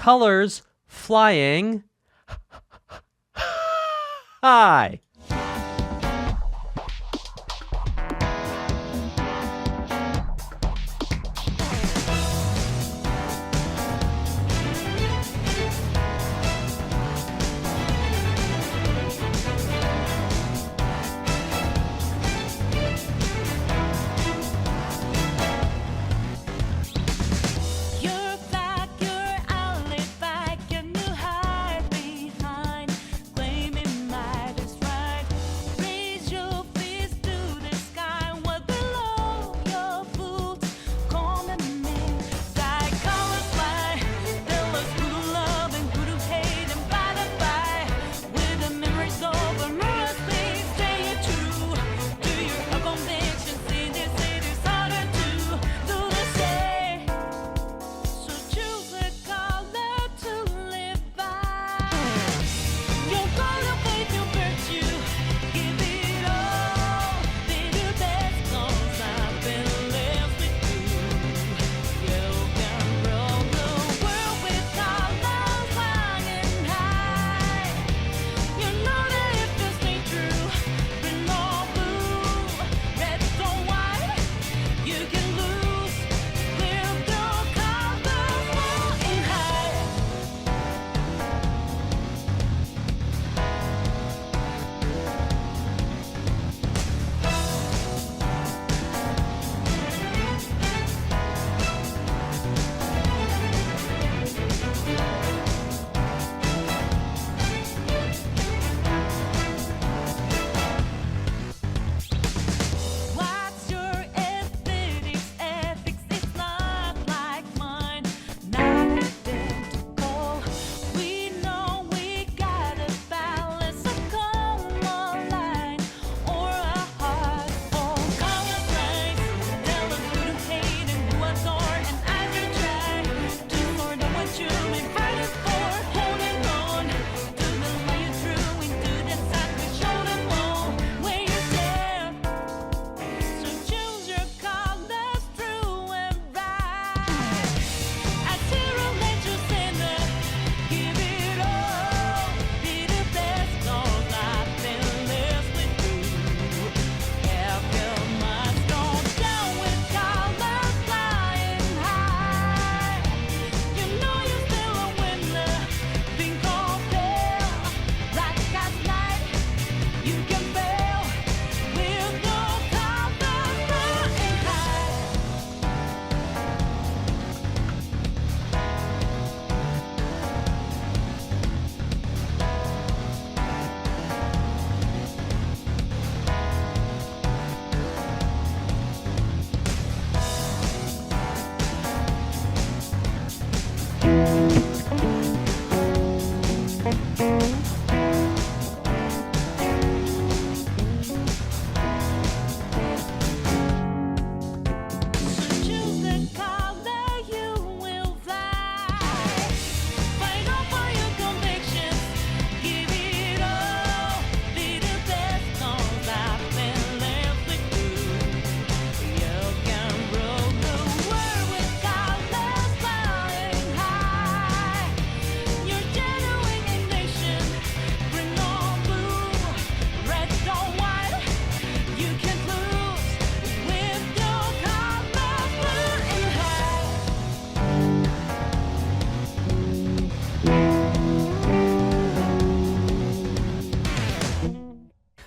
colors flying high.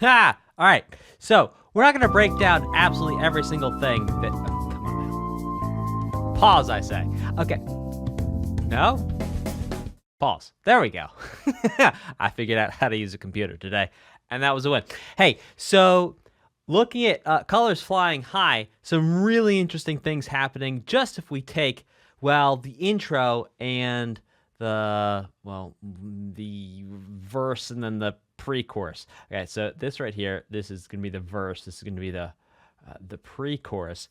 Ha! All right. So we're not going to break down absolutely every single thing that. Oh, come on now. Pause, I say. Okay. No? Pause. There we go. I figured out how to use a computer today, and that was a win. Hey, so looking at colors flying high, some really interesting things happening just if we take, well, the intro and the verse and then the pre-chorus. Okay, so this right here, this is going to be the verse. This is going to be the pre-chorus.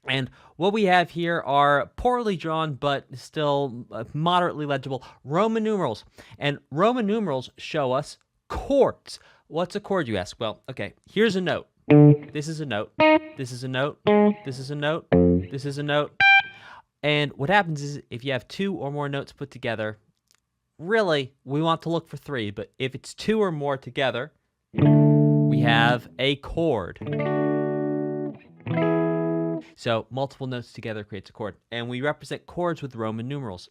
And what we have here are poorly drawn, but still moderately legible Roman numerals. And Roman numerals show us chords. What's a chord, you ask? Well, okay, here's a note. This is a note. This is a note. This is a note. This is a note. And what happens is if you have 2 or more notes put together, really, we want to look for 3, but if it's 2 or more together, we have a chord. So multiple notes together creates a chord, and we represent chords with Roman numerals.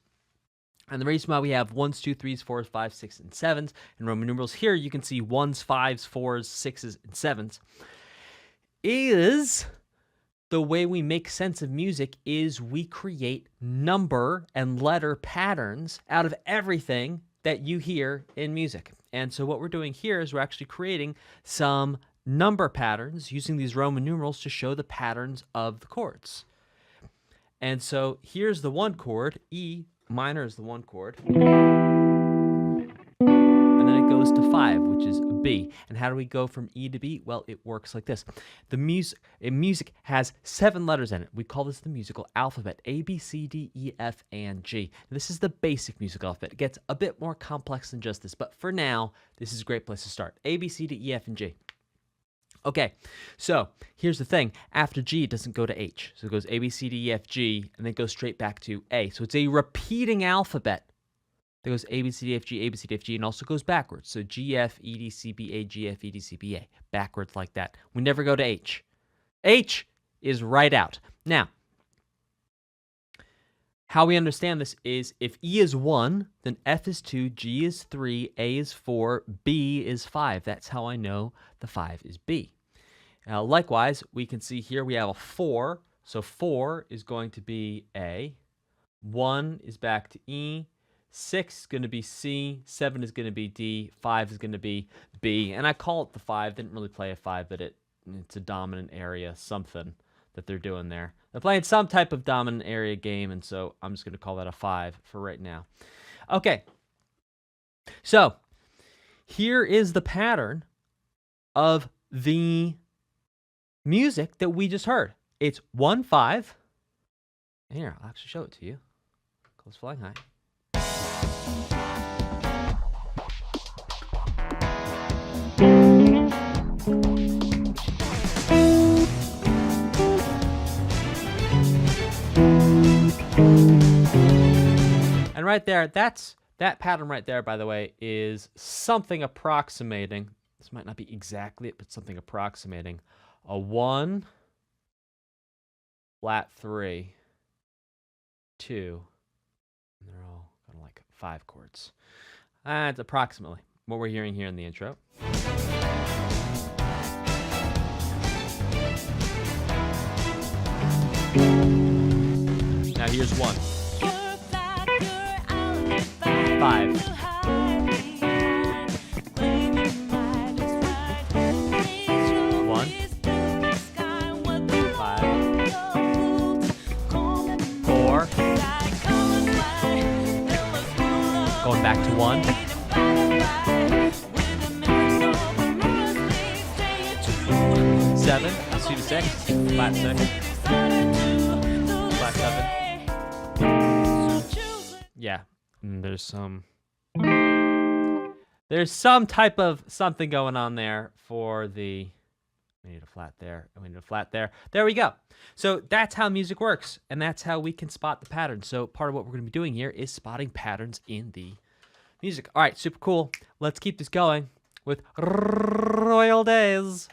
And the reason why we have 1s, 2s, 3s, 4s, 5s, 6s, and 7s in Roman numerals here, you can see 1s, 5s, 4s, 6s, and 7s, is the way we make sense of music is we create number and letter patterns out of everything that you hear in music. And so what we're doing here is we're actually creating some number patterns using these Roman numerals to show the patterns of the chords. And so here's the 1 chord, E minor is the 1 chord. And then it goes to 5, which is B. And how do we go from E to B? Well, it works like this. The music has 7 letters in it. We call this the musical alphabet, A, B, C, D, E, F, and G. And this is the basic musical alphabet. It gets a bit more complex than just this, but for now, this is a great place to start. A, B, C, D, E, F, and G. Okay, so here's the thing. After G, it doesn't go to H. So it goes A, B, C, D, E, F, G, and then it goes straight back to A. So it's a repeating alphabet. That goes A, B, C, D, F, G, A, B, C, D, F, G, and also goes backwards. So G, F, E, D, C, B, A, G, F, E, D, C, B, A. Backwards like that. We never go to H. H is right out. Now, how we understand this is if E is 1, then F is 2, G is 3, A is 4, B is 5. That's how I know the 5 is B. Now, likewise, we can see here we have a 4. So 4 is going to be A. 1 is back to E. 6 is going to be C. 7 is going to be D. 5 is going to be B. And I call it the 5. Didn't really play a 5, but it's a dominant area, something that they're doing there. They're playing some type of dominant area game, and so I'm just going to call that a 5 for right now. Okay, so here is the pattern of the music that we just heard. It's 1, 5. Here, I'll actually show it to you. Close flying high. And right there, that pattern right there, by the way, is something approximating. This might not be exactly it, but something approximating a 1, flat 3, 2, and they're all kind of like 5 chords. That's approximately what we're hearing here in the intro. Now here's 1. 5. 1. 5. 4. Going back to 1. 7. C to 6. Flat 6. Flat 7. Yeah. There's some type of something going on there for the, we need a flat there, and we need a flat there. There we go. So that's how music works, and that's how we can spot the patterns. So part of what we're going to be doing here is spotting patterns in the music. All right, super cool. Let's keep this going with Royal Days.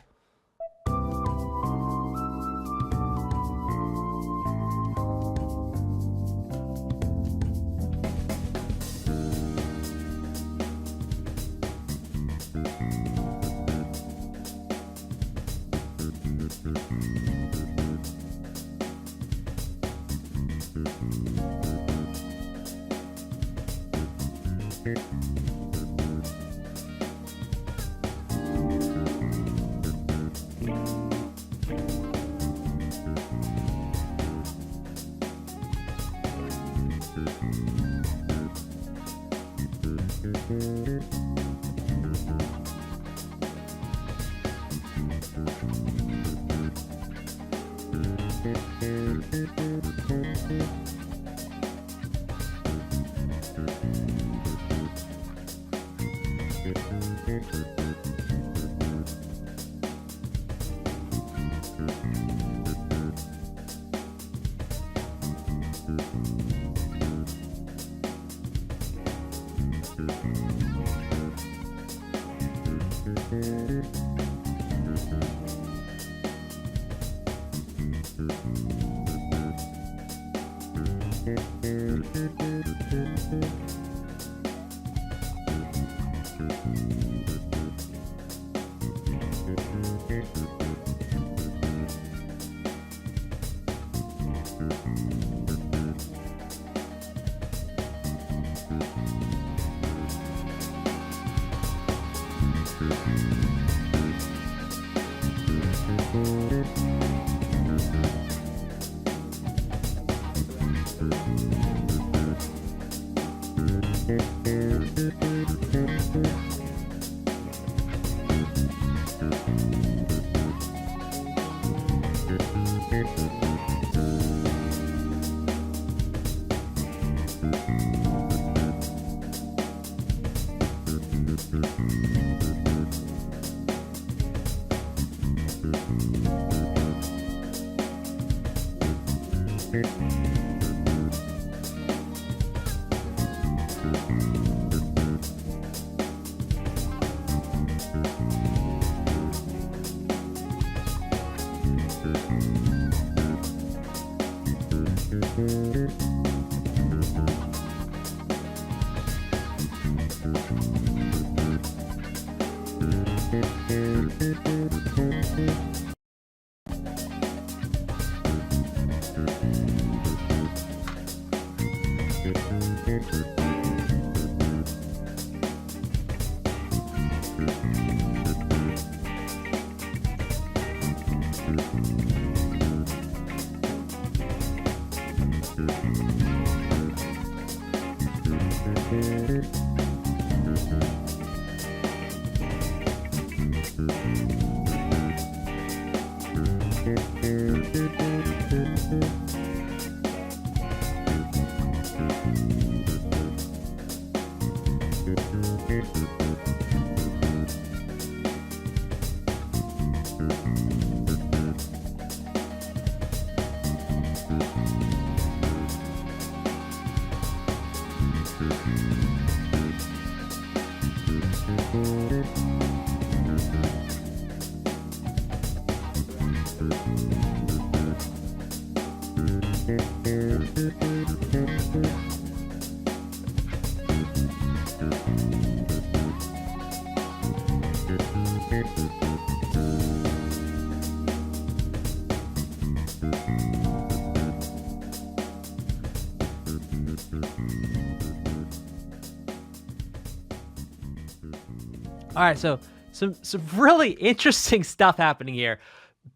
All right, so some really interesting stuff happening here.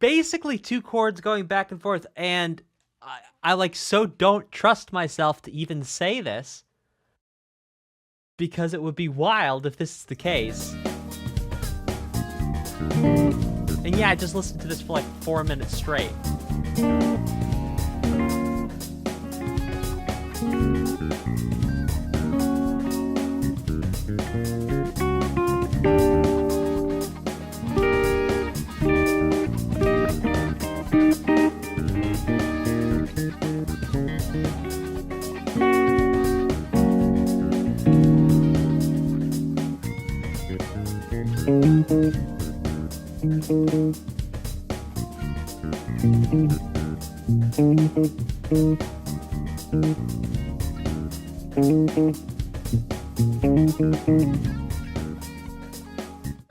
Basically, two chords going back and forth, and I like so don't trust myself to even say this because it would be wild if this is the case. And yeah, I just listened to this for like 4 minutes straight.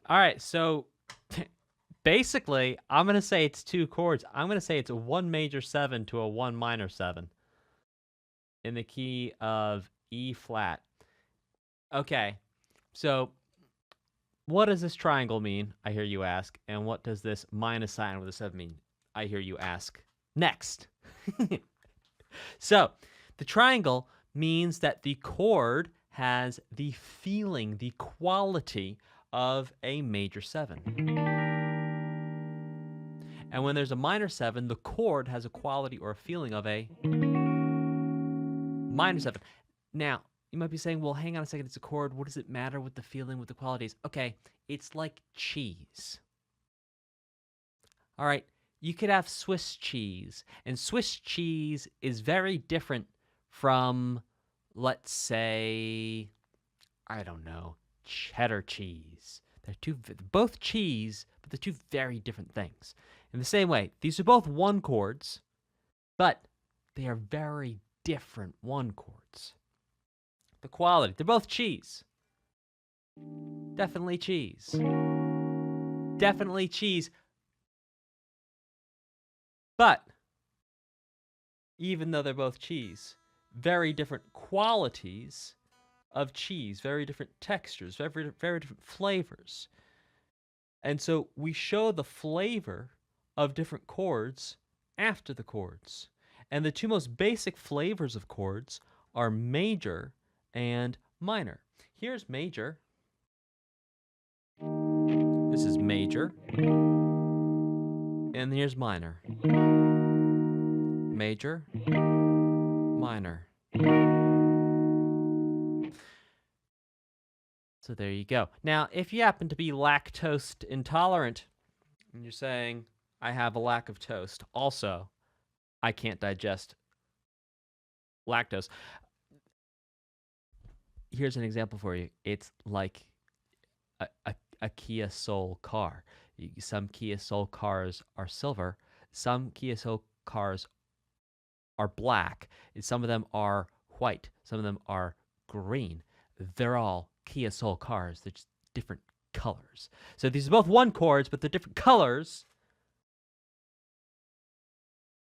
All right, so basically, I'm going to say it's two chords. I'm going to say it's a 1 major 7 to a 1 minor 7 in the key of E flat. Okay, so what does this triangle mean, I hear you ask, and what does this minus sign with a 7 mean, I hear you ask? Next. So, the triangle means that the chord has the feeling, the quality of a major 7. And when there's a minor 7, the chord has a quality or a feeling of a minor 7. Now, you might be saying, well, hang on a second, it's a chord. What does it matter with the feeling, with the qualities? Okay, it's like cheese. All right, you could have Swiss cheese, and Swiss cheese is very different from, let's say, I don't know, cheddar cheese. They're both cheese, but they're two very different things. In the same way, these are both one chords, but they are very different one chords. The quality, they're both cheese. Definitely cheese. Definitely cheese. But even though they're both cheese, very different qualities of cheese, very different textures, very different flavors. And so we show the flavor of different chords after the chords. And the two most basic flavors of chords are major and minor. Here's major. This is major. And here's minor. Major, minor. So there you go. Now, if you happen to be lactose intolerant, and you're saying, I have a lack of toast, also, I can't digest lactose. Here's an example for you. It's like a Kia Soul car. Some Kia Soul cars are silver. Some Kia Soul cars are black. Some of them are white. Some of them are green. They're all Kia Soul cars. They're just different colors. So these are both one chords, but they're different colors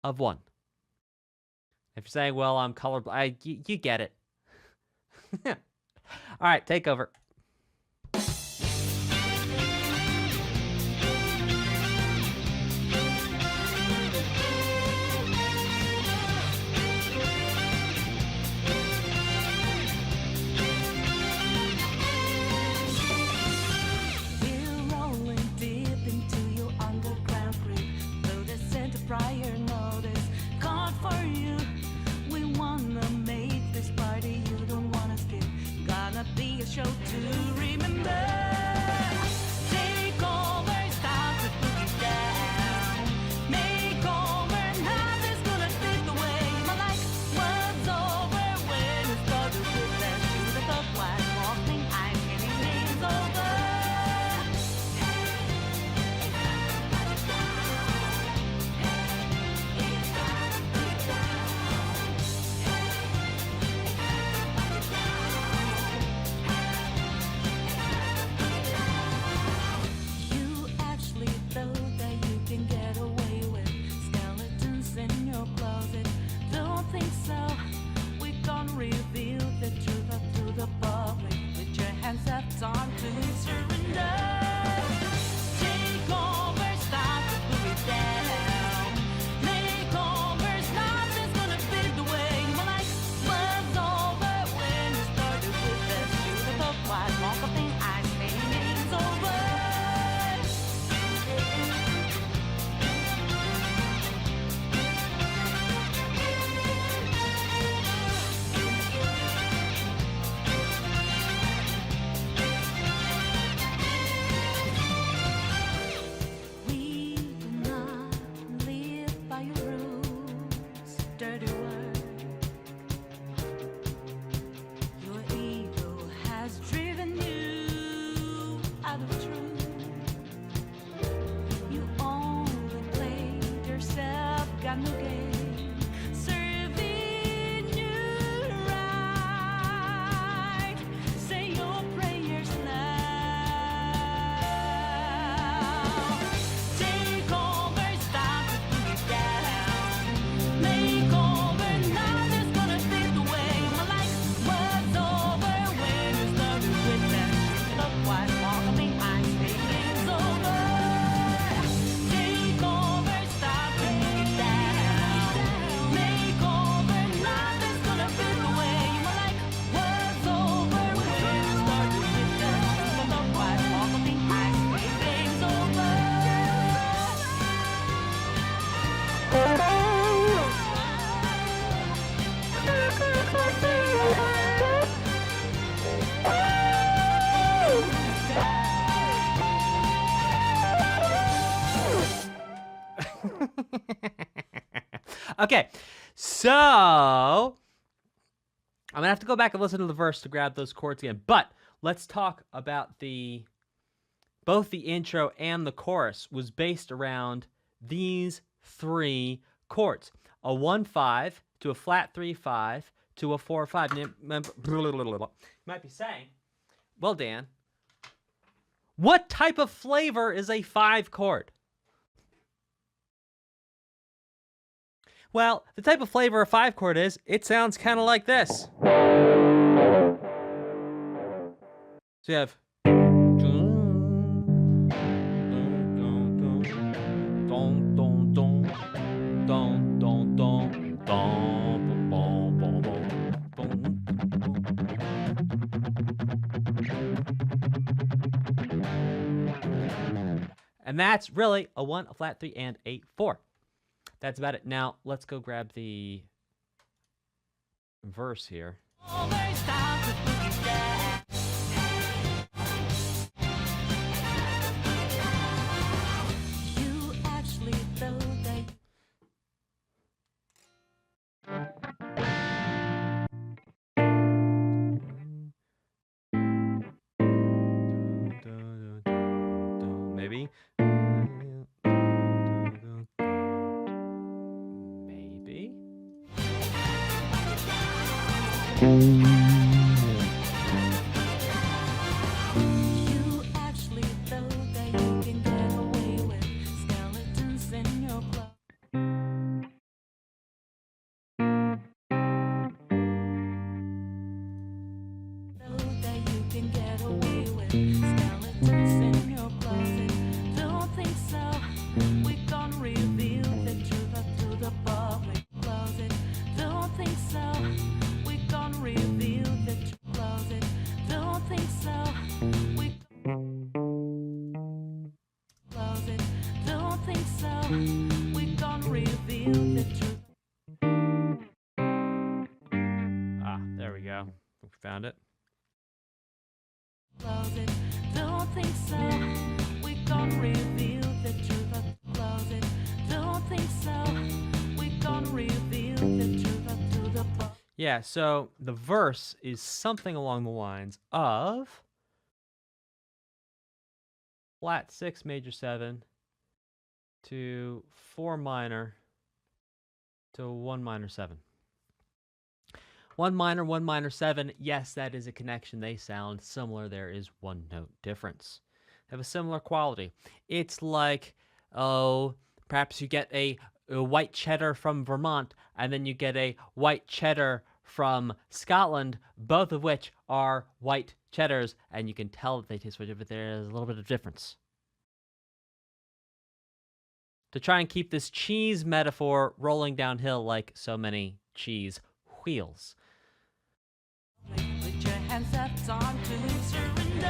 of one. If you're saying, well, I'm colorblind, you get it. All right, take over. Prior notice called for you. We wanna make this party you don't wanna skip. Gonna be a show to remember. Take over, start to boogie down. Make over, nothing's gonna take away my life. Was over when it started with that shoe that the black walking. I'm getting things over. Reveal the truth up to the public. With your hands up, time to surrender. Take over, start to put it down. Makeovers, nothing's gonna fade away. My life was over when it started with the shoot of the white walk of the ice. It's over. Okay, so I'm going to have to go back and listen to the verse to grab those chords again. But let's talk about both the intro and the chorus was based around these 3 chords. A 1-5 to a flat 3-5 to a 4-5. You might be saying, well, Dan, what type of flavor is a 5 chord? Well, the type of flavor a 5 chord is, it sounds kind of like this. So you have and that's really a 1, a flat 3, and a 4. That's about it. Now, let's go grab the verse here. Maybe. Maybe. You actually know that you can get away with skeletons in your clothes. Know that you can get away with skeletons in your closet. Don't think so. We can't reveal the truth to the public closet. Don't think so. We can't reveal the truth closet. Don't think so. We closet. Don't think so. We can't reveal the truth. Ah, there we go. We found it. Closet. Don't think so. We can't reveal the truth of the closet. Don't think so. We can't reveal the truth to the public. Yeah, so the verse is something along the lines of flat 6 major 7 to 4 minor to 1 minor 7. 1 minor 7, yes, that is a connection. They sound similar. There is 1 note difference. They have a similar quality. It's like, oh, perhaps you get a white cheddar from Vermont, and then you get a white cheddar from Scotland, both of which are white cheddars, and you can tell that they taste different, but there is a little bit of difference. To try and keep this cheese metaphor rolling downhill like so many cheese wheels. Put your hands up, time to surrender.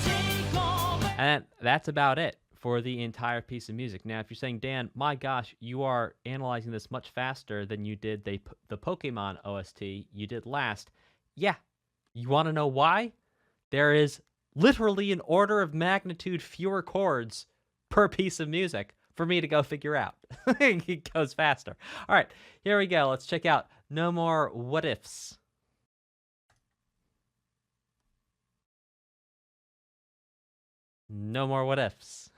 Take over. And that's about it for the entire piece of music. Now, if you're saying, Dan, my gosh, you are analyzing this much faster than you did the Pokemon OST you did last. Yeah. You want to know why? There is literally an order of magnitude fewer chords per piece of music for me to go figure out. It goes faster. All right, here we go. Let's check out No More What Ifs. No More What Ifs.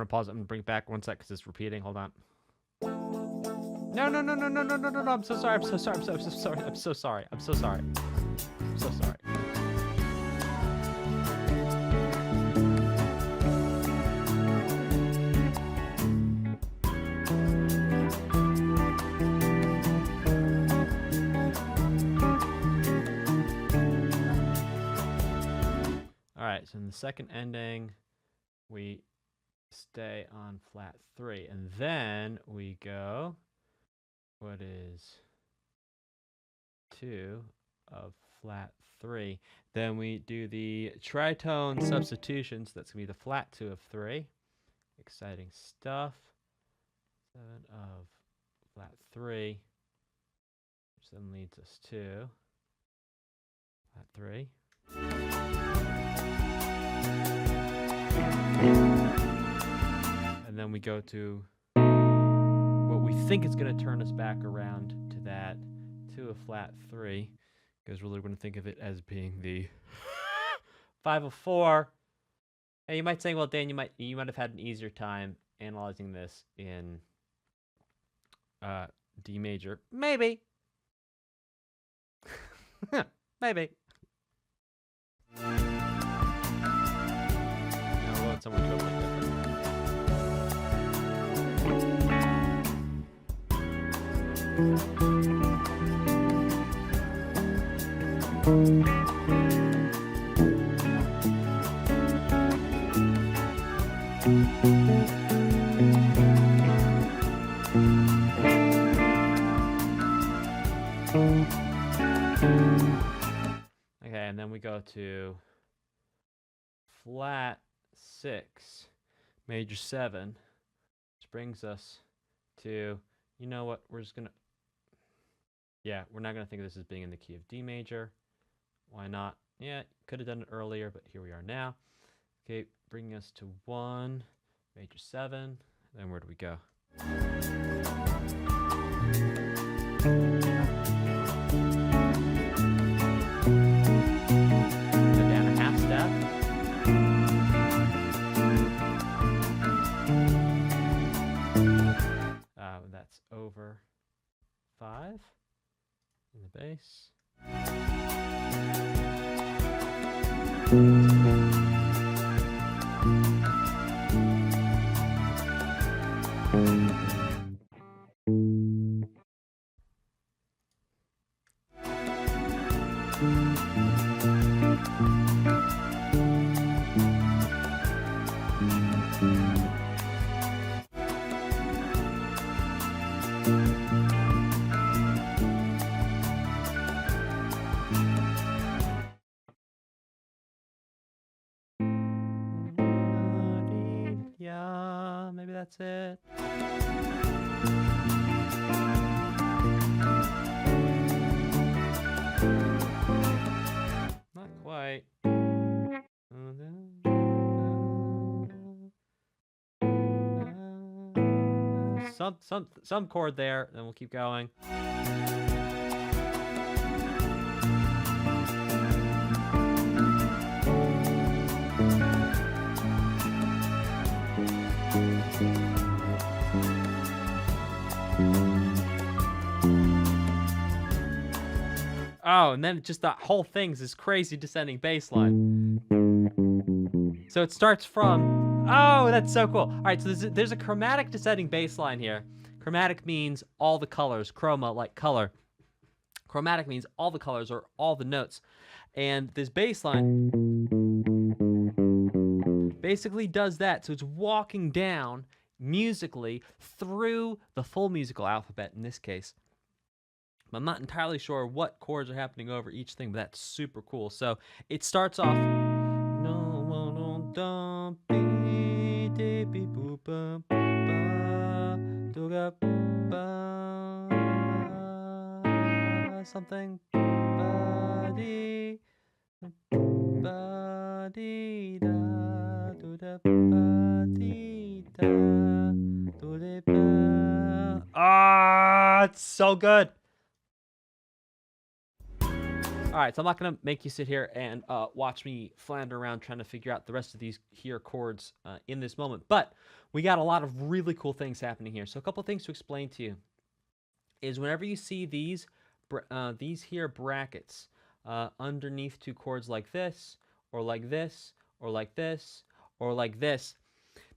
want to pause it and bring it back 1 sec because it's repeating. Hold on. No, no, no, no, no, no, no, no, no. I'm so sorry. I'm so sorry. I'm so sorry. I'm so sorry. I'm so sorry. I'm so sorry. All right, so in the second ending, we stay on flat 3, and then we go, what is 2 of flat 3? Then we do the tritone substitutions. That's going to be the flat 2 of 3. Exciting stuff. 7 of flat 3, which then leads us to flat 3. And then we go to what we think is going to turn us back around to that 2 of flat 3, because really we're going to think of it as being the 5 of 4. And you might say, well, Dan, you might have had an easier time analyzing this in D major. Maybe. Maybe. No, we'll let someone totally different. Okay, and then we go to flat 6, major 7, which brings us to, you know what, we're just gonna, yeah, we're not gonna think of this as being in the key of D major. Why not? Yeah, could have done it earlier, but here we are now. Okay, bringing us to 1, major 7, then where do we go? That's over 5 in the bass. Yeah, maybe that's it. Not quite. Some chord there, then we'll keep going. Oh, and then just that whole thing's this crazy descending bass line. So it starts from, oh, that's so cool. All right, so there's a chromatic descending bass line here. Chromatic means all the colors, chroma, like color. Chromatic means all the colors or all the notes. And this bass line basically does that. So it's walking down musically through the full musical alphabet in this case. I'm not entirely sure what chords are happening over each thing, but that's super cool. So it starts off. Something. Ah, it's so good. All right, so I'm not going to make you sit here and watch me flounder around trying to figure out the rest of these here chords in this moment. But we got a lot of really cool things happening here. So a couple things to explain to you is whenever you see these here brackets underneath two chords like this, or like this, or like this, or like this,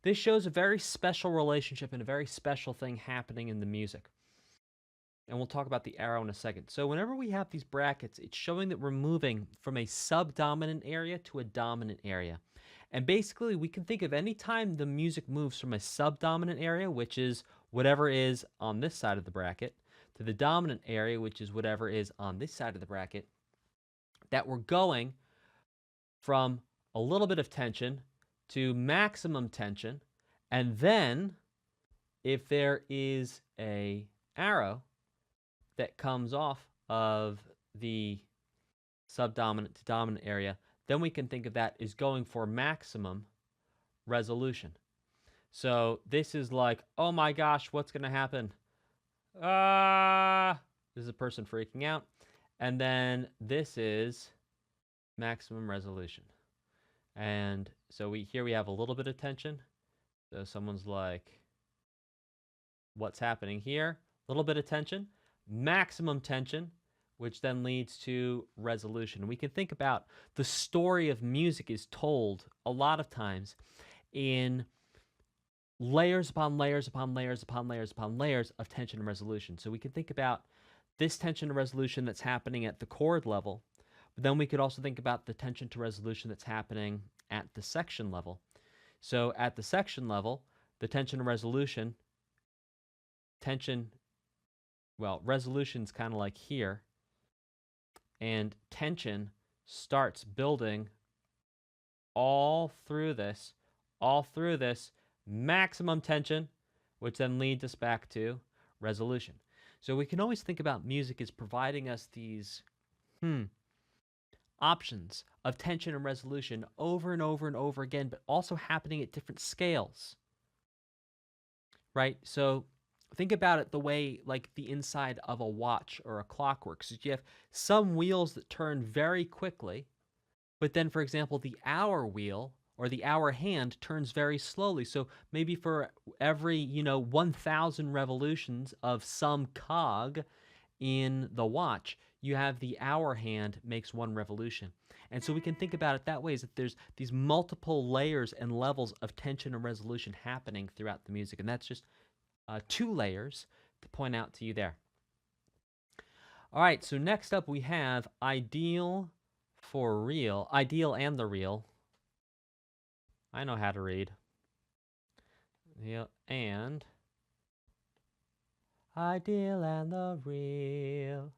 this shows a very special relationship and a very special thing happening in the music. And we'll talk about the arrow in a second. So whenever we have these brackets, it's showing that we're moving from a subdominant area to a dominant area. And basically, we can think of any time the music moves from a subdominant area, which is whatever is on this side of the bracket, to the dominant area, which is whatever is on this side of the bracket, that we're going from a little bit of tension to maximum tension. And then, if there is a arrow that comes off of the subdominant to dominant area, then we can think of that as going for maximum resolution. So this is like, oh my gosh, what's going to happen? This is a person freaking out. And then this is maximum resolution. And so here we have a little bit of tension. So someone's like, what's happening here? A little bit of tension. Maximum tension, which then leads to resolution. We can think about the story of music is told a lot of times in layers upon layers upon layers upon layers upon layers of tension and resolution. So we can think about this tension to resolution that's happening at the chord level, but then we could also think about the tension to resolution that's happening at the section level. So at the section level, the tension to resolution, resolution's kind of like here, and tension starts building all through this, maximum tension, which then leads us back to resolution. So we can always think about music as providing us these options of tension and resolution over and over and over again, but also happening at different scales, right? So think about it the way like the inside of a watch or a clock works. So you have some wheels that turn very quickly, but then, for example, the hour wheel or the hour hand turns very slowly. So maybe for every, 1,000 revolutions of some cog in the watch, you have the hour hand makes one revolution. And so we can think about it that way, is that there's these multiple layers and levels of tension and resolution happening throughout the music. And that's just 2 layers to point out to you there. All right, so next up we have ideal for real, ideal and the real. I know how to read. And ideal and the real,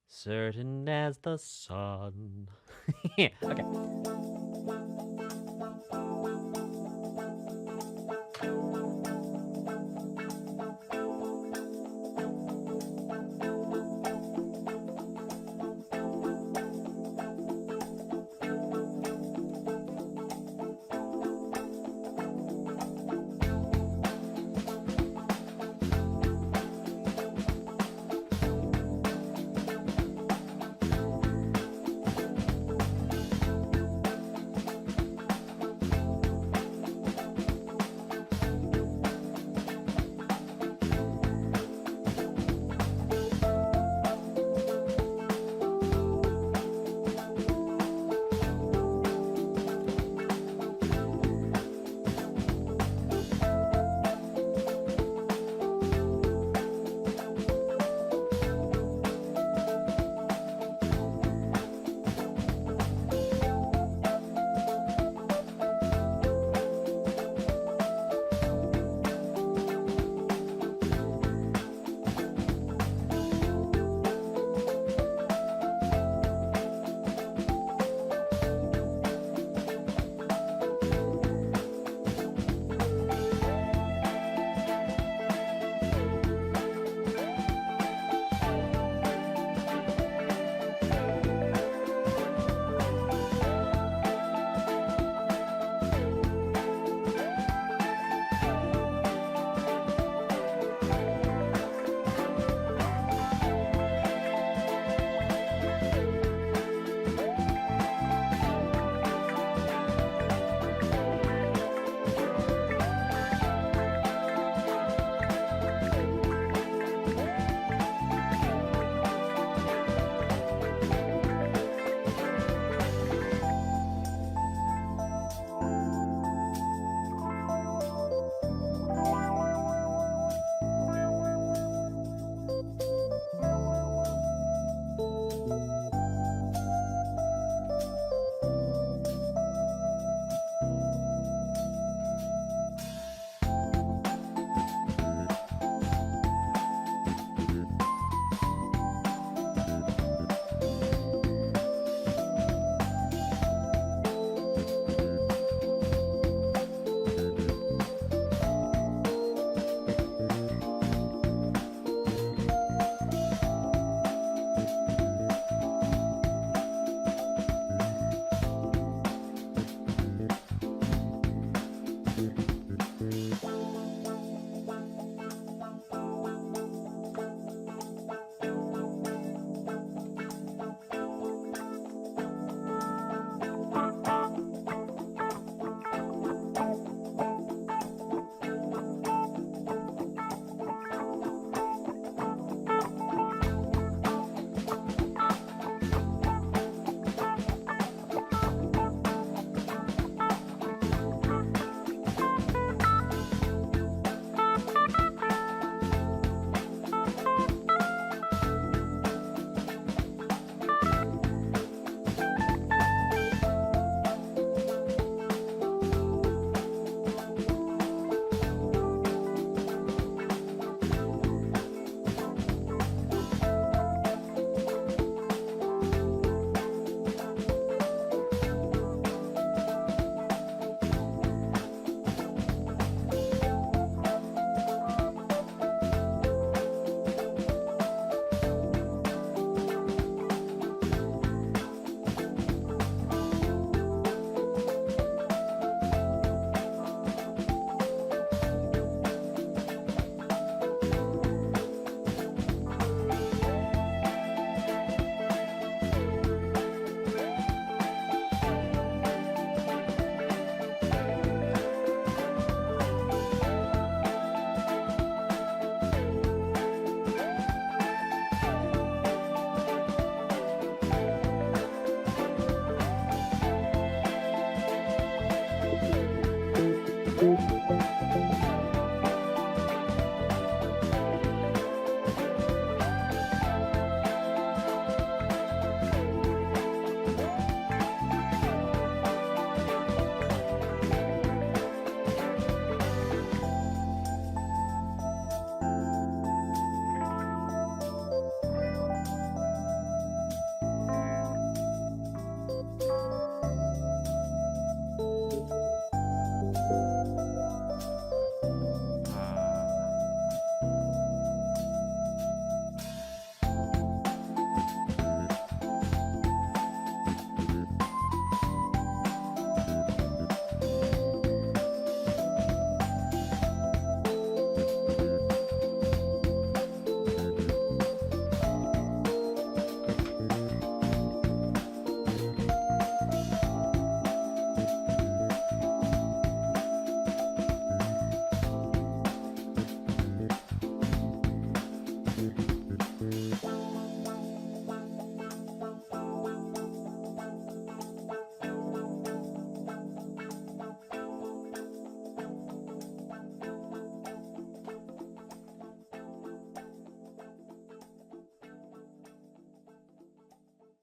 certain as the sun. Okay.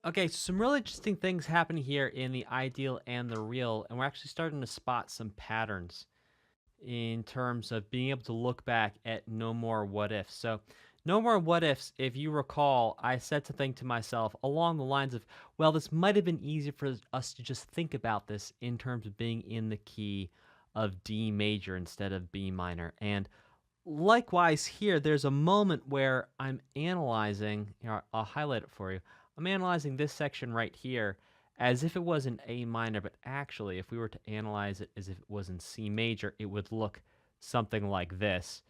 Okay, so some really interesting things happen here in the ideal and the real, and we're actually starting to spot some patterns in terms of being able to look back at No More What Ifs. So, No More What Ifs, if you recall, I said something to myself along the lines of, well, this might have been easier for us to just think about this in terms of being in the key of D major instead of B minor. And likewise here, there's a moment where I'm analyzing, here, I'll highlight it for you. I'm analyzing this section right here as if it was in A minor, but actually, if we were to analyze it as if it was in C major, it would look something like this.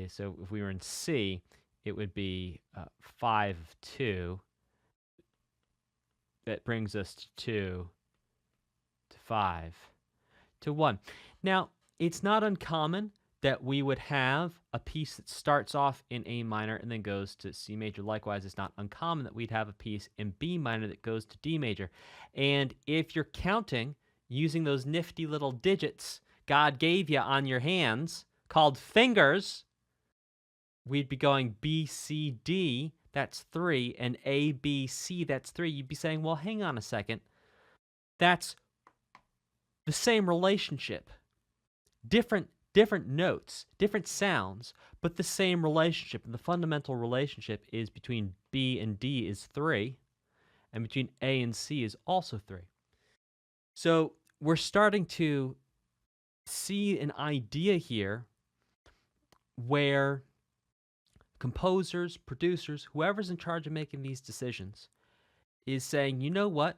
So if we were in C, it would be 5 of 2. That brings us to 2, to 5, to 1. Now, it's not uncommon that we would have a piece that starts off in A minor and then goes to C major. Likewise, it's not uncommon that we'd have a piece in B minor that goes to D major. And if you're counting using those nifty little digits God gave you on your hands, called fingers, we'd be going B, C, D, that's 3, and A, B, C, that's 3. You'd be saying, well, hang on a second. That's the same relationship. Different notes, different sounds, but the same relationship. And the fundamental relationship is between B and D is 3, and between A and C is also 3. So we're starting to see an idea here where composers, producers, whoever's in charge of making these decisions is saying, you know what?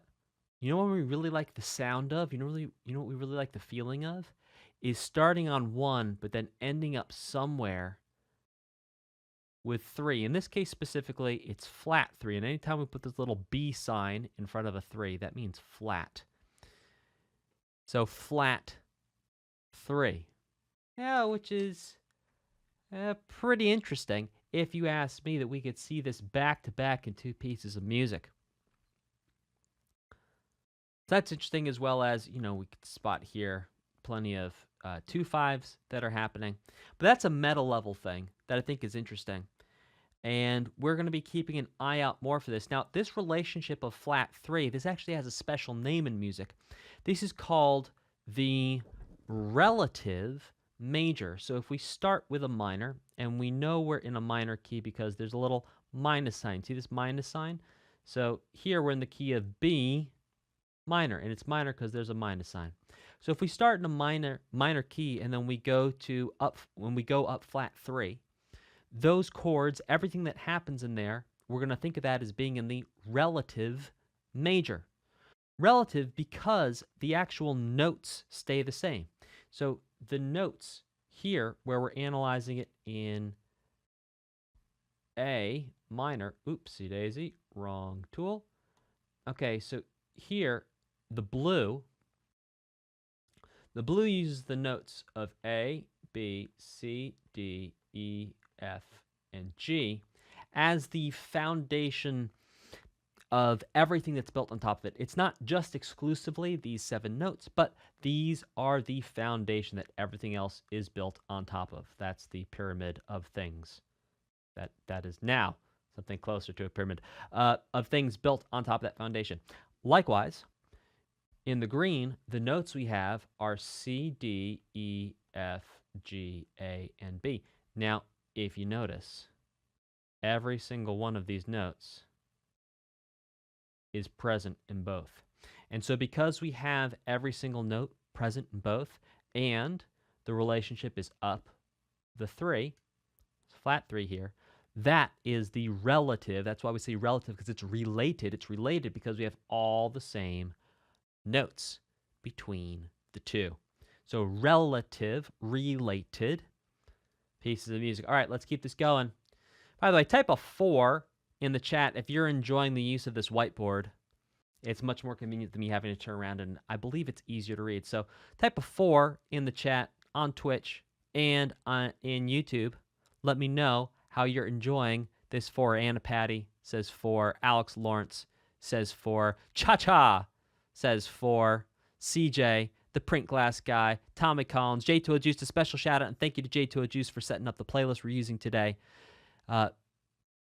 You know what we really like the sound of? You know what we really like the feeling of? Is starting on 1, but then ending up somewhere with 3. In this case specifically, it's flat 3. And anytime we put this little B sign in front of a 3, that means flat. So flat 3. Yeah, which is pretty interesting if you ask me, that we could see this back to back in 2 pieces of music. So that's interesting, as well as, we could spot here plenty of 2/5s that are happening. But that's a meta level thing that I think is interesting. And we're going to be keeping an eye out more for this. Now, this relationship of flat 3, this actually has a special name in music. This is called the relative major. So if we start with a minor, and we know we're in a minor key because there's a little minus sign. See this minus sign? So here we're in the key of B minor, and it's minor because there's a minus sign. So if we start in a minor key, and then we go up flat 3, those chords, everything that happens in there, we're going to think of that as being in the relative major. Relative because the actual notes stay the same. So the notes here, where we're analyzing it in A minor, oopsie daisy, wrong tool. Okay, so here, the blue uses the notes of A, B, C, D, E, F, and G as the foundation of everything that's built on top of it. It's not just exclusively these 7 notes, but these are the foundation that everything else is built on top of. That's the pyramid of things. That is now something closer to a pyramid of things built on top of that foundation. Likewise, in the green, the notes we have are C, D, E, F, G, A, and B. Now, if you notice, every single one of these notes is present in both. And so because we have every single note present in both, and the relationship is up the 3, flat 3 here, that is the relative. That's why we say relative, because it's related. It's related because we have all the same notes between the two. So relative, related pieces of music. All right, let's keep this going. By the way, type a 4 in the chat if you're enjoying the use of this whiteboard. It's much more convenient than me having to turn around, and I believe it's easier to read. So type a 4 in the chat on Twitch and in YouTube. Let me know how you're enjoying this. For Anna Patty says 4. Alex Lawrence says 4. Cha-Cha says 4. CJ, the print glass guy, Tommy Collins, 𝐂𝐡𝐤𝐲𝐸, a special shout out and thank you to 𝐂𝐡𝐤𝐲𝐸 for setting up the playlist we're using today.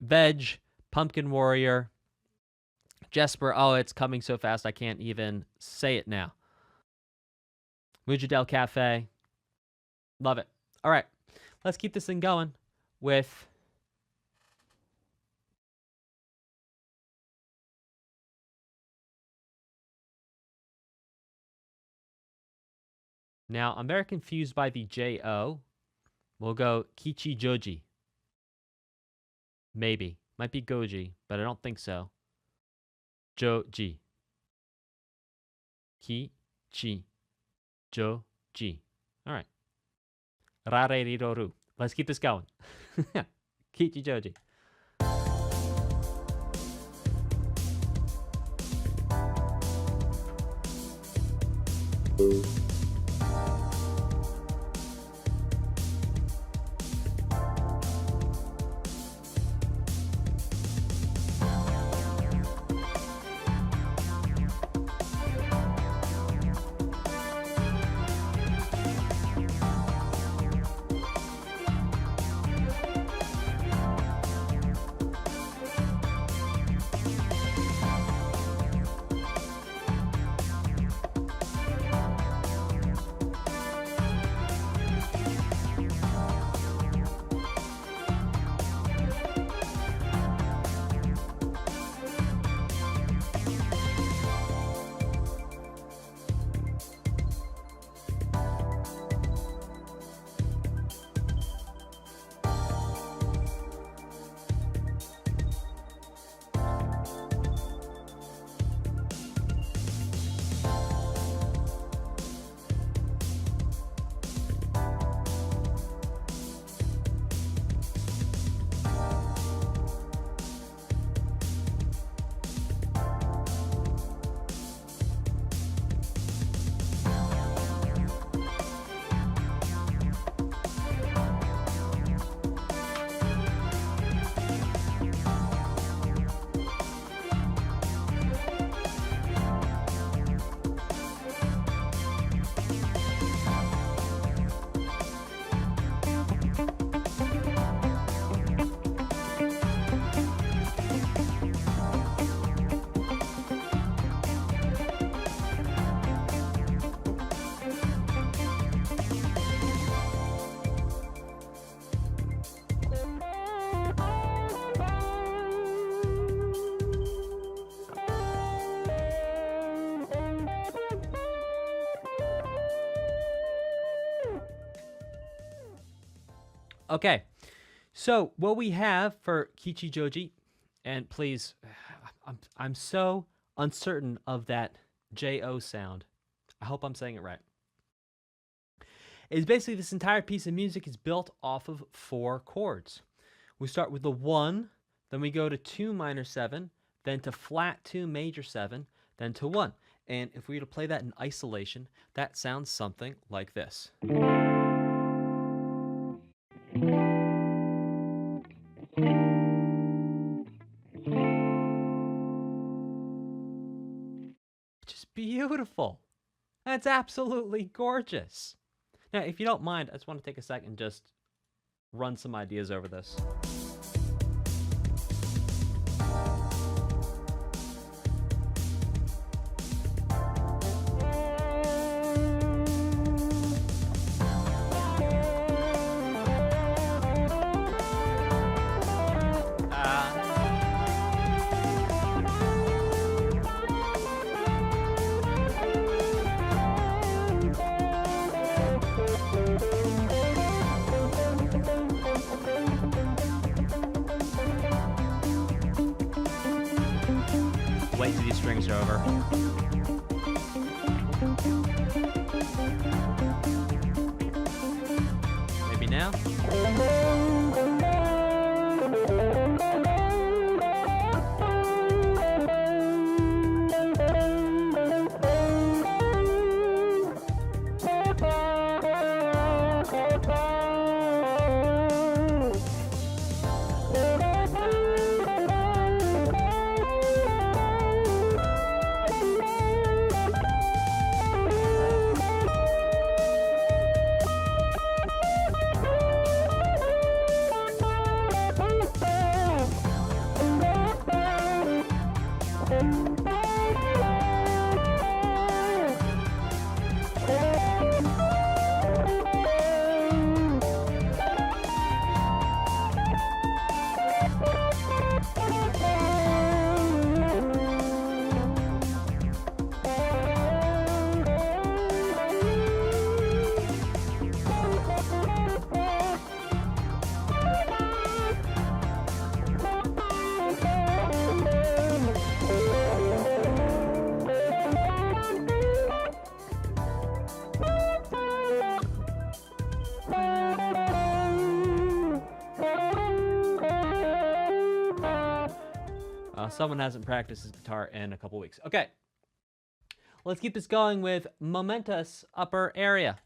Veg, Pumpkin Warrior, Jesper, oh, it's coming so fast I can't even say it now. Mujadel Cafe, love it. All right, let's keep this thing going with now. I'm very confused by the J-O. We'll go Kichijoji. Maybe. Might be Goji, but I don't think so. Joji. Kichijoji. All right. Rareriroru. Let's keep this going. Kichijoji. Okay, so what we have for Kichijoji, and please, I'm so uncertain of that J-O sound. I hope I'm saying it right. Is basically this entire piece of music is built off of 4 chords. We start with the 1, then we go to 2 minor 7, then to flat 2 major 7, then to 1. And if we were to play that in isolation, that sounds something like this. beautiful. That's absolutely gorgeous. Now, if you don't mind, I just want to take a second and just run some ideas over this. Wait till these strings are over. Maybe now? Someone hasn't practiced his guitar in a couple weeks. Okay, let's keep this going with Mementos upper area.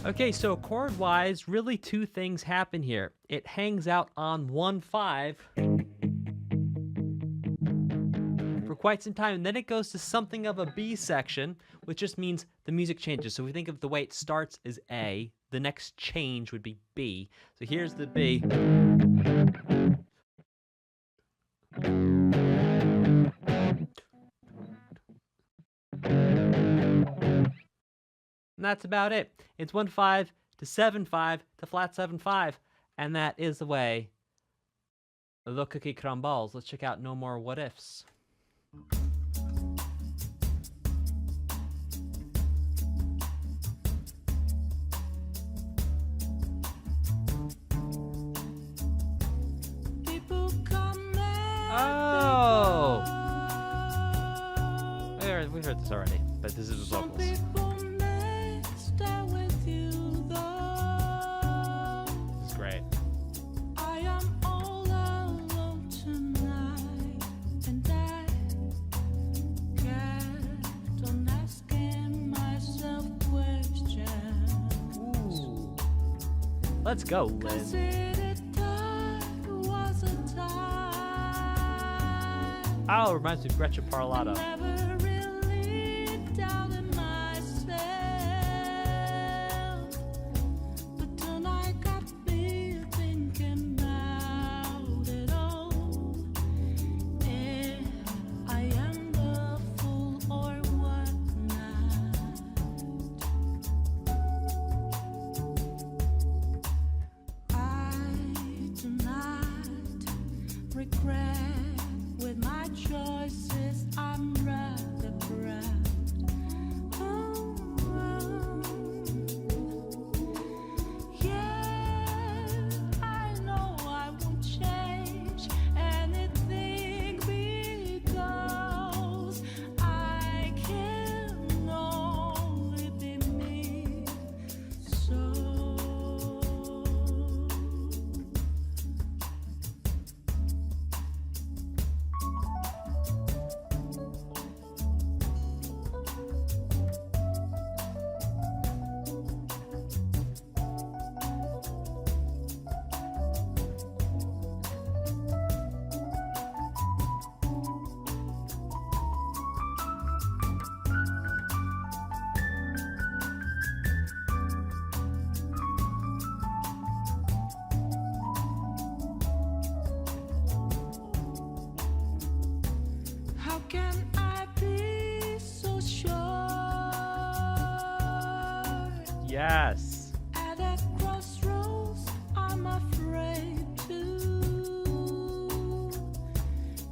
Okay, so chord-wise, really two things happen here. It hangs out on 1/5 for quite some time, and then it goes to something of a B section, which just means the music changes. So if we think of the way it starts as A, the next change would be B. So here's the B. And that's about it. It's 1/5 to 7/5 to flat 7/5. And that is the way the cookie crumbles. Let's check out No More What Ifs. People come Oh! We heard this already, but this is the Some vocals. people may stay with you though. This is great. I am all alone tonight, and I kept on asking myself questions. Ooh. Let's go, 'Cause Liz. was a time Oh, it reminds me of Gretchen I Parlato. never really doubted myself, but tonight got me thinking about it all. If I am the fool or what not. I do not regret with my choices. I'm rather proud. Oh, yeah, I know I won't change anything because I can only be me. So how can I be so sure? Yes. At a crossroads, I'm afraid to,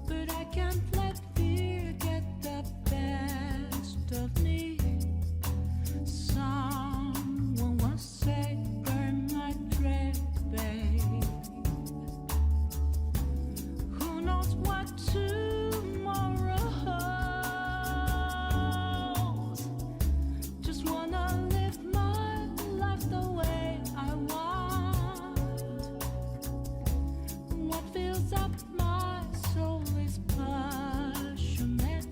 but I can't let fear get the best of me. Someone once said, burn my dread, babe. Who knows what tomorrow holds? Just wanna live my life the way I want. What fills up my soul is passionate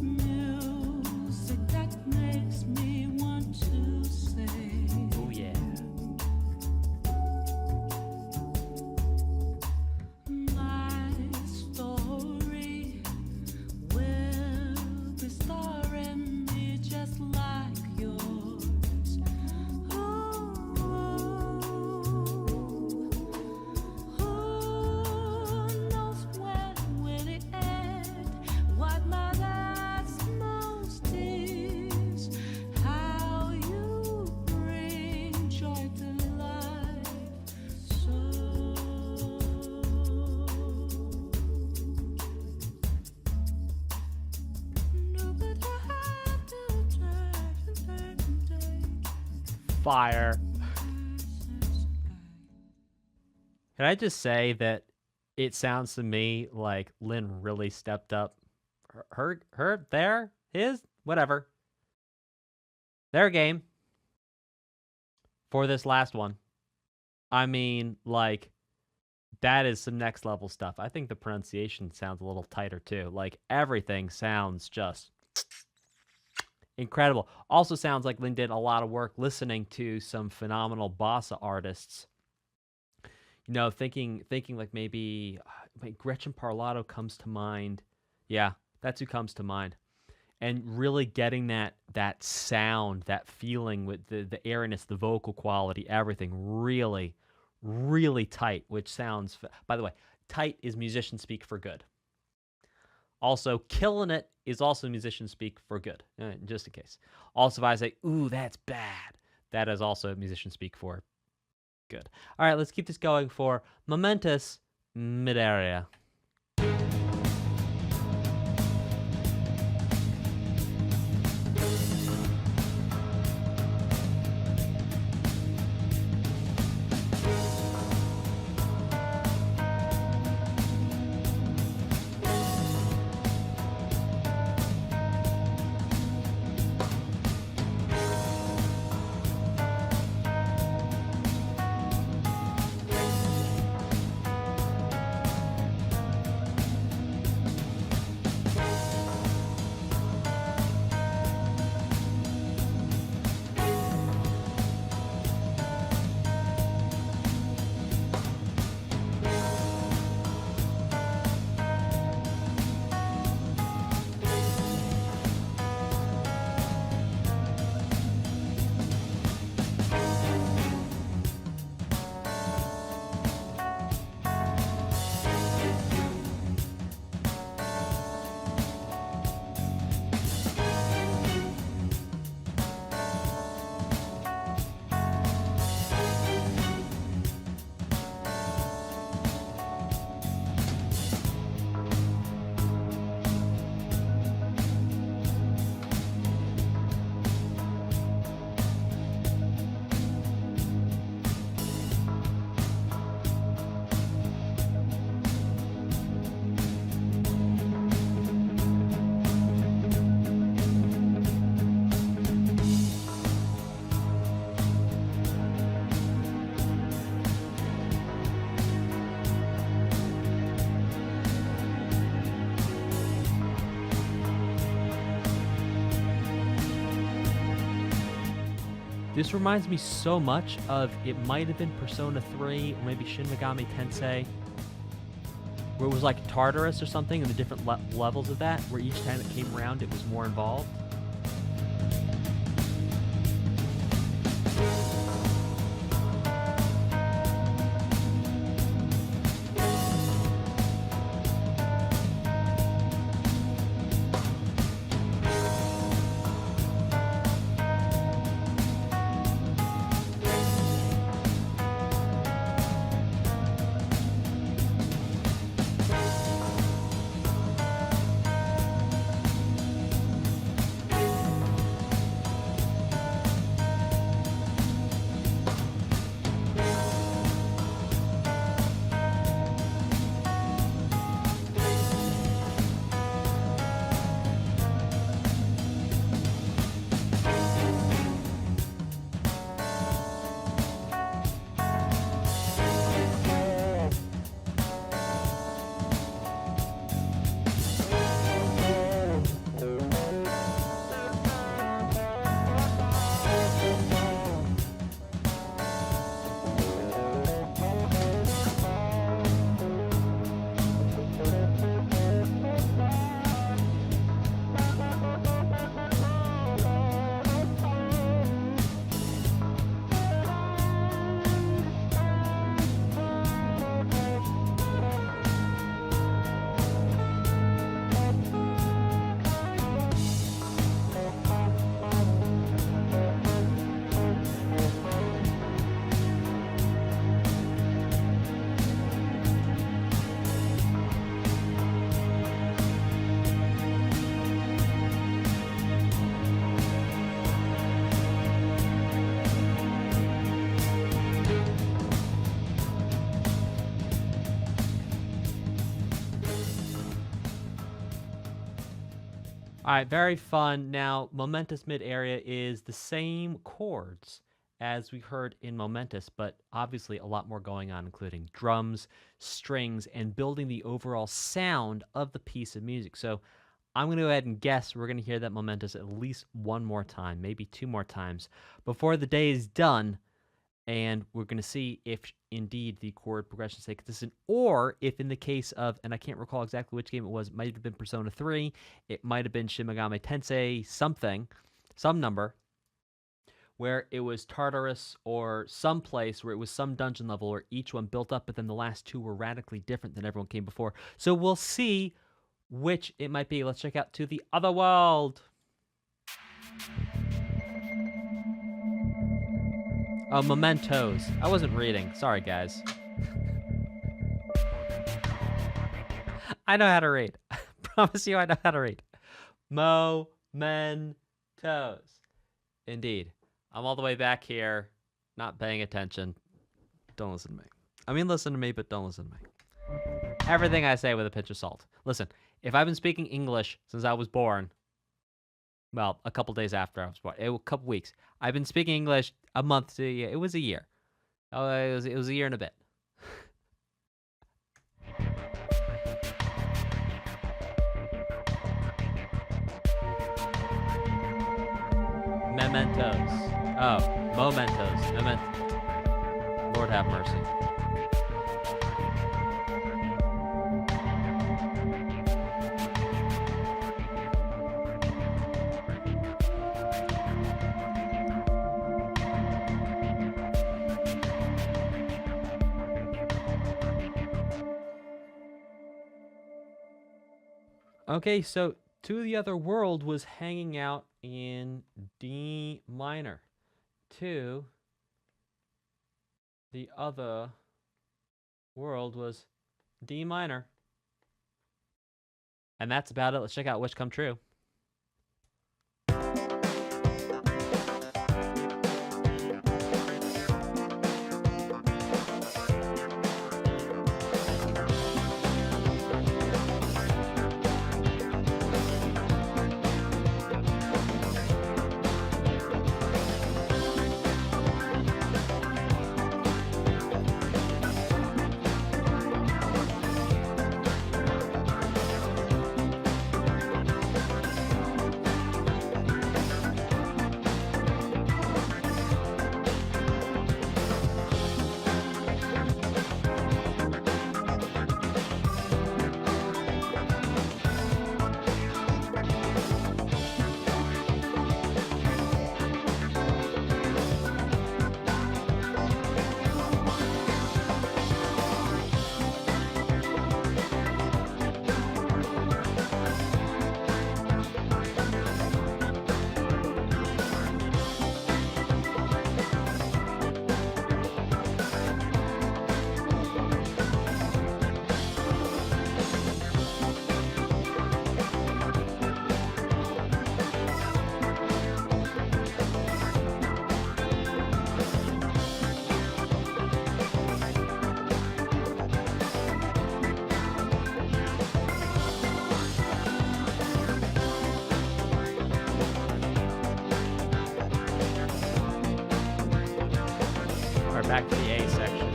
music that makes me want to sing. Oh, yeah. My story will be starring me just like yours. Who knows when will it end? What matters most is how you bring joy to life. So Fire. Can I just say that it sounds to me like Lynn really stepped up whatever, their game for this last one. I mean, like, that is some next level stuff. I think the pronunciation sounds a little tighter too. Like, everything sounds just incredible. Also sounds like Lynn did a lot of work listening to some phenomenal bossa artists. You know, thinking like maybe Gretchen Parlato comes to mind. Yeah, that's who comes to mind. And really getting that sound, that feeling with the airiness, the vocal quality, everything really, really tight, which sounds, by the way, tight is musician speak for good. Also, killing it is also musician speak for good, just in case. Also, if I say, ooh, that's bad, that is also musician speak for good. All right, let's keep this going for Mementos mid-area. This reminds me so much of, it might have been Persona 3 or maybe Shin Megami Tensei, where it was like Tartarus or something, and the different levels of that, where each time it came around it was more involved. All right, very fun. Now, Momentous mid-area is the same chords as we heard in Momentous, but obviously a lot more going on, including drums, strings, and building the overall sound of the piece of music. So I'm going to go ahead and guess we're going to hear that Mementos at least one more time, maybe two more times, before the day is done, and we're going to see if indeed the chord progressions stay consistent, or if in the case of, and I can't recall exactly which game it was, it might have been Persona 3, it might have been 𝐭𝐻𝐻𝐿 something, some number, where it was Tartarus or some place where it was some dungeon level where each one built up, but then the last two were radically different than everyone came before. So we'll see which it might be. Let's check out To the Other World. Oh, Mementos. I wasn't reading. Sorry, guys. I know how to read. Promise you I know how to read. Mementos. Indeed. I'm all the way back here, not paying attention. Don't listen to me. I mean, listen to me, but don't listen to me. Everything I say with a pinch of salt. Listen, if I've been speaking English since I was born, well, a couple days after I was born, a couple weeks, I've been speaking English a month to a year. It was a year. Oh, it was a year and a bit. Mementos. Oh, Mementos. Lord have mercy. Okay, so To the Other World was hanging out in D minor. To the Other World was D minor. And that's about it. Let's check out Wish Come True. Back to the A section.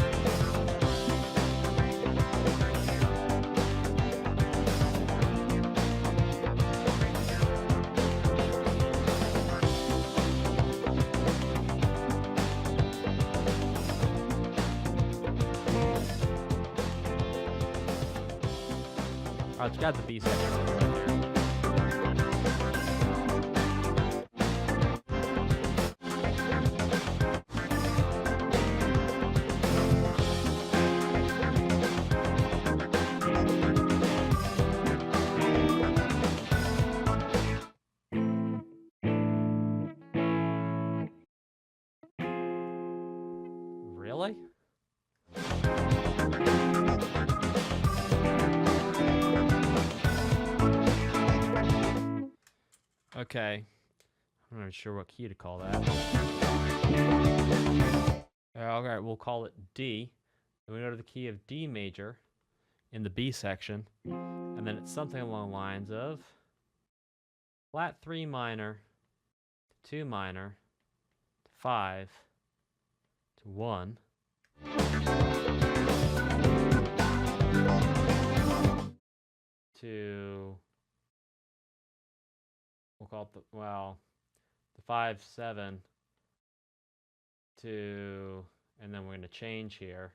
Oh, it's got the B section right there. Really? Okay. I'm not sure what key to call that. Alright, we'll call it D. Then we go to the key of D major in the B section. And then it's something along the lines of flat 3 minor, 2 minor, 5, to 1. To we'll call it the 5/7 to, and then we're going to change here.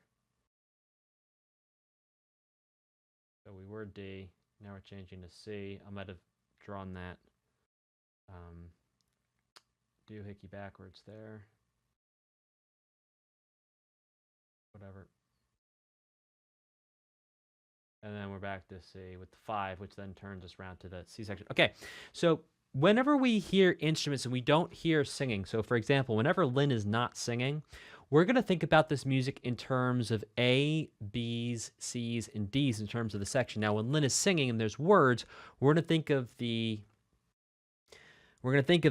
So we were D, now we're changing to C. I might have drawn that doohickey backwards there. Whatever. And then we're back to C with the 5, which then turns us around to the C section. Okay, so whenever we hear instruments and we don't hear singing, so for example, whenever Lynn is not singing, we're going to think about this music in terms of A, B's, C's, and D's in terms of the section. Now, when Lynn is singing and there's words, we're going to think of the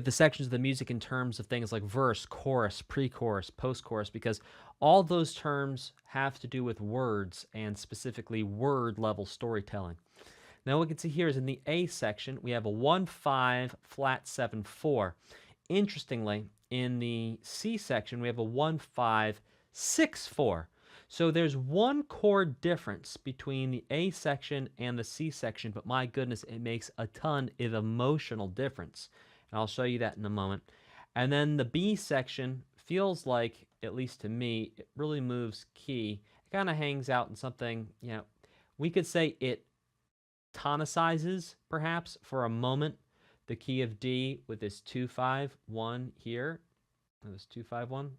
sections of the music in terms of things like verse, chorus, pre-chorus, post-chorus, because all those terms have to do with words and specifically word-level storytelling. Now what we can see here is in the A section, we have a 1/5 flat 7/4. Interestingly, in the C section, we have a 1/5 6/4. So there's one chord difference between the A section and the C section, but my goodness, it makes a ton of emotional difference. And I'll show you that in a moment. And then the B section feels like, at least to me, it really moves key. It kind of hangs out in something, you know, we could say it tonicizes, perhaps, for a moment, the key of D with this 2-5-1 here. This 2-5-1.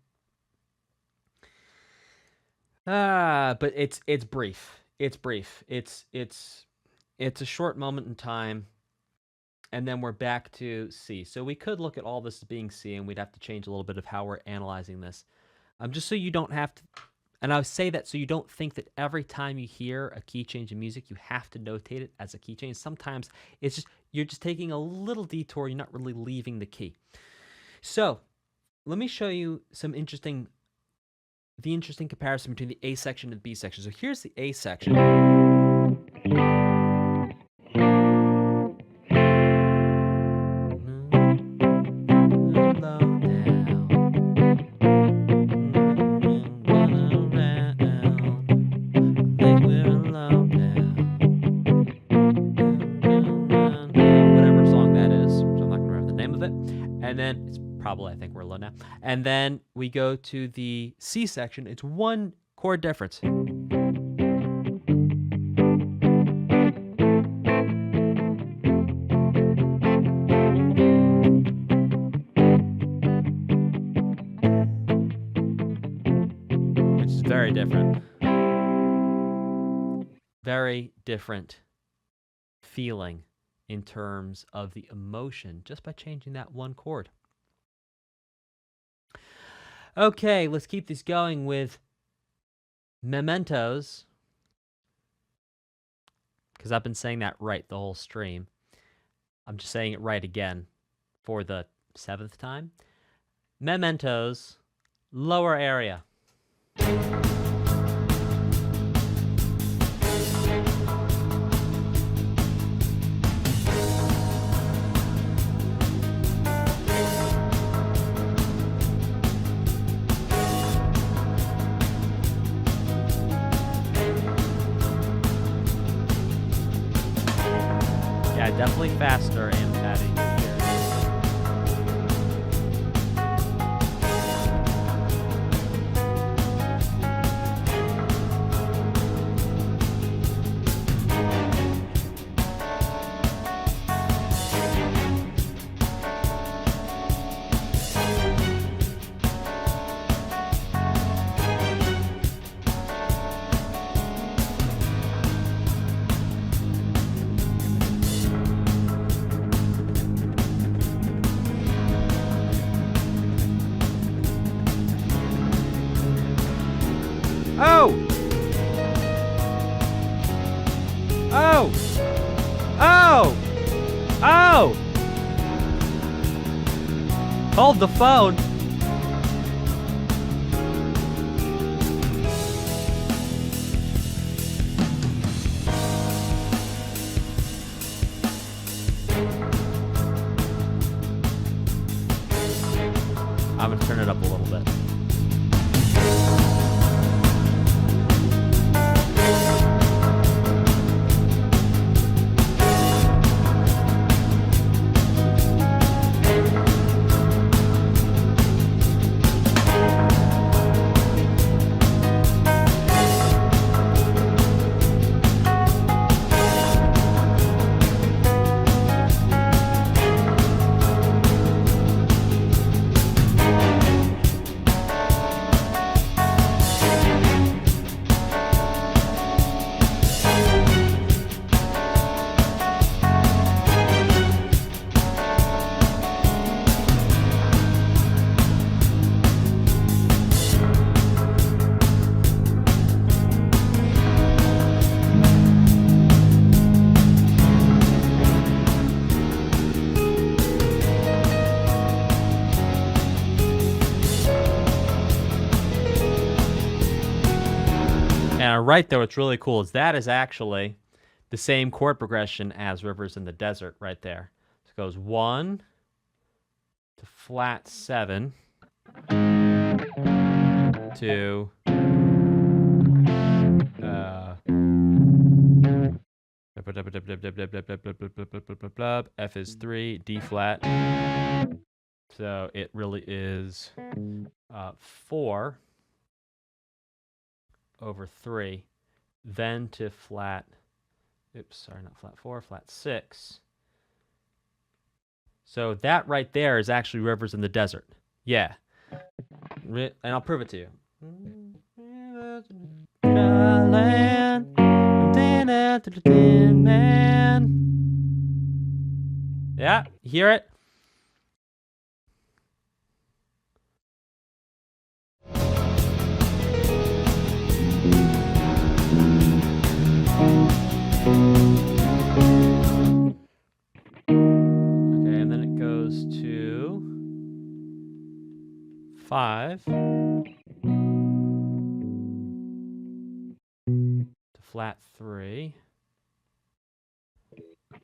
But it's brief. It's brief. It's a short moment in time. And then we're back to C. So we could look at all this as being C, and we'd have to change a little bit of how we're analyzing this. Just so you don't have to, and I would say that so you don't think that every time you hear a key change in music, you have to notate it as a key change. Sometimes it's just, you're just taking a little detour, you're not really leaving the key. So let me show you the interesting comparison between the A section and the B section. So here's the A section. And then it's probably, I think we're low now. And then we go to the C section. It's one chord difference. Which is very different. Very different feeling in terms of the emotion just by changing that one chord. Okay, let's keep this going with Mementos, because I've been saying that right the whole stream. I'm just saying it right again for the 7th time. Mementos, lower area. Definitely faster and adding Hold the phone. I'm gonna turn it up a little bit. Now, right there, what's really cool is that is actually the same chord progression as Rivers in the Desert right there. So it goes 1 to flat 7 to F is 3, D flat. So it really is 4 over 3, then to flat, oops, sorry, not flat 4, flat 6. So that right there is actually Rivers in the Desert. Yeah. And I'll prove it to you. Yeah, hear it? Okay, and then it goes to 5 to flat 3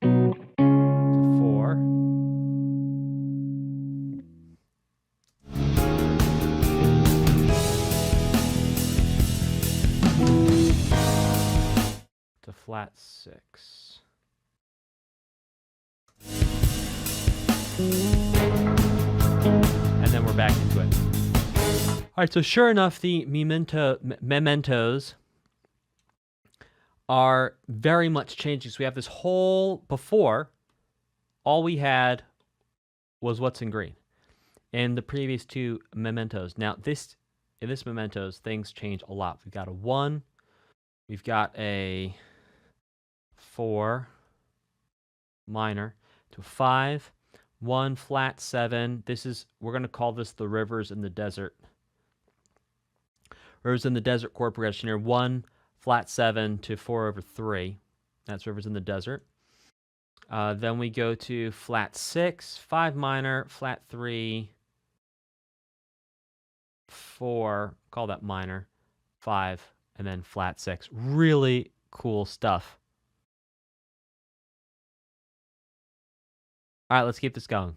to 4 to flat 6. And then we're back into it. All right, so sure enough, the Mementos are very much changing. So we have this whole, before, all we had was what's in green and the previous two Mementos. Now, in this Mementos, things change a lot. We've got a 1, we've got a 4 minor to 5, 1 flat 7. We're going to call this the Rivers in the Desert. Rivers in the Desert chord progression here. 1 flat 7 to 4 over 3. That's Rivers in the Desert. Then we go to flat 6, 5 minor, flat 3, 4, call that minor, 5, and then flat 6. Really cool stuff. All right, let's keep this going.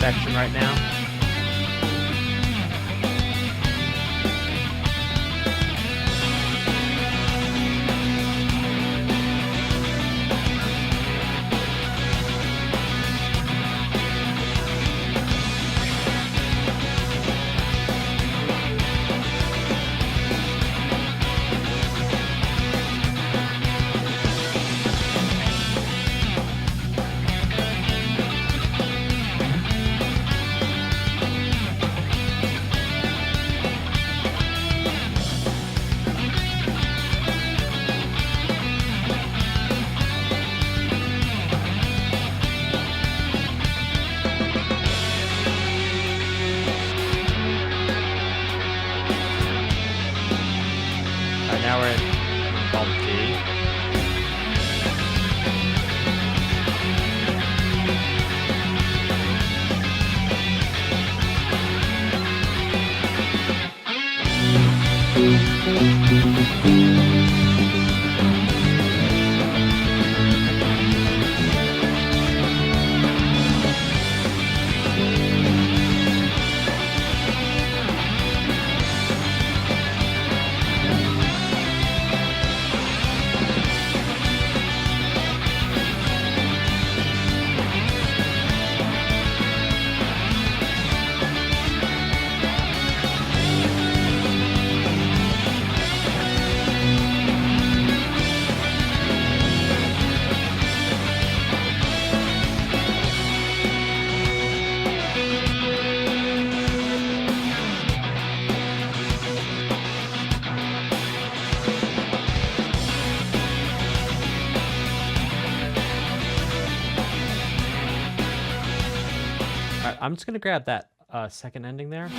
section right now. Now we're in called D. I'm just going to grab that second ending there.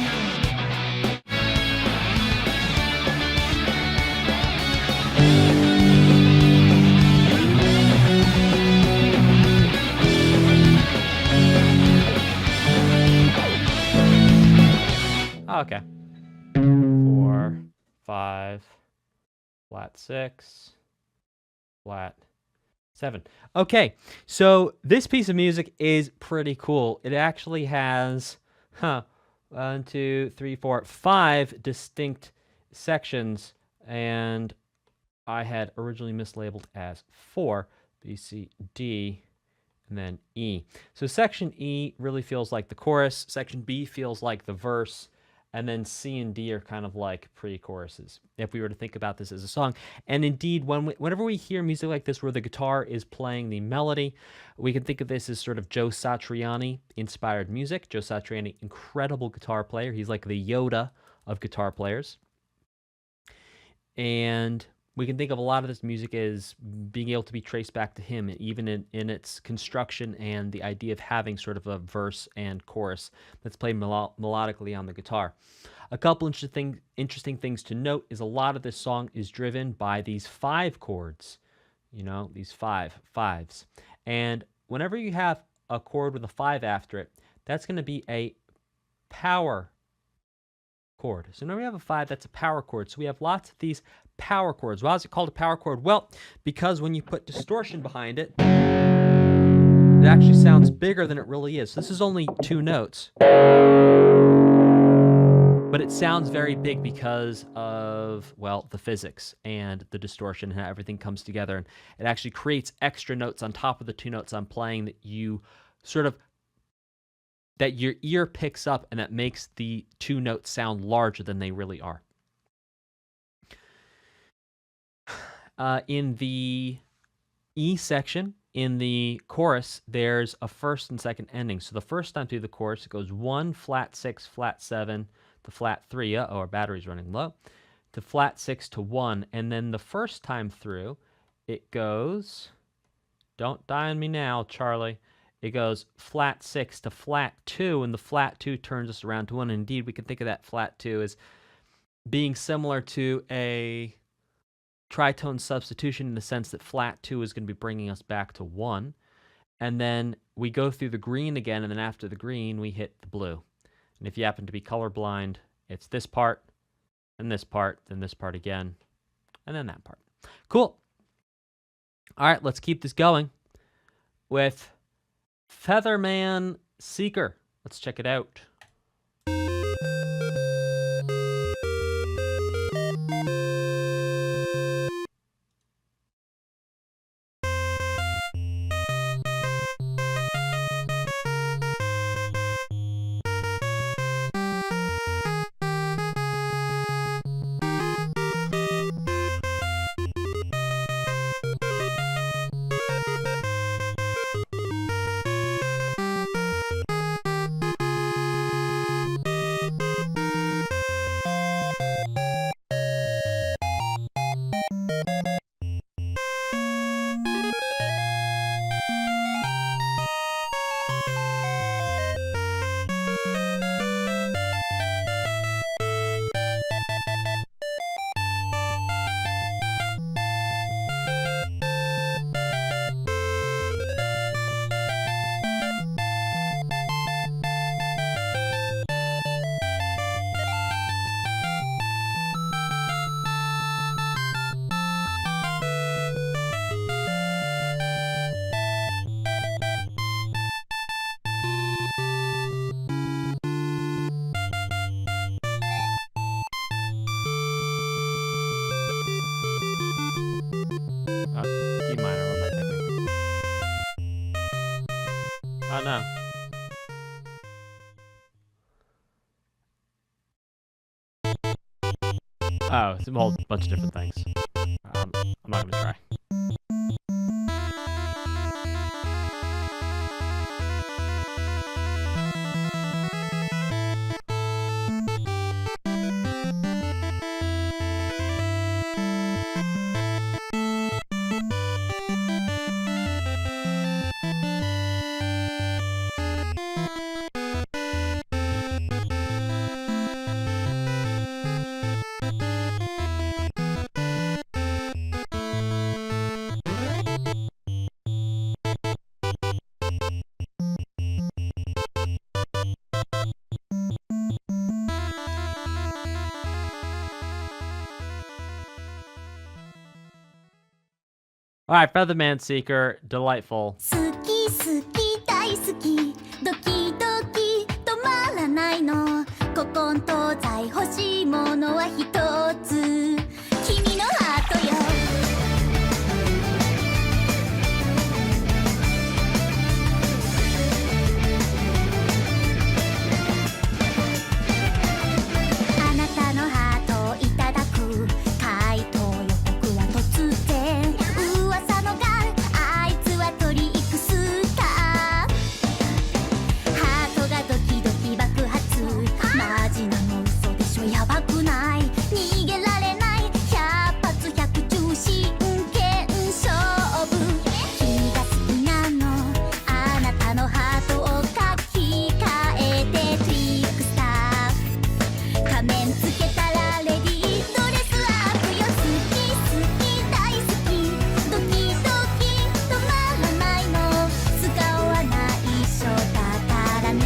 Okay. 4, 5, flat 6, flat 7. Okay, so this piece of music is pretty cool. It actually has, 1, 2, 3, 4, 5 distinct sections, and I had originally mislabeled as 4, B, C, D, and then E. So section E really feels like the chorus, section B feels like the verse, and then C and D are kind of like pre-choruses, if we were to think about this as a song. And indeed, whenever we hear music like this where the guitar is playing the melody, we can think of this as sort of Joe Satriani-inspired music. Joe Satriani, incredible guitar player. He's like the Yoda of guitar players. And we can think of a lot of this music as being able to be traced back to him, even in its construction and the idea of having sort of a verse and chorus that's played melodically on the guitar. A couple interesting things to note is a lot of this song is driven by these 5 chords, these fives. And whenever you have a chord with a 5 after it, that's going to be a power chord. So now we have a 5, that's a power chord. So we have lots of these power chords. Why is it called a power chord? Well, because when you put distortion behind it, it actually sounds bigger than it really is. So this is only 2 notes, but it sounds very big because of, well, the physics and the distortion and how everything comes together. And it actually creates extra notes on top of the 2 notes I'm playing that you sort of, that your ear picks up, and that makes the 2 notes sound larger than they really are. In the E section, in the chorus, there's a first and second ending. So the first time through the chorus, it goes 1, flat 6, flat 7, to flat 3, our battery's running low, to flat 6 to 1. And then the first time through, it goes, don't die on me now, Charlie. It goes flat 6 to flat 2, and the flat 2 turns us around to 1. And indeed, we can think of that flat 2 as being similar to a tritone substitution in the sense that flat 2 is going to be bringing us back to 1. And then we go through the green again, and then after the green, we hit the blue. And if you happen to be colorblind, it's this part, and this part, then this part again, and then that part. Cool. All right, let's keep this going with Featherman Seeker. Let's check it out. D minor, what am I thinking? Oh no. Oh, it's a whole bunch of different things. I'm not gonna try. All right, Featherman Seeker, delightful. 好き好き大好きドキドキ止まらないの古今東西欲しいものは一つ君のハートよあなたのハートをいただく回答予告は突然噂のがあいつはトリックスターハートがドキドキ爆発マジなの嘘でしょやばくない逃げられない百発百中真剣勝負君が好きなのあなたのハートを書き換えてトリックスター仮面つけたらレディードレスアップよ好き好き大好きドキドキ止まらないの使わないしょだからね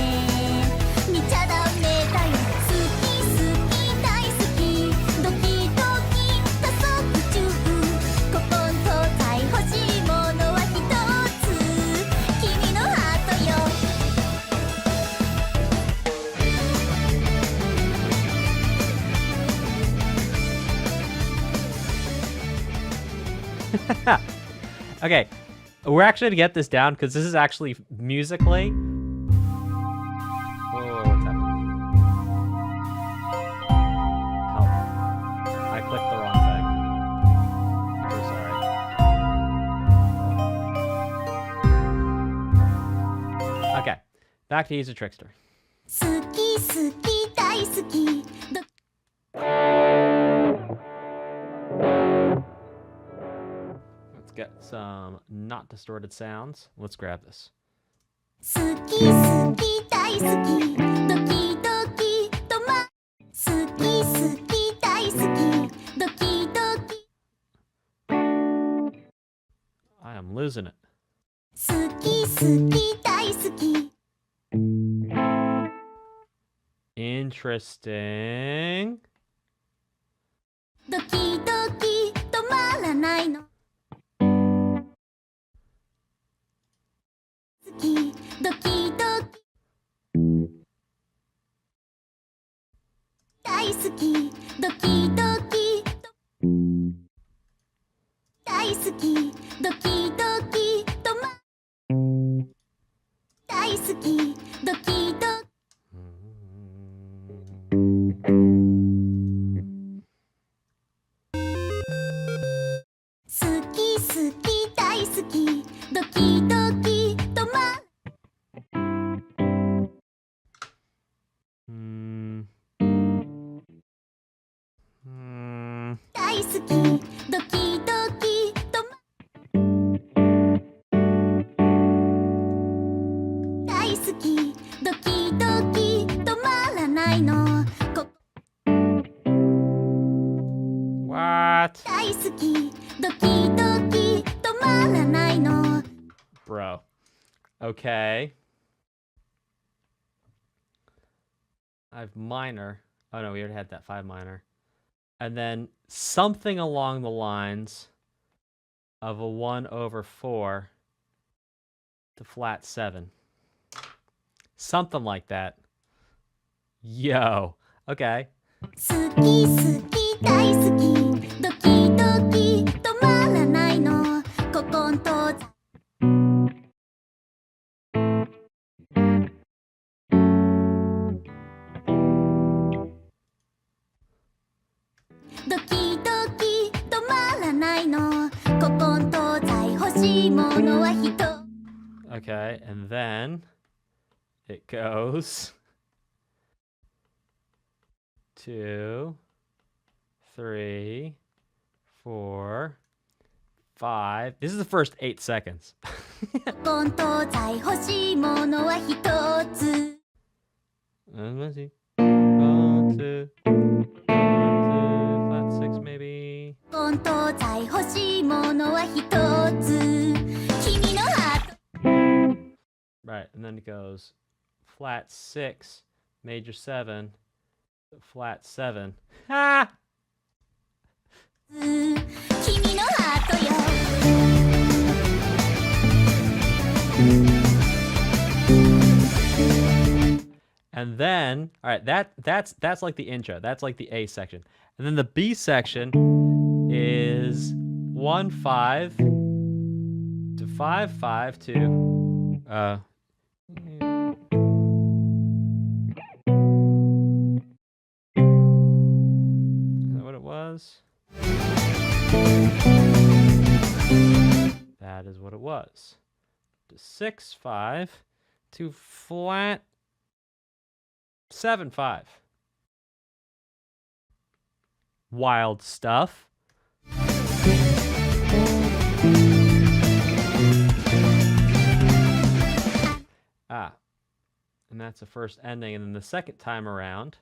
見ちゃダメだよ好き好き大好きドキドキ加速中古今東西欲しいものは一つ君のハートよOkay, we're actually gonna get this down because this is actually musically. Whoa, what's happening? Help. I clicked the wrong thing. I'm so sorry. Okay, back to use a Trickster. 好き好き大好きド Let's get some not distorted sounds. Let's grab this. 好き好き大好きドキドキ止ま好き好き大好きドキドキ I am losing it. 好き好き大好き Interesting. ドキドキ止まらないの好きドキドキ好きドキドキと大好きドキドキ止まらないのこ What? 大好きドキドキ止まらないの Bro. Okay. I have minor. Oh no, we already had that 5 minor. And then something along the lines of a 1/4 to flat 7. Something like that. Yo. Okay. 好き好き大好きドキドキ止まらないのここんとドキドキ止まらないのここんと在欲しいものは人 Okay, and then it goes 2, 3, 4, 5. This is the first 8 seconds. ここんと在欲しいものは一つ Let's see. 1, 2, 1, 2, flat 6 maybe. ここんと在欲しいものは一つ君のハート Right, and then it goes flat 6, major 7, flat 7. Ah! 君のハートよ And then, all right, that's like the intro. That's like the A section. And then the B section is 1 5 to 5 5 to is that what it was? That is what it was. To 6 5 to flat 7 5. Wild stuff. And that's the first ending. And then the second time around,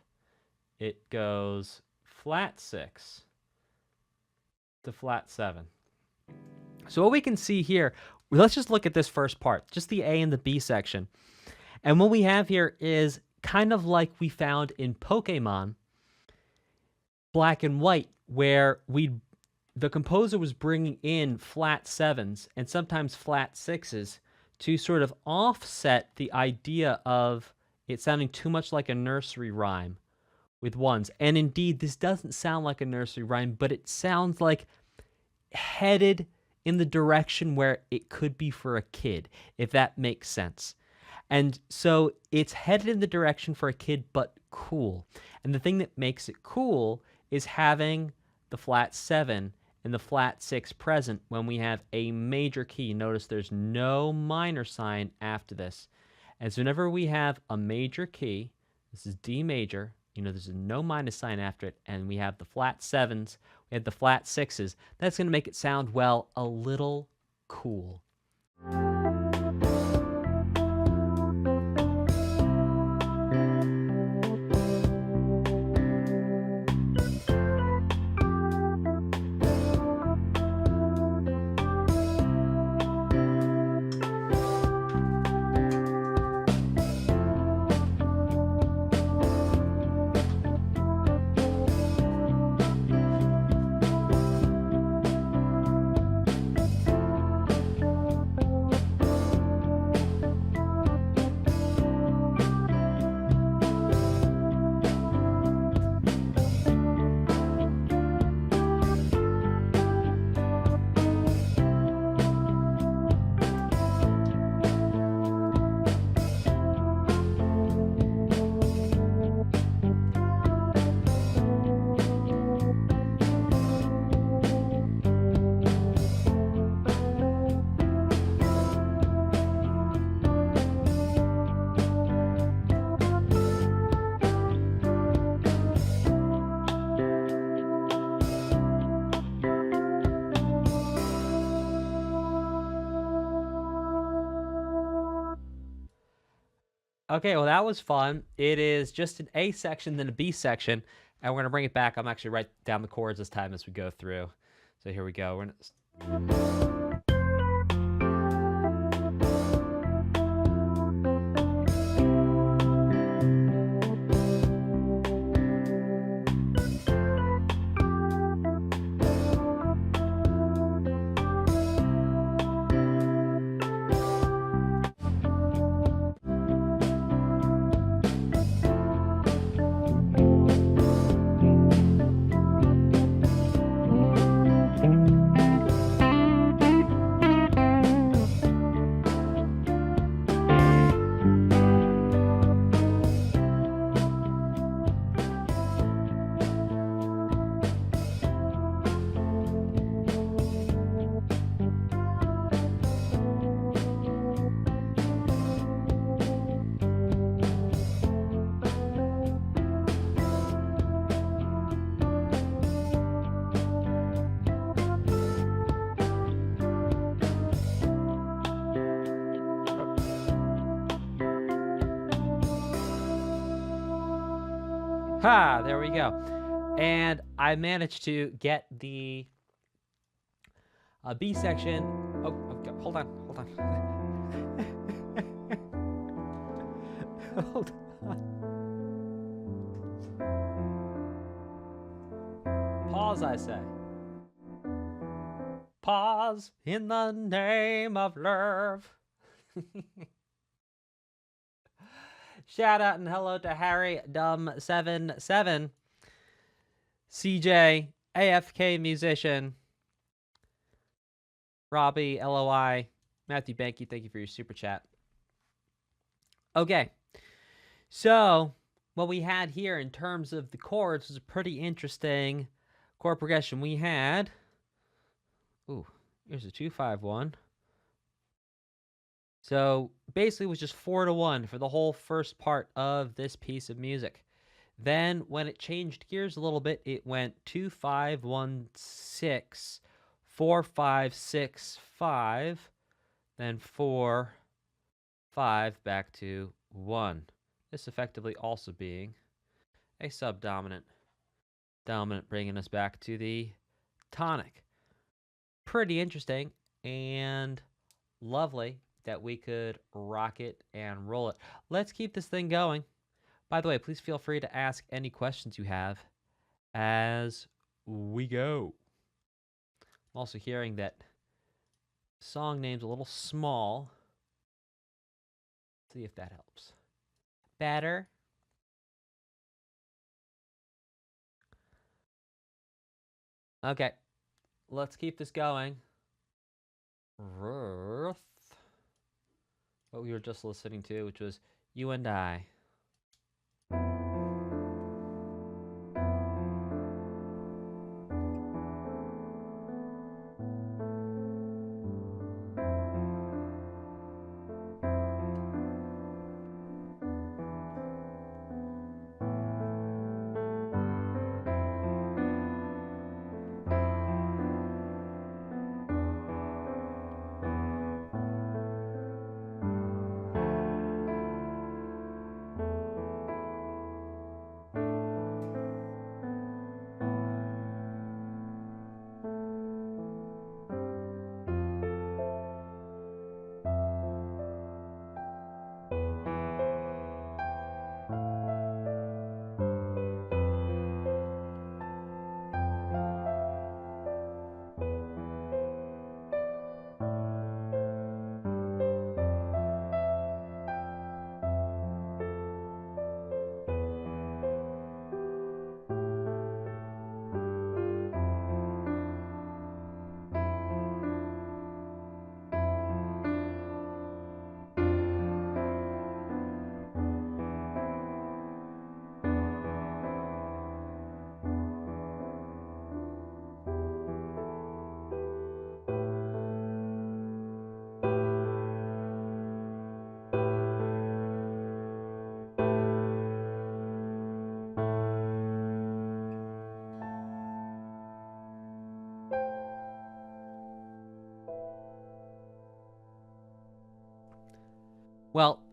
it goes flat 6 to flat 7. So what we can see here, let's just look at this first part, just the A and the B section. And what we have here is kind of like we found in Pokemon Black and White, where the composer was bringing in flat 7s and sometimes flat 6s to sort of offset the idea of it sounding too much like a nursery rhyme with 1s. And indeed, this doesn't sound like a nursery rhyme, but it sounds like headed in the direction where it could be for a kid, if that makes sense. And so it's headed in the direction for a kid, but cool. And the thing that makes it cool is having the flat 7 and the flat 6 present when we have a major key. Notice there's no minor sign after this. And so whenever we have a major key, this is D major, there's no minus sign after it, and we have the flat 7s, we have the flat 6s, that's going to make it sound, well, a little cool. Okay, well, that was fun. It is just an A section, then a B section, and we're going to bring it back. I'm actually write down the chords this time as we go through. So here we go. We're gonna... Ha! There we go. And I managed to get the B section. Oh, okay, hold on. Hold on. Pause, I say. Pause in the name of love. Shout out and hello to Harry Dumb77, CJ, AFK musician, Robbie, LOI, Matthew Banky, thank you for your super chat. Okay, so what we had here in terms of the chords was a pretty interesting chord progression. We had, here's a 2-5-1. So basically it was just 4-1 for the whole first part of this piece of music. Then when it changed gears a little bit, it went 2-5-1-6, 4-5-6-5, then 4-5 back to 1. This effectively also being a subdominant. Dominant bringing us back to the tonic. Pretty interesting and lovely that we could rock it and roll it. Let's keep this thing going. By the way, please feel free to ask any questions you have as we go. I'm also hearing that song name's a little small. See if that helps. Better. Okay, let's keep this going. What we were just listening to, which was You and I.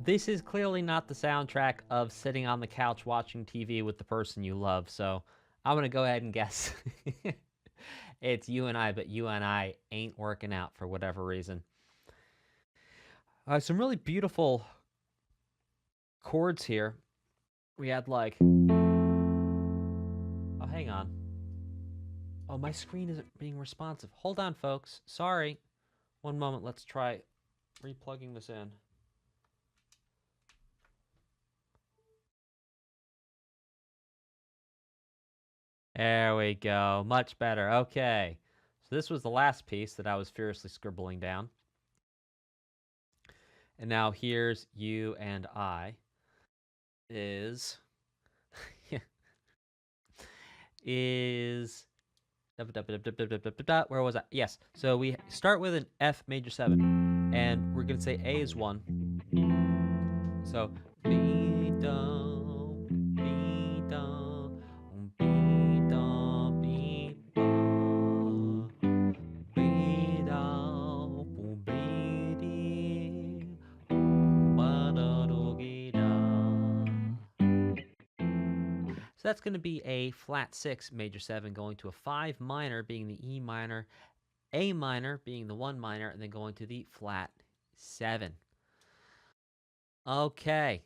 This is clearly not the soundtrack of sitting on the couch watching TV with the person you love, so I'm gonna go ahead and guess it's You and I, but You and I ain't working out for whatever reason. Some really beautiful chords here. We had like, oh, hang on. Oh, my screen isn't being responsive. Hold on, folks. Sorry. One moment. Let's try replugging this in. There we go. Much better. Okay. So this was the last piece that I was furiously scribbling down. And now here's You and I is where was I? Yes. So we start with an F major 7 and we're going to say A is 1. So B do B do B do B ba B do B di ba da do gi da. So that's going to be a flat 6 major 7 going to a 5 minor being the E minor, A minor being the 1 minor, and then going to the flat 7. Okay.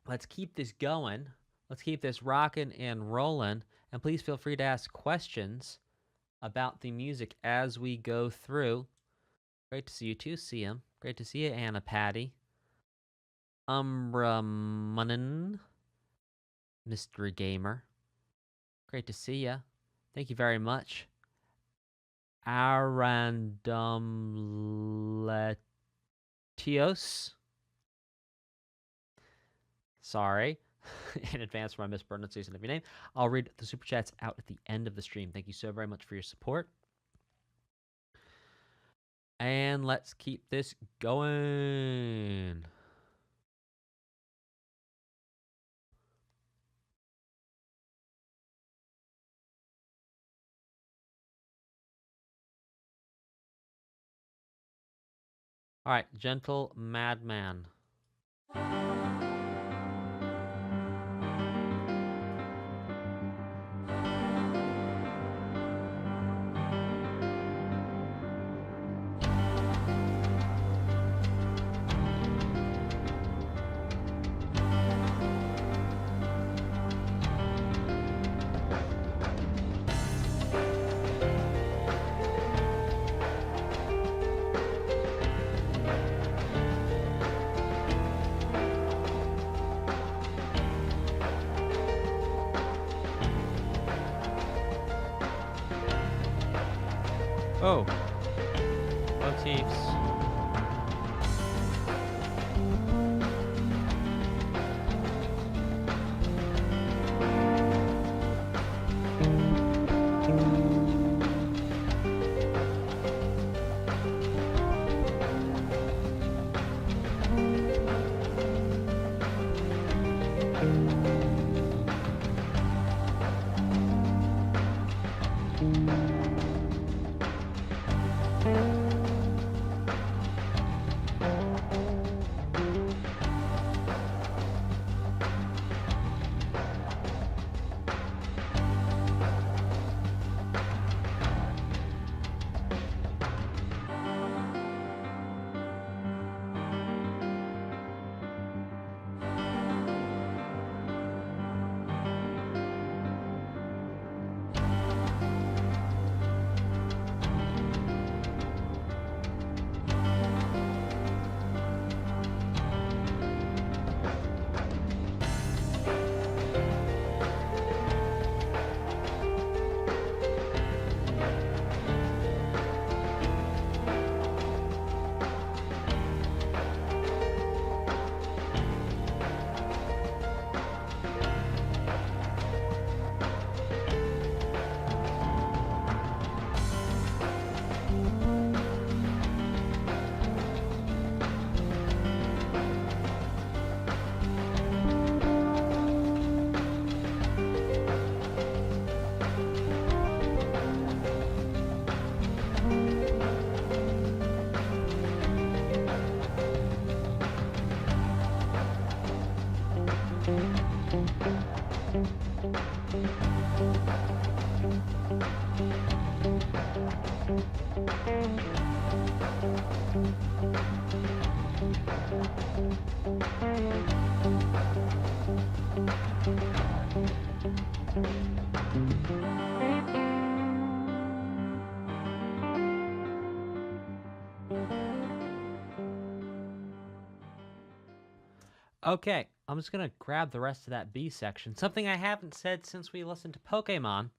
Let's keep this going. Let's keep this rocking and rolling. And please feel free to ask questions about the music as we go through. Great to see you too, CM. Great to see you, Anna Patty. Munnin. Mystery Gamer. Great to see ya. Thank you very much. Arandumletios. Sorry in advance for my mispronunciation of your name. I'll read the super chats out at the end of the stream. Thank you so very much for your support. And let's keep this going. All right, Gentle Madman. Oh, motifs. Okay, I'm just gonna grab the rest of that B section. Something I haven't said since we listened to Pokemon.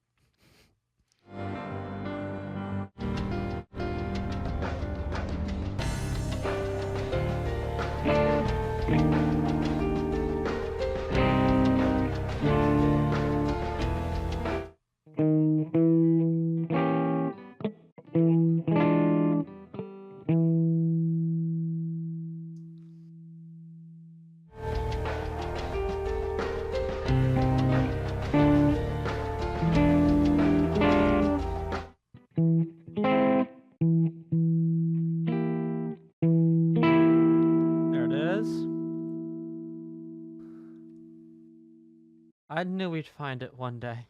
I knew we'd find it one day.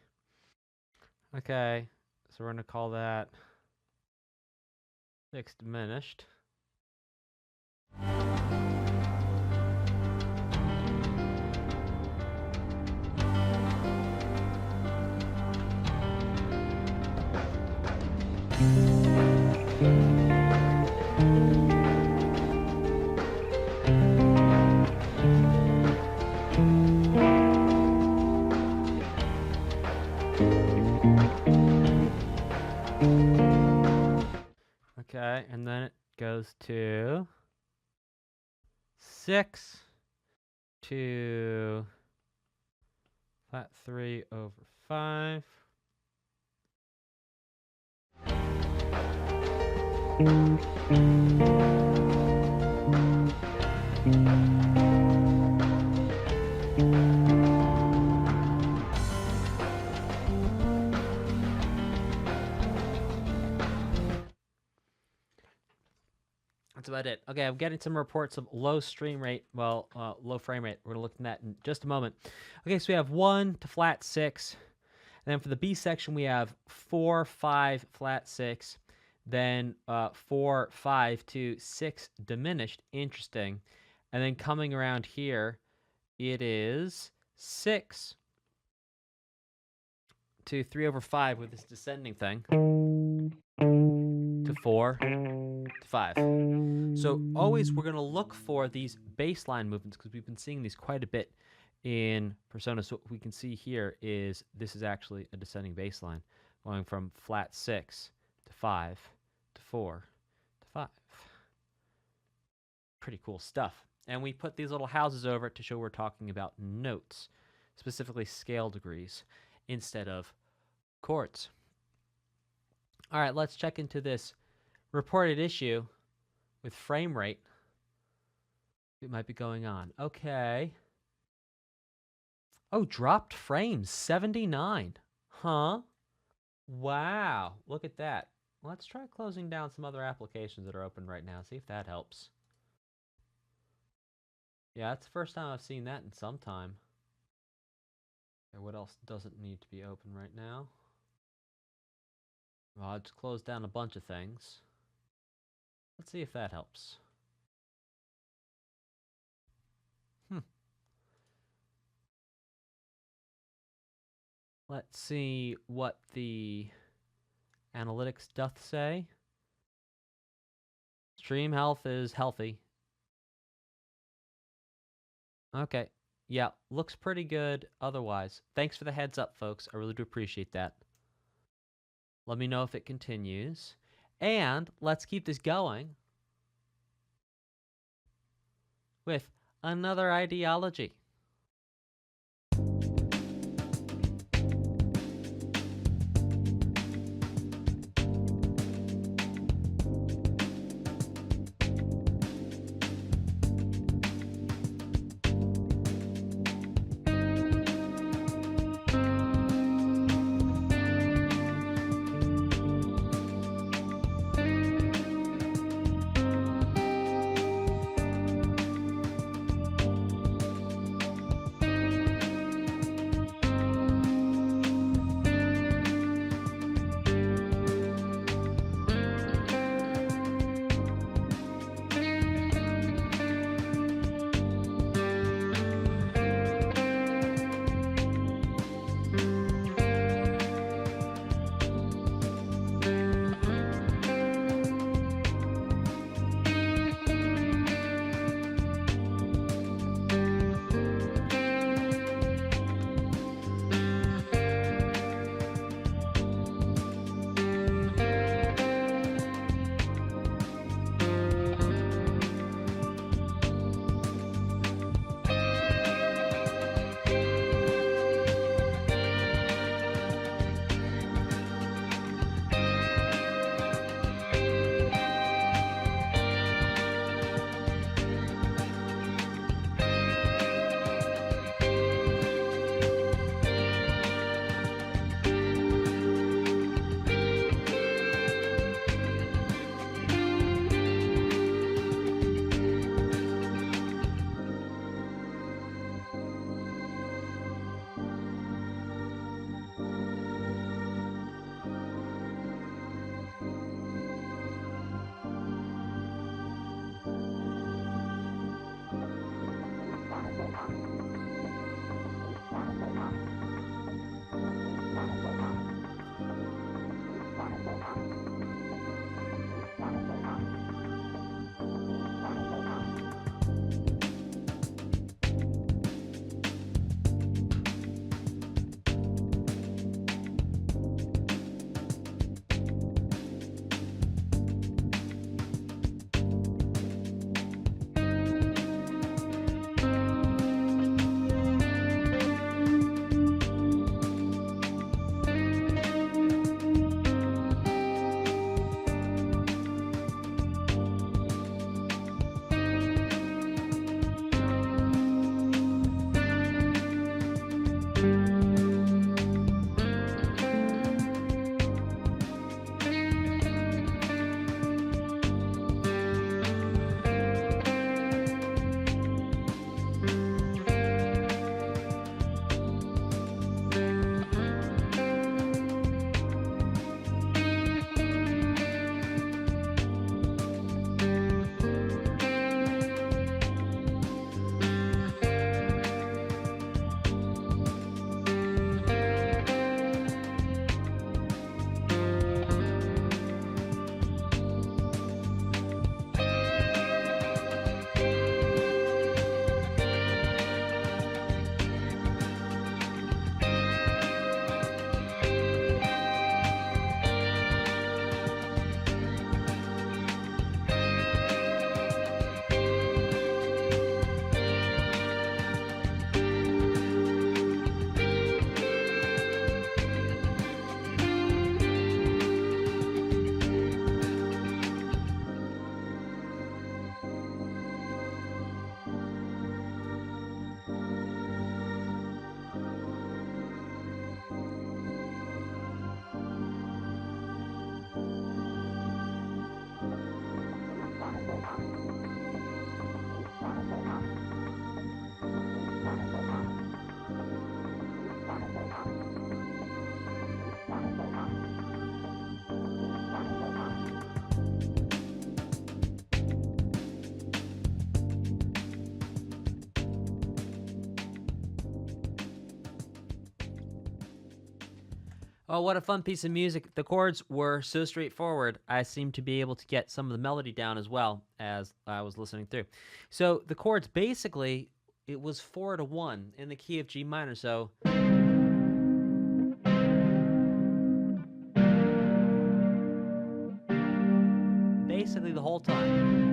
Okay, so we're gonna call that 6 diminished. Okay, and then it goes to 6 to flat 3 over 5. That's about it. Okay, I'm getting some reports of low stream rate, low frame rate. We're going to look at that in just a moment. Okay, so we have 1 to flat 6. And then for the B section, we have 4, 5, flat 6. Then 4, 5 to 6 diminished. Interesting. And then coming around here, it is 6 to 3 over 5 with this descending thing. To 4 to 5. So always we're going to look for these baseline movements because we've been seeing these quite a bit in Persona. So what we can see here is this is actually a descending baseline going from flat 6 to 5 to 4 to 5. Pretty cool stuff. And we put these little houses over it to show we're talking about notes, specifically scale degrees, instead of chords. All right, let's check into this reported issue with frame rate. It might be going on. Okay. Oh, dropped frames, 79. Huh? Wow, look at that. Let's try closing down some other applications that are open right now, see if that helps. Yeah, that's the first time I've seen that in some time. Okay, what else doesn't need to be open right now? Well, I just closed down a bunch of things. Let's see if that helps. Let's see what the analytics doth say. Stream health is healthy. Okay. Yeah, looks pretty good otherwise. Thanks for the heads up, folks. I really do appreciate that. Let me know if it continues. And let's keep this going with another ideology. Oh, what a fun piece of music. The chords were so straightforward. I seemed to be able to get some of the melody down as well as I was listening through. So the chords, basically, it was 4-1 in the key of G minor. So basically the whole time.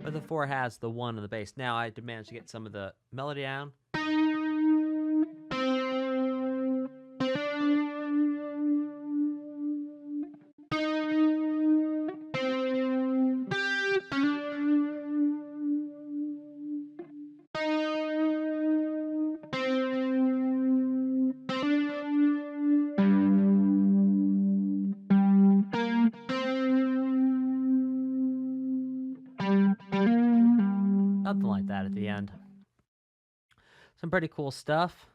But the 4 has the 1 on the bass. Now I did manage to get some of the melody down. Something like that at the end. Some pretty cool stuff.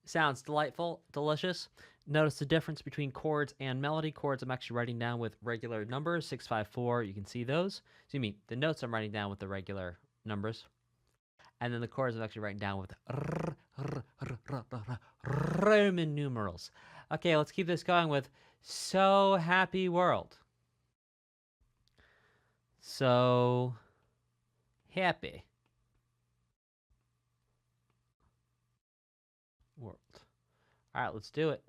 Sounds delightful, delicious. Notice the difference between chords and melody. Chords I'm actually writing down with regular numbers, 6, 5, 4. You can see those. Excuse me, the notes I'm writing down with the regular numbers. And then the chords I'm actually writing down with Roman numerals. Okay, let's keep this going with So Happy World. So happy world. All right, let's do it.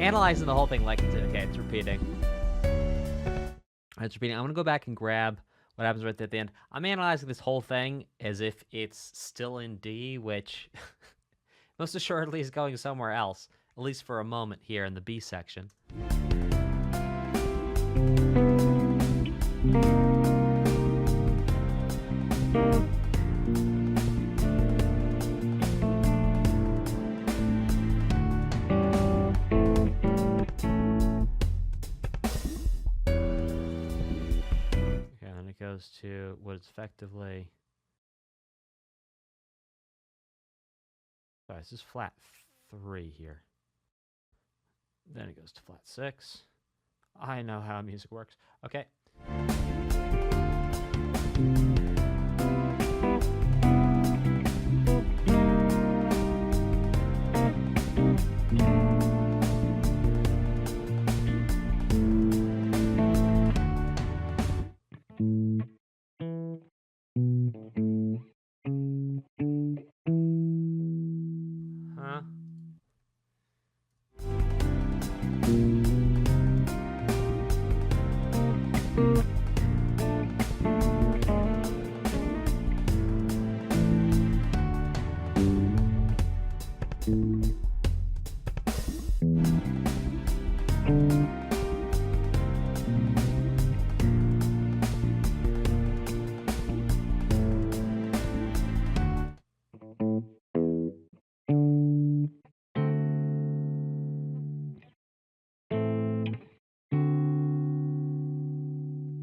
analyzing the whole thing like it's okay, it's repeating. It's repeating. I'm going to go back and grab what happens right there at the end. I'm analyzing this whole thing as if it's still in D, which most assuredly is going somewhere else, at least for a moment here in the B section. Goes to what is effectively, sorry, this is flat 3 here. Then it goes to flat 6. I know how music works. Okay.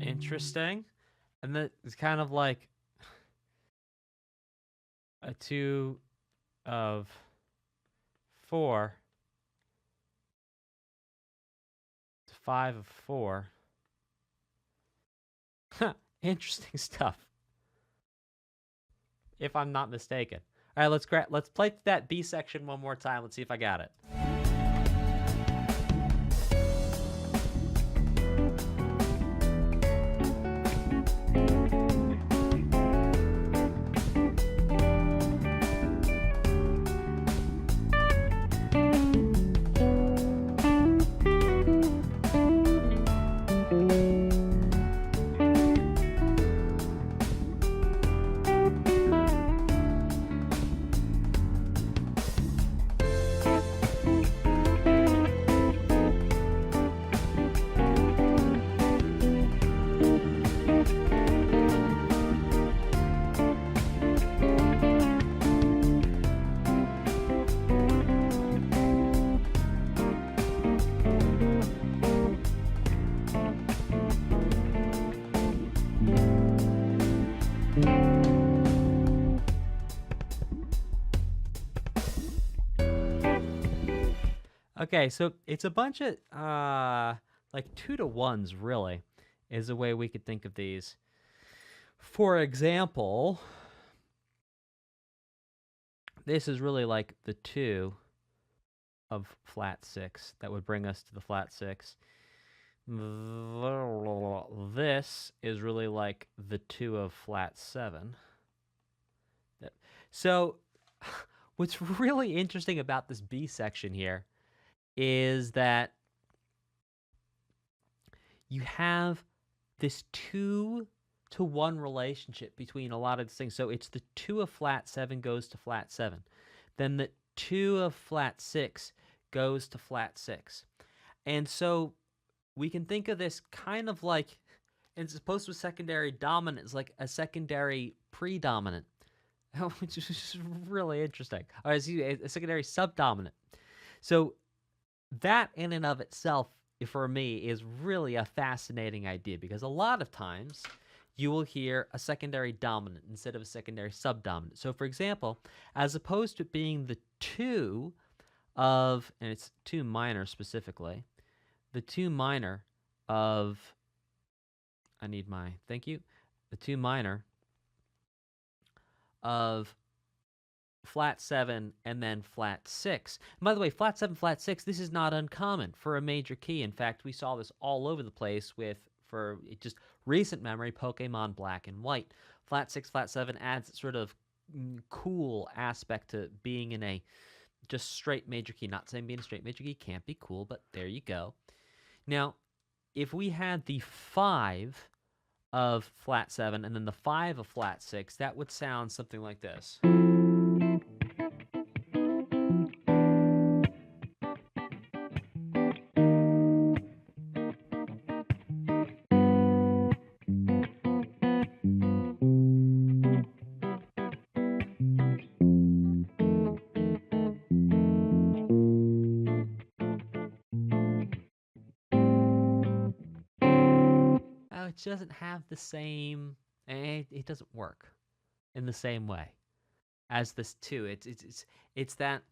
Interesting. And then it's kind of like a 2 of 4 to 5 of 4. Huh, interesting stuff. If I'm not mistaken. All right, let's play that B section one more time. Let's see if I got it. Okay, so it's a bunch of like 2 to 1s really is a way we could think of these. For example, this is really like the 2 of flat 6 that would bring us to the flat 6. This is really like the 2 of flat 7. So what's really interesting about this B section here is that you have this 2 to 1 relationship between a lot of these things. So it's the 2 of flat 7 goes to flat 7. Then the 2 of flat 6 goes to flat 6. And so we can think of this kind of like, as opposed to a secondary dominant, it's like a secondary predominant, which is really interesting. Or as a secondary subdominant. So that in and of itself, for me, is really a fascinating idea, because a lot of times you will hear a secondary dominant instead of a secondary subdominant. So for example, as opposed to being the 2 of, and it's 2 minor specifically, the 2 minor of, the 2 minor of flat 7 and then flat 6. And by the way, flat 7, flat 6, this is not uncommon for a major key. In fact, we saw this all over the place with, for just recent memory, Pokemon Black and White. Flat 6, flat 7 adds sort of cool aspect to being in a just straight major key. Not saying being a straight major key can't be cool, but there you go. Now, if we had the 5 of flat 7 and then the 5 of flat 6, that would sound something like this. It doesn't have the same, it doesn't work in the same way as this 2. It's that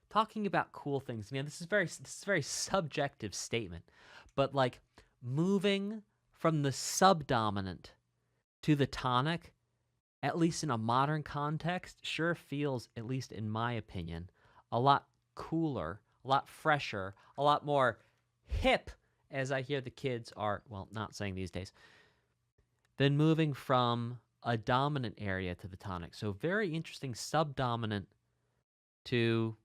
talking about cool things. This is very subjective statement, but like moving from the subdominant to the tonic, at least in a modern context, sure feels, at least in my opinion, a lot cooler, a lot fresher, a lot more hip, as I hear the kids are, well, not saying these days, than moving from a dominant area to the tonic. So very interesting subdominant to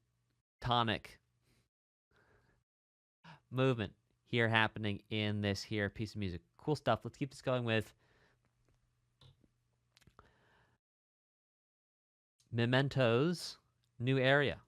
tonic movement here happening in this here piece of music. Cool stuff. Let's keep this going with Mementos, New Area.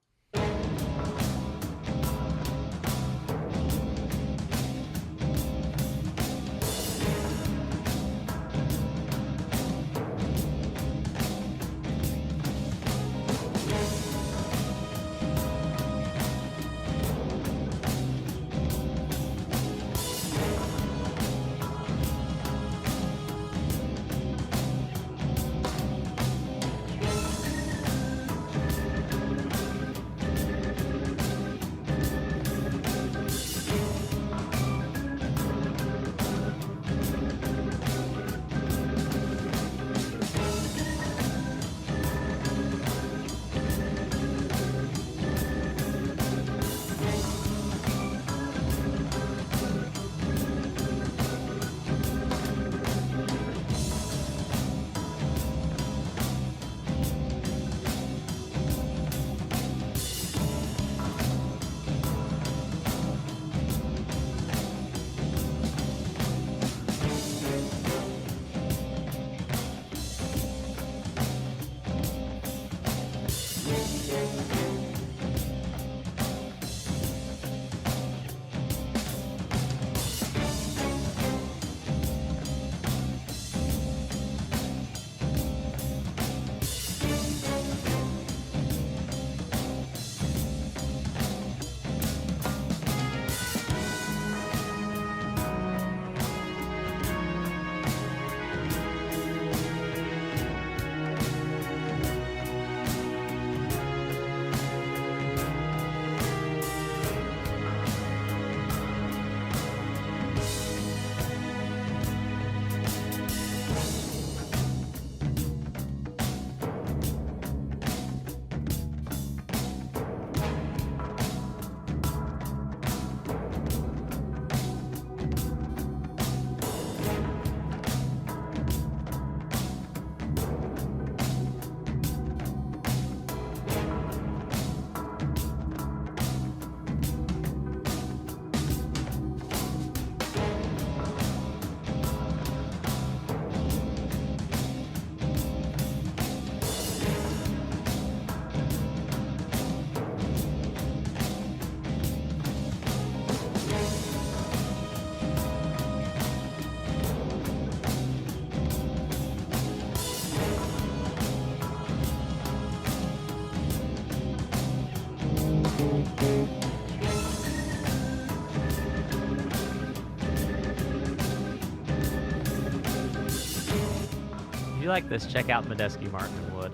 If you like this, check out Medeski, Martin, and Wood.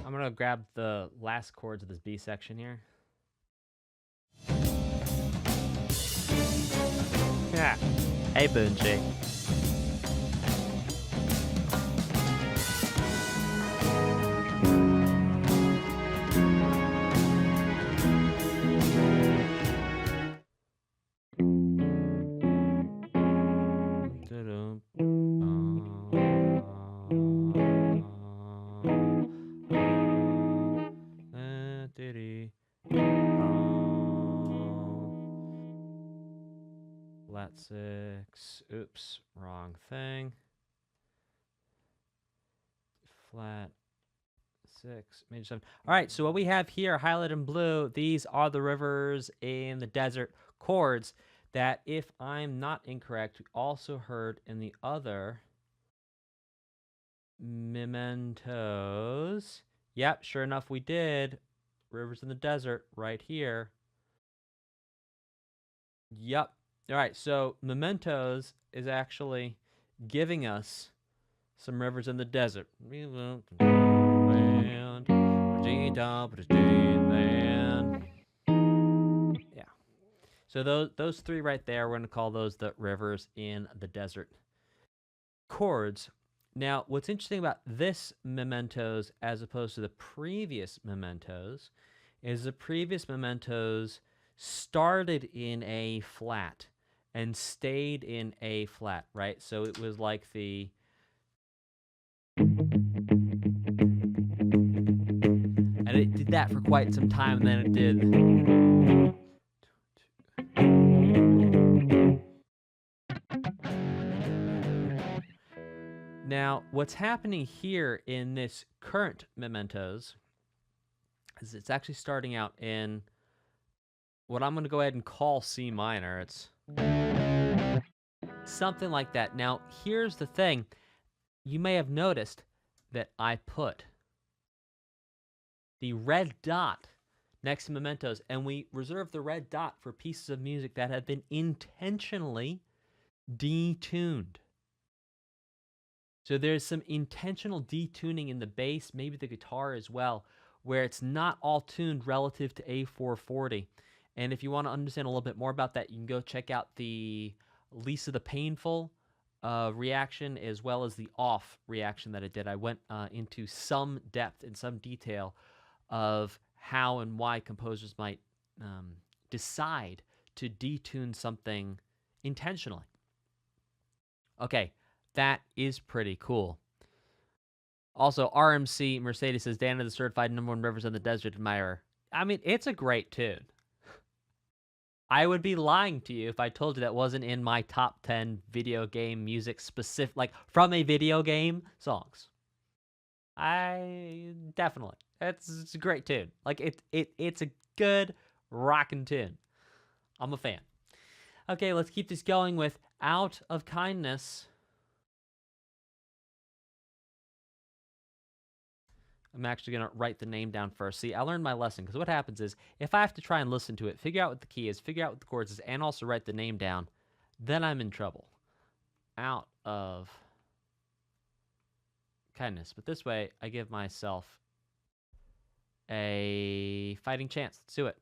I'm gonna grab the last chords of this B section here. Yeah. Hey, Boonchi. Flat 6. Oops, wrong thing. Flat 6, major 7. All right, so what we have here, highlighted in blue, these are the rivers in the desert chords that, if I'm not incorrect, we also heard in the other Mementos. Yep, sure enough, we did. Rivers in the desert right here. Yep. All right, so Mementos is actually giving us some rivers in the desert. Yeah. So those three right there, we're going to call those the rivers in the desert chords. Now, what's interesting about this Mementos as opposed to the previous Mementos is the previous Mementos started in A flat and stayed in A flat, right? So it was like the... And it did that for quite some time, and then it did... Now, what's happening here in this current Mementos is it's actually starting out in what I'm going to go ahead and call C minor. It's something like that. Now, here's the thing. You may have noticed that I put the red dot next to Mementos, and we reserve the red dot for pieces of music that have been intentionally detuned. So there's some intentional detuning in the bass, maybe the guitar as well, where it's not all tuned relative to A440. And if you want to understand a little bit more about that, you can go check out the Lisa the Painful reaction, as well as the Off reaction that I did. I went into some depth and some detail of how and why composers might decide to detune something intentionally. Okay, that is pretty cool. Also, RMC Mercedes says, Dana, the certified #1 Rivers in the Desert admirer. I mean, it's a great tune. I would be lying to you if I told you that wasn't in my top 10 video game music specific, like from a video game songs. Definitely. It's a great tune. Like it's a good rockin' tune. I'm a fan. Okay, let's keep this going with Out of Kindness. I'm actually going to write the name down first. See, I learned my lesson, because what happens is, if I have to try and listen to it, figure out what the key is, figure out what the chords is, and also write the name down, then I'm in trouble. Out of Kindness. But this way, I give myself a fighting chance. Let's do it.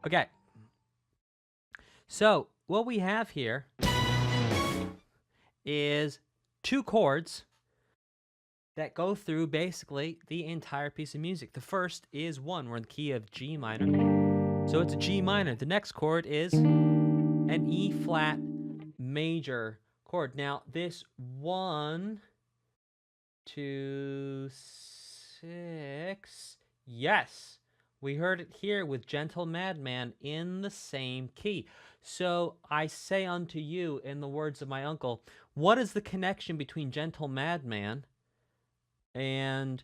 Okay. So what we have here is two chords that go through basically the entire piece of music. The first is 1. We're in the key of G minor. So it's a G minor. The next chord is an E flat major chord. Now this 1, 2, 6. Yes. We heard it here with Gentle Madman in the same key. So I say unto you, in the words of my uncle, what is the connection between Gentle Madman and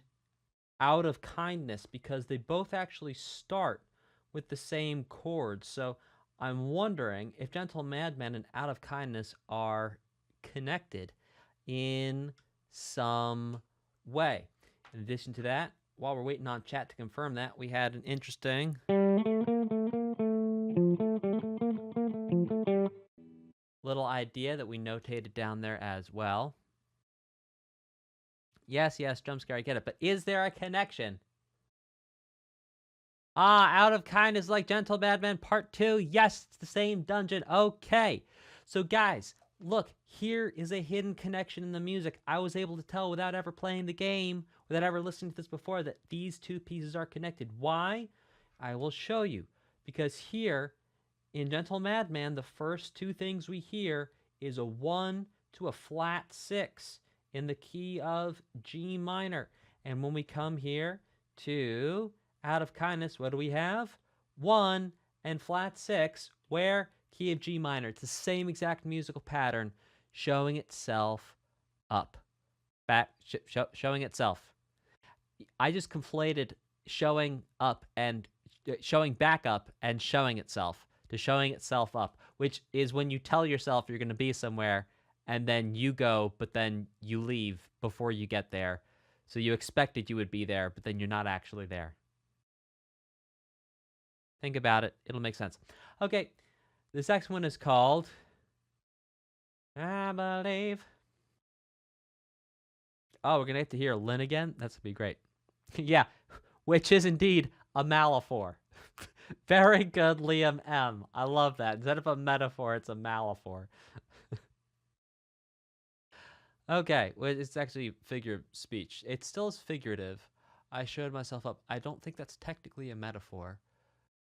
Out of Kindness? Because they both actually start with the same chords. So I'm wondering if Gentle Madman and Out of Kindness are connected in some way. In addition to that, while we're waiting on chat to confirm that, we had an interesting little idea that we notated down there as well. Yes, jump scare, I get it. But is there a connection? Out of Kindness like Gentle Madman Part 2. Yes, it's the same dungeon. Okay. So guys, look, here is a hidden connection in the music. I was able to tell without ever playing the game, without ever listening to this before, that these two pieces are connected. Why? I will show you. Because here, in Gentle Madman, the first two things we hear is a 1 to a flat 6 in the key of G minor. And when we come here to Out of Kindness, what do we have? 1 and flat 6, where? Key of G minor. It's the same exact musical pattern showing itself up. Showing itself. I just conflated showing up and showing back up and showing itself to showing itself up, which is when you tell yourself you're going to be somewhere and then you go, but then you leave before you get there. So you expected you would be there, but then you're not actually there. Think about it. It'll make sense. Okay. This next one is called I Believe. Oh, we're going to have to hear Lynn again? That's going to be great. Yeah, which is indeed a malaphor. Very good, Liam M. I love that. Instead of a metaphor, it's a malaphor. Okay, well, it's actually figure of speech. It still is figurative. I showed myself up. I don't think that's technically a metaphor.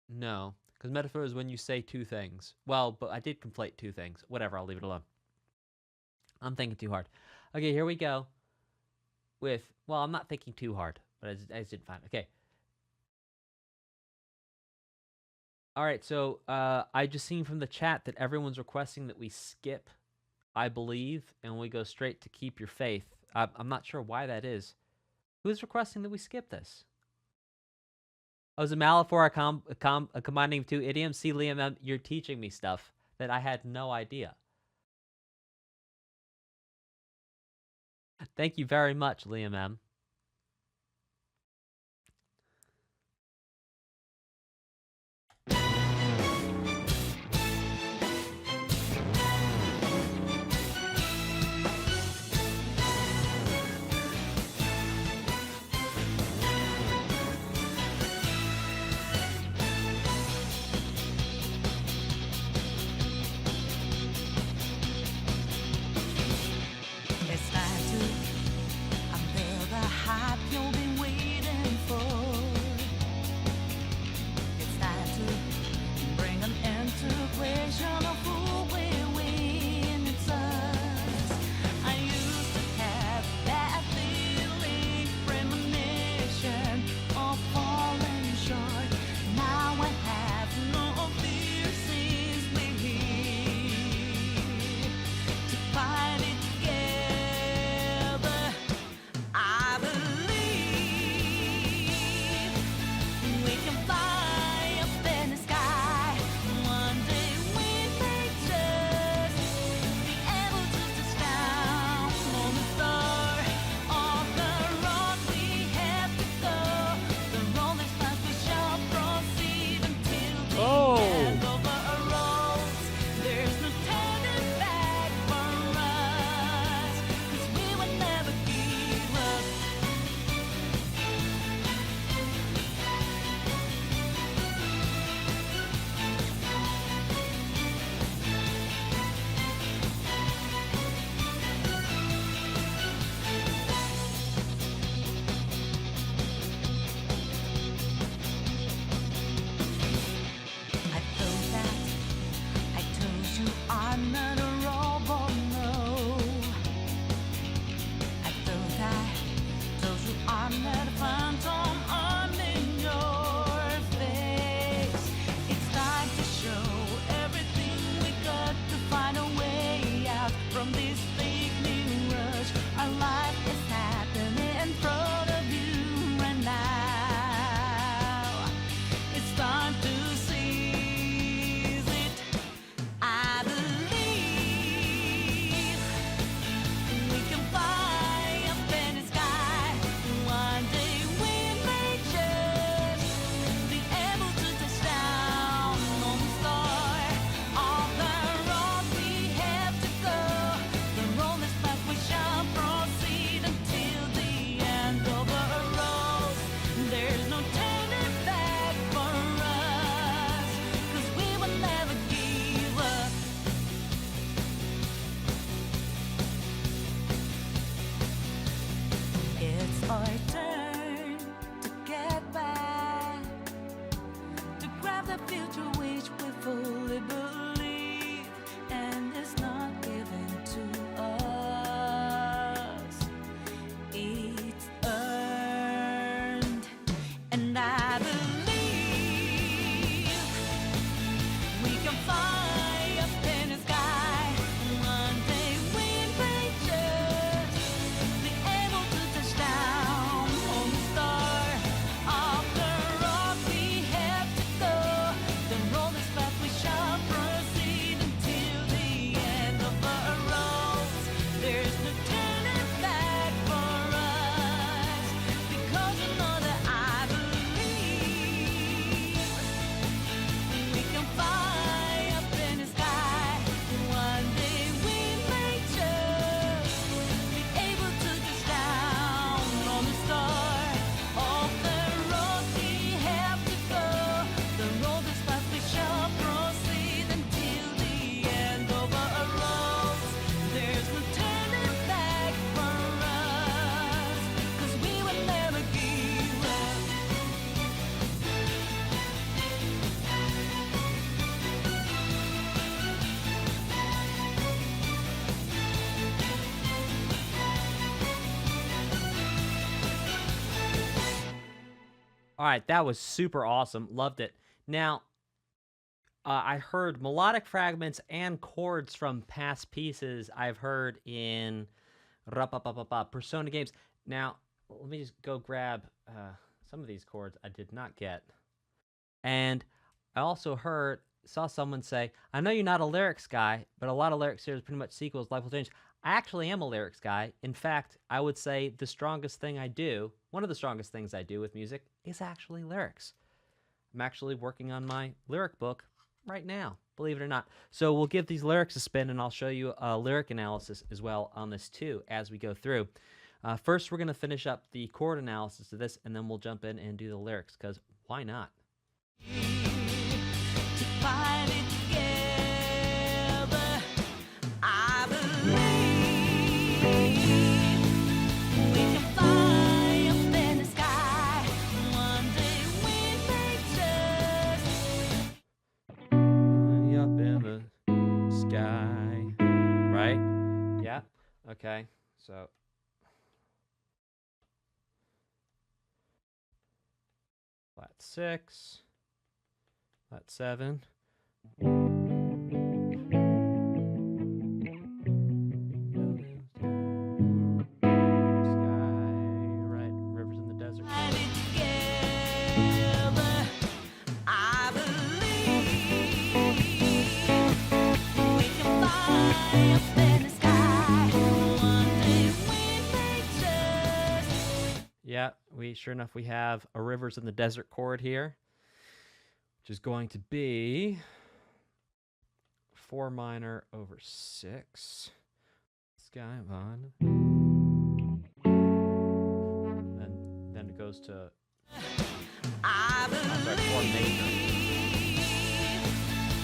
No, because metaphor is when you say two things. Well, but I did conflate two things. Whatever, I'll leave it alone. I'm thinking too hard. Okay, here we go. With, well, I'm not thinking too hard, but I just didn't find it. Okay. All right, so I just seen from the chat that everyone's requesting that we skip I Believe, and we go straight to Keep Your Faith. I'm not sure why that is. Who's requesting that we skip this? Oh, is a malaphor a combining of two idioms? See, Liam, you're teaching me stuff that I had no idea. Thank you very much, Liam M. It's time to unveil the All right, that was super awesome. Loved it. Now, I heard melodic fragments and chords from past pieces I've heard in Persona games. Now, let me just go grab some of these chords I did not get. And I also saw someone say, I know you're not a lyrics guy, but a lot of lyrics here is pretty much sequels, life will change. I actually am a lyrics guy. In fact, I would say the strongest thing I do, one of the strongest things I do with music, is actually lyrics. I'm actually working on my lyric book right now, believe it or not. So we'll give these lyrics a spin, and I'll show you a lyric analysis as well on this too as we go through. First, we're going to finish up the chord analysis of this, and then we'll jump in and do the lyrics, because why not? To find it together, I believe we can fly up in the sky. One day we may just Up in the sky. Right? Yeah. Okay. So flat 6, flat 7. Right, rivers in the desert. find it together. I believe we can fly up in the sky. One day we may just. Yeah, sure enough we have a rivers in the desert chord here, which is going to be 4 minor over 6. Sky on. Then it goes to I I'm sorry, 4 major.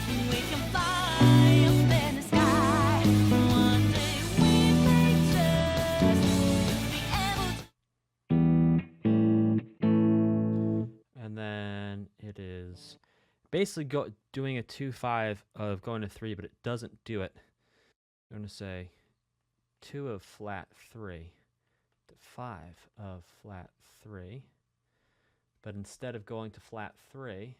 believe we can fly up in the sky. One day we may just be able to. And then it is basically doing a 2-5 of going to 3, but it doesn't do it. I'm going to say 2 of flat 3 to 5 of flat 3. But instead of going to flat 3,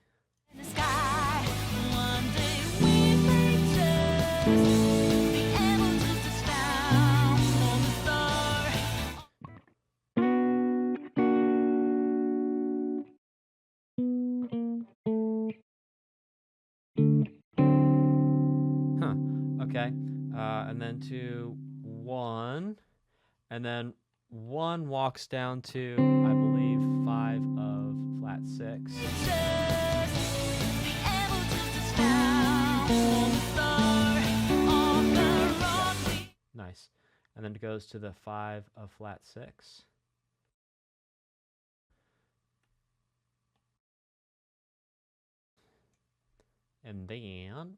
In the sky, one day we may just be able to touch down on the star. okay, and then to 1, and then 1 walks down to, I believe, 5 of flat 6. Just be able to touch down on the star. On the rock we Nice. And then it goes to the 5 of flat 6. And then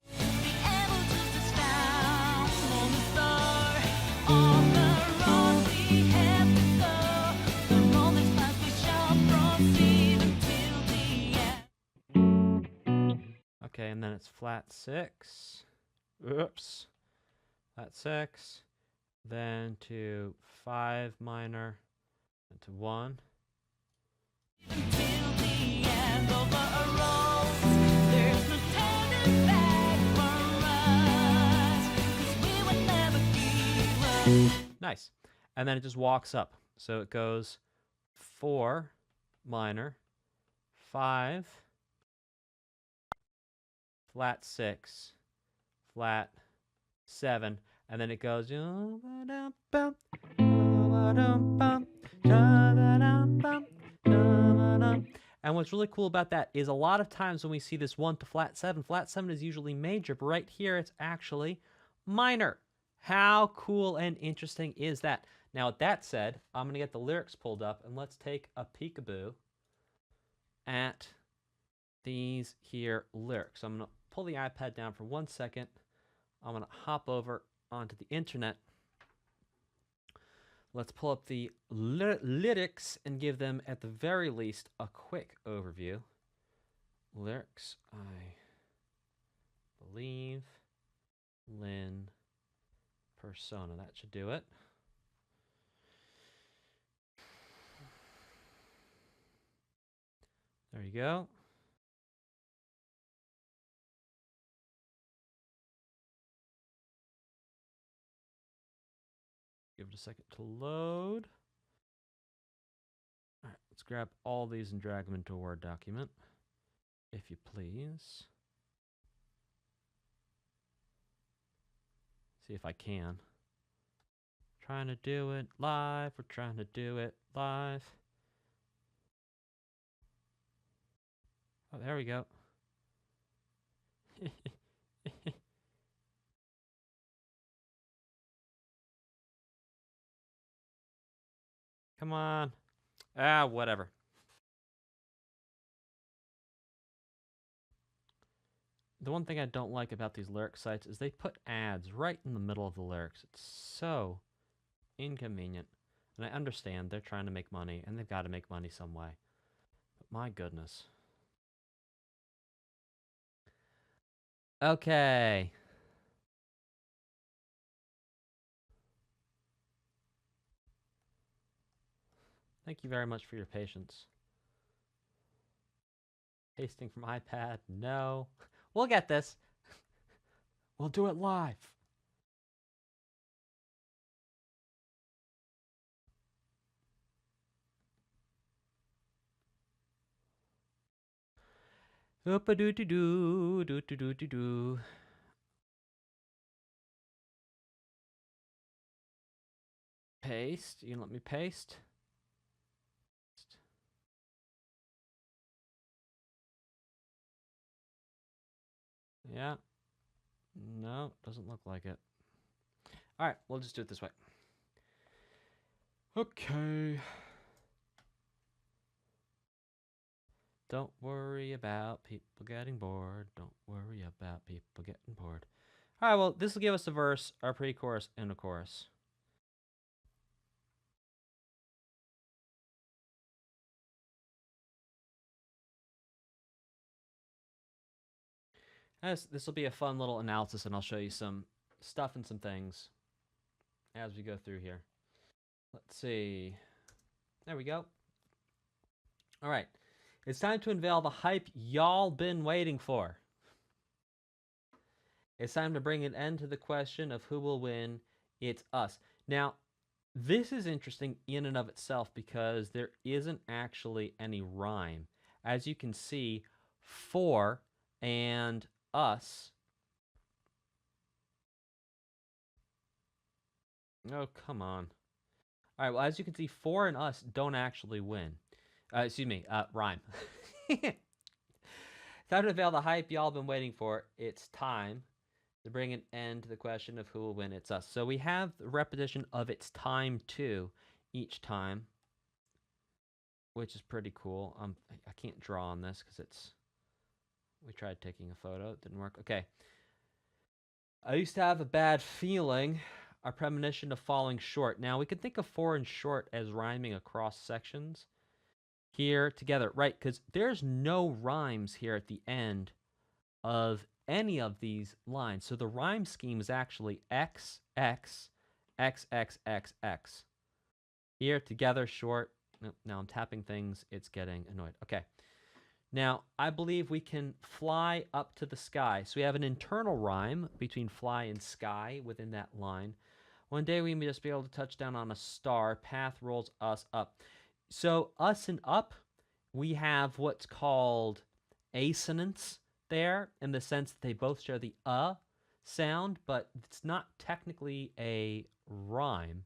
be able to touch down on the star. On the road we have to go. The rolling path we shall proceed until the end. okay, and then it's flat 6. Oops. Flat 6. Then to 5 minor, and to 1. Until the end of our roads, there's no turning back for us, 'cause we would never give up. Nice. And then it just walks up. So it goes 4 minor, 5, flat 6, flat 7, and then it goes. And what's really cool about that is a lot of times when we see this 1 to flat 7 is usually major, but right here it's actually minor. How cool and interesting is that? Now, with that said, I'm going to get the lyrics pulled up, and let's take a peekaboo at these here lyrics. So I'm going to pull the iPad down for 1 second. I'm going to hop over onto the internet. Let's pull up the lyrics and give them, at the very least, a quick overview. Lyrics, I believe, Lynn, Persona. That should do it. There you go. Give it a second to load. All right, let's grab all these and drag them into a Word document, if you please. See if I can. Trying to do it live. We're trying to do it live. Oh, there we go. Come on. Ah, whatever. The one thing I don't like about these lyric sites is they put ads right in the middle of the lyrics. It's so inconvenient. And I understand they're trying to make money, and they've got to make money some way. But my goodness. Okay. Thank you very much for your patience. Pasting from iPad? No. We'll get this. We'll do it live. Oop-a-doo-doo-doo, doo-doo-doo-doo-doo. Paste. You can let me paste. Yeah. No, doesn't look like it. All right, we'll just do it this way. Okay. Don't worry about people getting bored. Don't worry about people getting bored. All right, well, this will give us a verse, our pre-chorus, and a chorus. This will be a fun little analysis, and I'll show you some stuff and some things as we go through here. Let's see. There we go. All right. It's time to unveil the hype y'all been waiting for. It's time to bring an end to the question of who will win. It's us. Now, this is interesting in and of itself because there isn't actually any rhyme. As you can see, for and us. Oh, come on. All right, well, as you can see, for and us don't actually win. Rhyme. Time to unveil the hype y'all been waiting for. It's time to bring an end to the question of who will win. It's us. So we have the repetition of it's time to each time, which is pretty cool. I can't draw on this because we tried taking a photo. It didn't work. Okay. I used to have a bad feeling. Our premonition of falling short. Now, we could think of for and short as rhyming across sections. Here, together, right? Because there's no rhymes here at the end of any of these lines. So the rhyme scheme is actually X, X, X, X, X, X. Here, together, short. Nope, now I'm tapping things. It's getting annoyed. Okay. Now, I believe we can fly up to the sky. So we have an internal rhyme between fly and sky within that line. One day we may just be able to touch down on a star. Path rolls us up. So us and up, we have what's called assonance there in the sense that they both share the sound, but it's not technically a rhyme.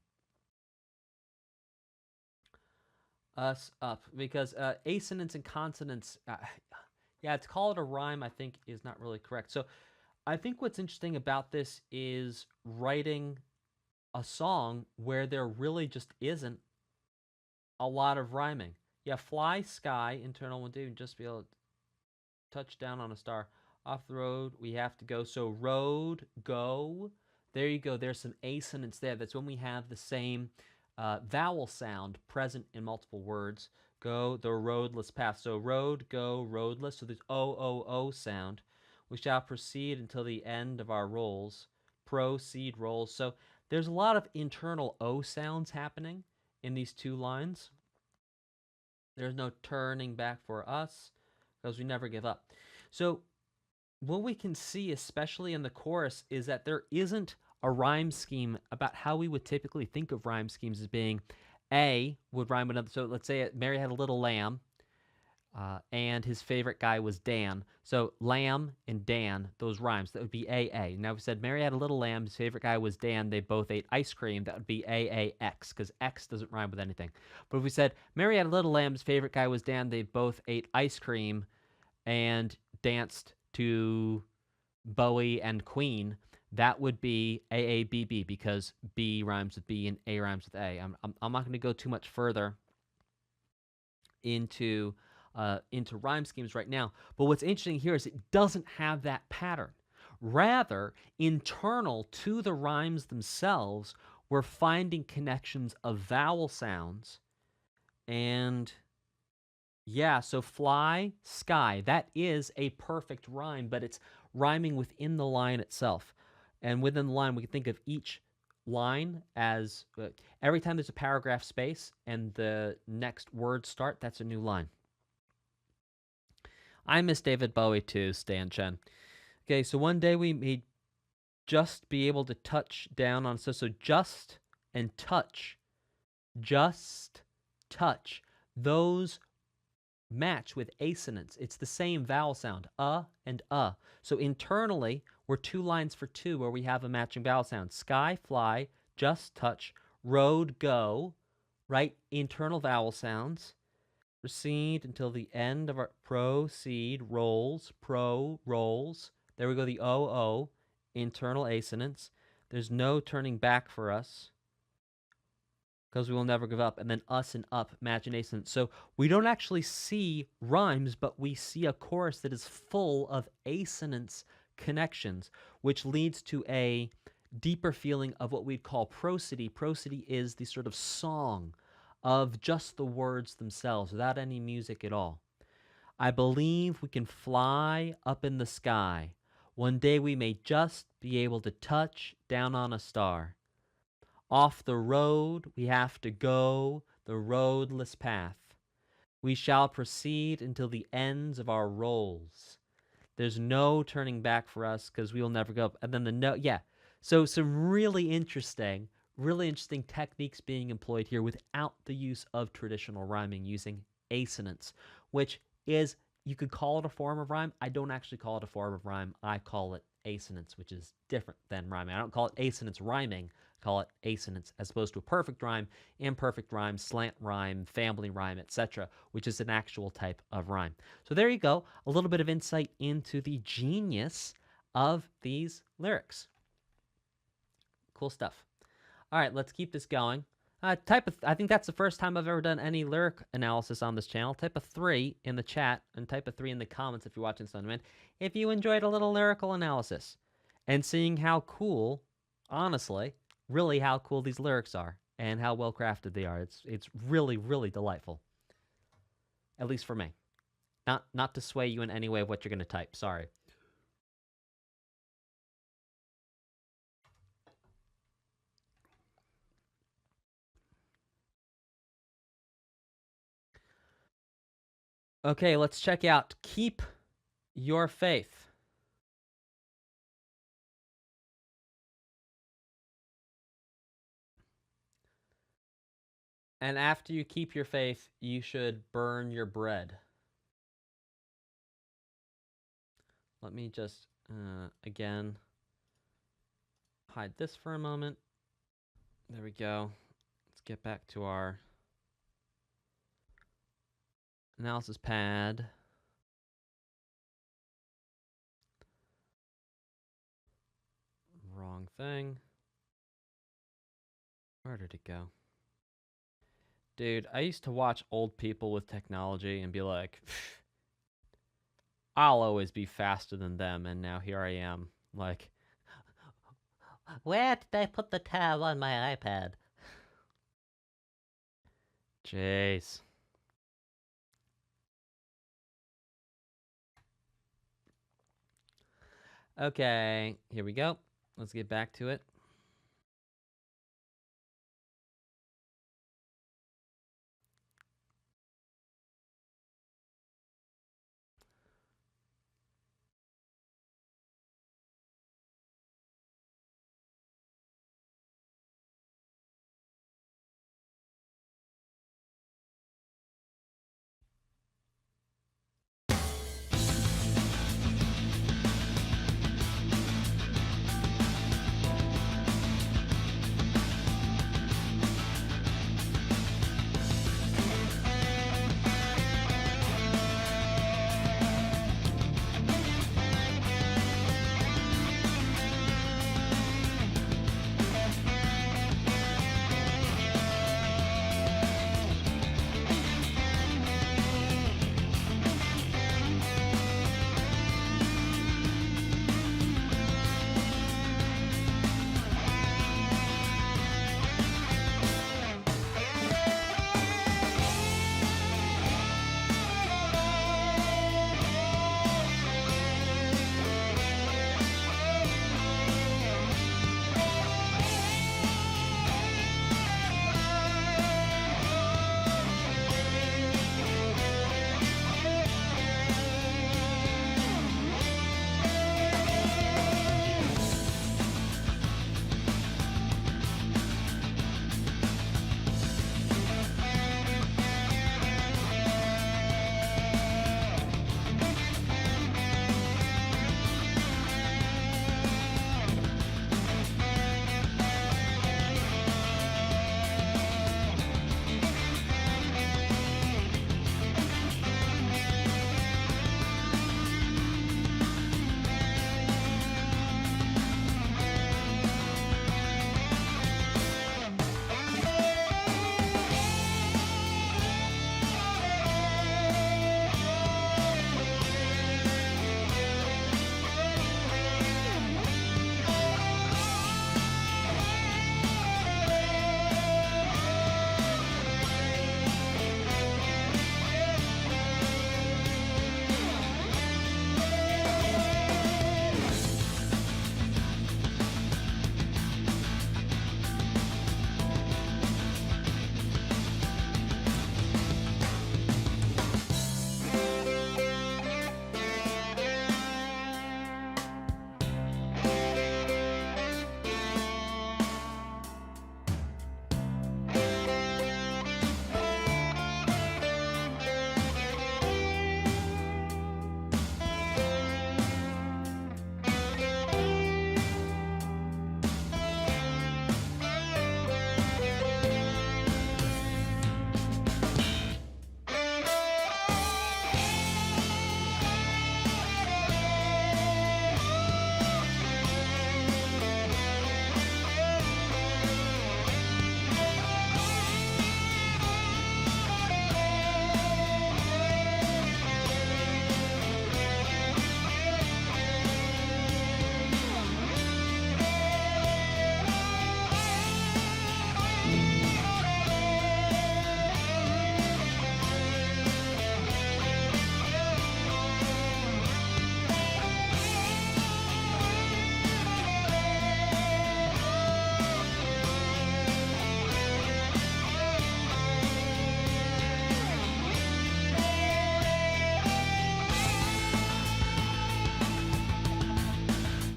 Us up, because assonance and consonants, yeah, to call it a rhyme, I think is not really correct. So I think what's interesting about this is writing a song where there really just isn't a lot of rhyming. Yeah, fly, sky, internal one, two, just be able to touch down on a star. Off the road, we have to go. So road, go. There you go. There's some assonance there. That's when we have the same vowel sound present in multiple words. Go the roadless path. So road, go, roadless. So there's O sound. We shall proceed until the end of our rolls. Proceed, rolls. So there's a lot of internal O sounds happening in these two lines. There's no turning back for us. because we never give up. So what we can see, especially in the chorus, is that there isn't a rhyme scheme about how we would typically think of rhyme schemes as being A would rhyme with another. So let's say Mary had a little lamb, and his favorite guy was Dan. So lamb and Dan, those rhymes, that would be AA. Now, if we said Mary had a little lamb, his favorite guy was Dan, they both ate ice cream, that would be AAX, because X doesn't rhyme with anything. But if we said Mary had a little lamb, his favorite guy was Dan, they both ate ice cream and danced to Bowie and Queen, that would be AABB, because B rhymes with B and A rhymes with A. I'm not going to go too much further into rhyme schemes right now. But what's interesting here is it doesn't have that pattern. Rather, internal to the rhymes themselves, we're finding connections of vowel sounds. And yeah, so fly, sky, that is a perfect rhyme, but it's rhyming within the line itself. And within the line, we can think of each line as every time there's a paragraph space and the next word start, that's a new line. I miss David Bowie too, Stan Chen. Okay, so one day we may just be able to touch down on, so just and touch, just touch, those match with assonance. It's the same vowel sound, and So internally, we're 2 lines for 2 where we have a matching vowel sound. Sky, fly, just touch, road, go, right? Internal vowel sounds. Proceed until the end of our proceed, rolls, rolls. There we go, the O, internal assonance. There's no turning back for us, because we will never give up. And then us and up, match and assonance. So we don't actually see rhymes, but we see a chorus that is full of assonance connections, which leads to a deeper feeling of what we'd call prosody. Prosody is the sort of song of just the words themselves, without any music at all. I believe we can fly up in the sky. One day we may just be able to touch down on a star. Off the road we have to go, the roadless path. We shall proceed until the ends of our rolls. There's no turning back for us, because we will never go up. And then the note, yeah. So some really interesting techniques being employed here without the use of traditional rhyming, using assonance, which is, you could call it a form of rhyme. I don't actually call it a form of rhyme. I call it assonance, which is different than rhyming. I don't call it assonance rhyming. I call it assonance, as opposed to a perfect rhyme, imperfect rhyme, slant rhyme, family rhyme, etc., which is an actual type of rhyme. So there you go, a little bit of insight into the genius of these lyrics. Cool stuff. All right, let's keep this going. I think that's the first time I've ever done any lyric analysis on this channel. Type a 3 in the chat, and type a 3 in the comments if you're watching this on demand, if you enjoyed a little lyrical analysis and seeing how cool, honestly, really how cool these lyrics are and how well crafted they are. It's really, really delightful. At least for me. Not to sway you in any way of what you're going to type. Sorry. Okay, let's check out Keep Your Faith. And after you keep your faith, you should burn your bread. Let me just, again, hide this for a moment. There we go. Let's get back to our analysis pad. Wrong thing. Where did it go? Dude, I used to watch old people with technology and be like, I'll always be faster than them, and now here I am, like, where did I put the tab on my iPad? Jeez. Okay, here we go. Let's get back to it.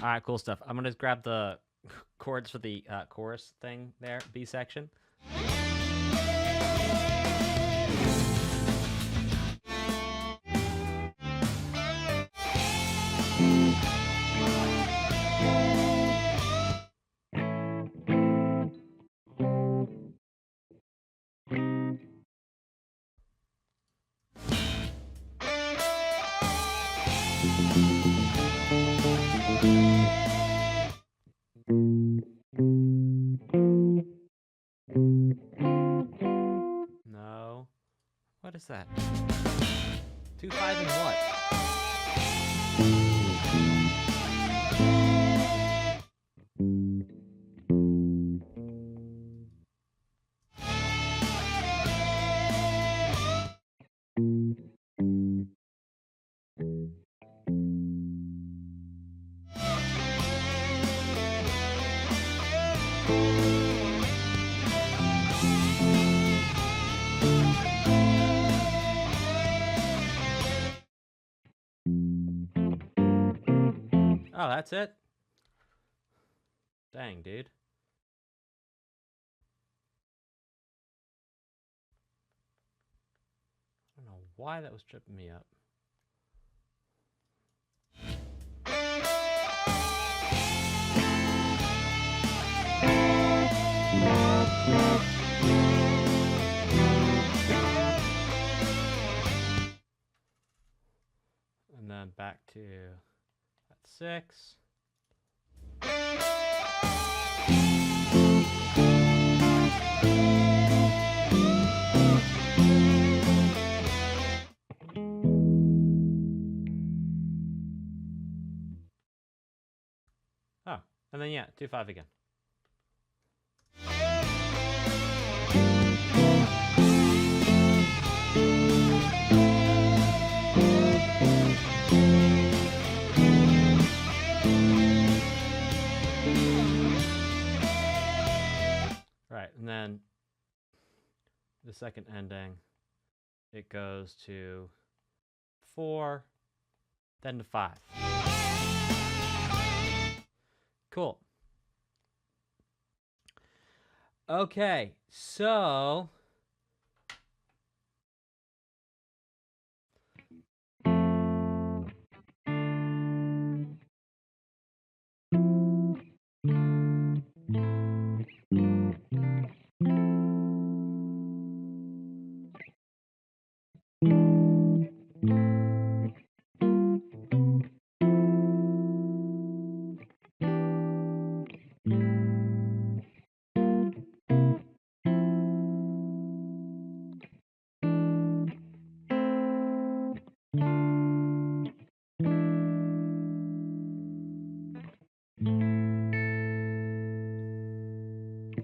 All right, cool stuff. I'm gonna just grab the chords for the chorus thing there, B section. No. What is that? 2, 5, and what? Oh, that's it? Dang, dude. I don't know why that was tripping me up. And then back to that 6. Oh, and then yeah, 2, 5 again. Right, and then the second ending, it goes to 4, then to 5. Cool. Okay, so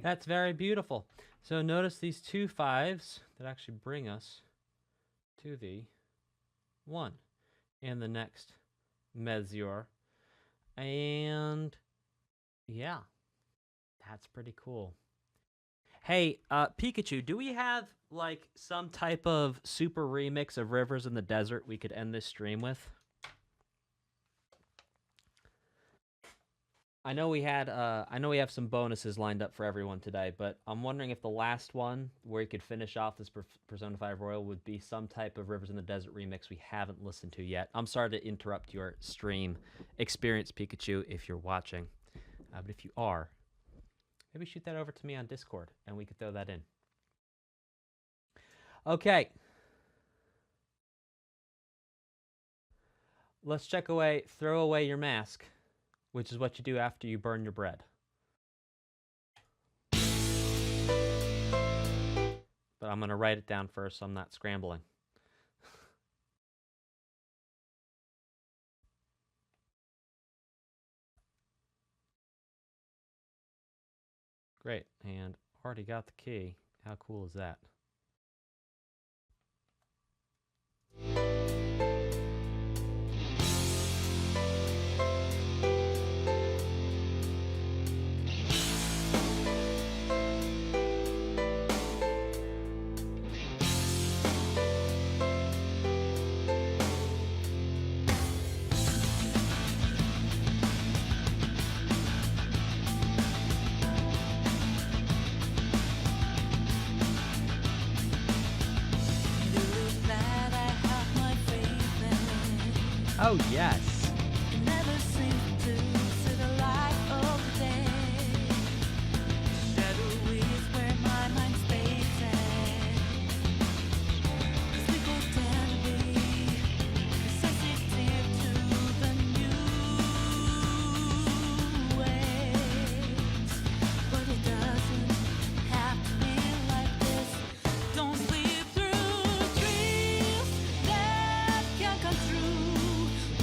that's very beautiful. So notice these 2 5s that actually bring us to the 1 in the next measure. And yeah, that's pretty cool. Hey, Pikachu, do we have like some type of super remix of Rivers in the Desert we could end this stream with? I know we had I know we have some bonuses lined up for everyone today, but I'm wondering if the last one where you could finish off this Persona 5 Royal would be some type of Rivers in the Desert remix we haven't listened to yet. I'm sorry to interrupt your stream experience, Pikachu, if you're watching. But if you are, maybe shoot that over to me on Discord and we could throw that in. Okay. Let's throw away your mask, which is what you do after you burn your bread. But I'm going to write it down first so I'm not scrambling. Great, and already got the key. How cool is that? Oh, yes. It never seems to see the light of day. Shadow is where my mind stays at. 'Cause we go down to be sensitive to the new ways. But it doesn't have to be like this. Don't sleep through dreams that can't come true.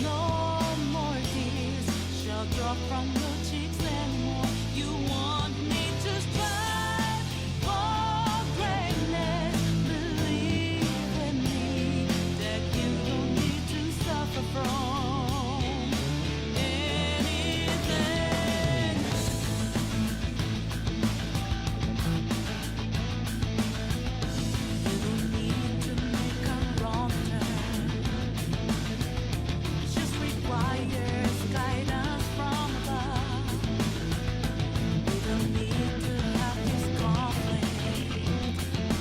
No more tears shall drop from your cheeks anymore. You want me to strive for greatness. Believe in me that you don't need to suffer from anything. You don't need to make a wrong turn. It just requires guidance from above. You don't need to have this conflict.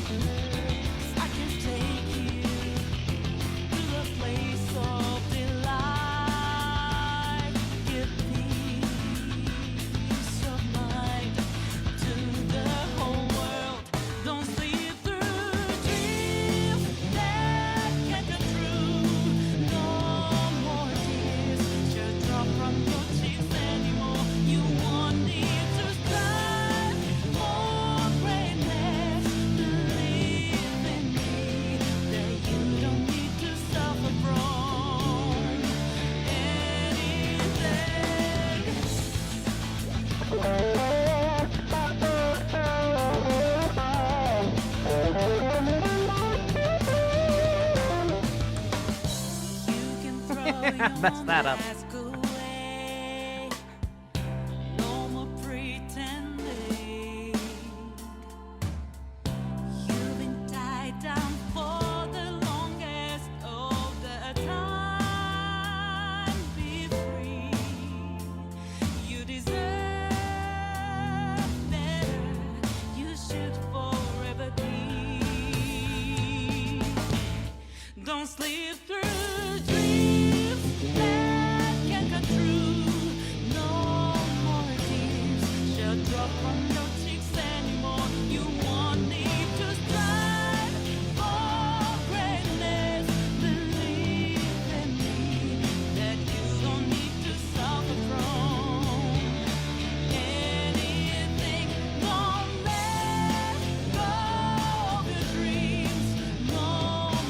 'Cause I can take you to the place of delight. Give peace of mind to the whole world. Don't sleep through dreams that can't come true. No more tears shall drop from your cheeks anymore. You want me to strive for greatness. Believe in me that you don't need to suffer from anything. You can throw your Messed that up. mask away. No more pretending. You've been tied down for the longest of the time. Be free. You deserve better. You should forever be. Don't sleep through dreams that can't come true. No more tears shall drop from your cheeks anymore. You want me to strive for greatness. Believe in me that you don't need to suffer from anything. Don't let go of your dreams. No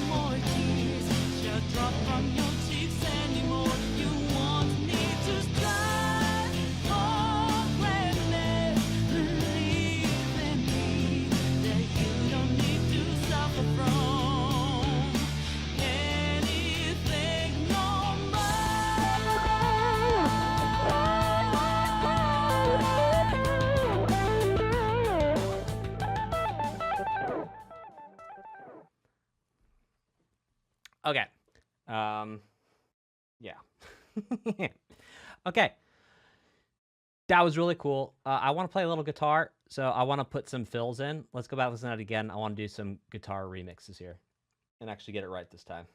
more tears shall drop from your cheeks anymore. You want me to strive for greatness. Believe in me that you don't need to suffer from anything no Okay. Yeah. Okay. That was really cool. I want to play a little guitar, so I want to put some fills in. Let's go back and listen to that again. I want to do some guitar remixes here and actually get it right this time.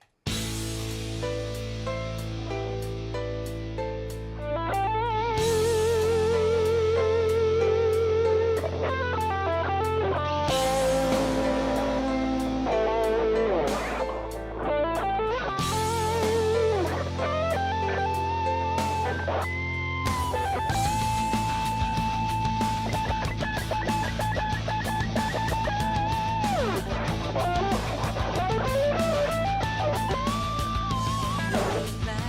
that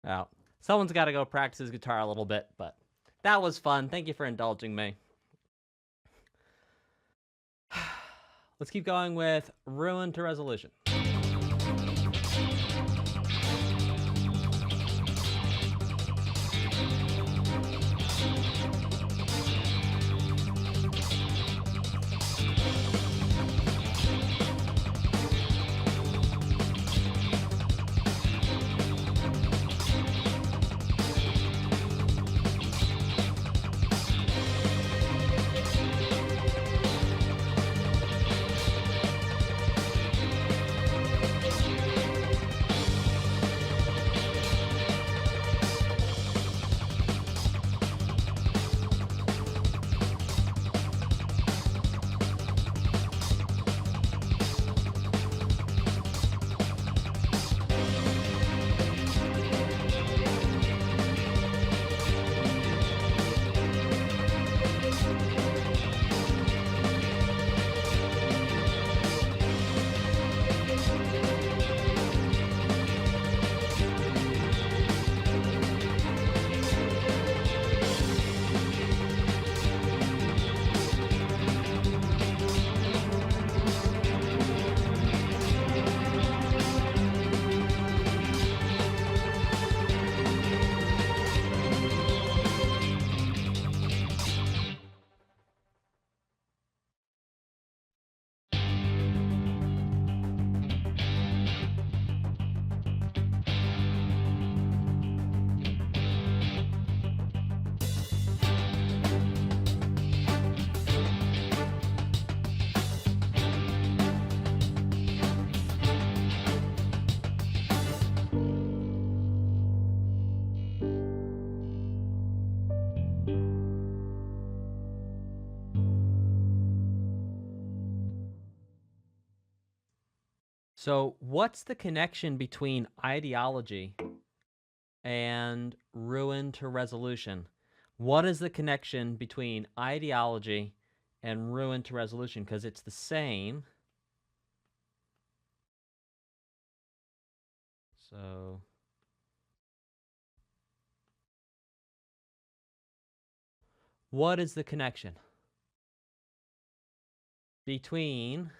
Well, someone's got to go practice his guitar a little bit, but that was fun. Thank you for indulging me. Let's keep going with Ruin to Resolution. So what's the connection between ideology and ruin to resolution? What is the connection between ideology and ruin to resolution? Because it's the same. So what is the connection between...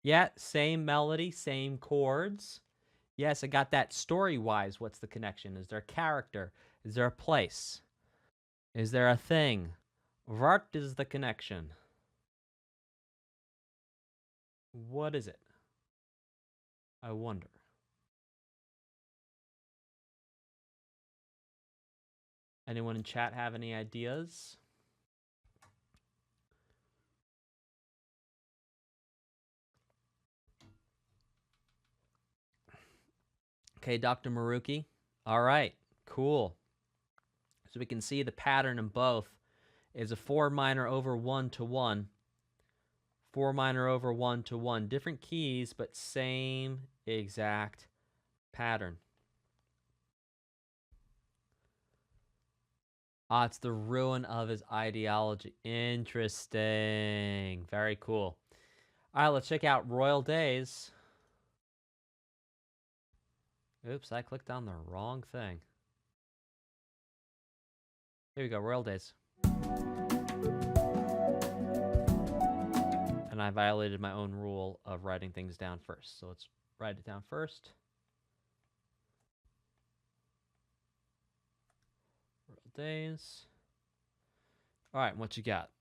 Yeah, same melody, same chords. Yes, I got that story-wise. What's the connection? Is there a character? Is there a place? Is there a thing? What is the connection? What is it? I wonder. Anyone in chat have any ideas? Okay, Dr. Maruki. All right, cool. So we can see the pattern in both is a 4 minor over 1 to 1. 4 minor over 1 to 1. Different keys, but same exact pattern. Ah, it's the ruin of his ideology. Interesting. Very cool. All right, let's check out Royal Days. Oops, I clicked on the wrong thing. Here we go, Royal Days. And I violated my own rule of writing things down first. So let's write it down first. Royal Days. All right, what you got?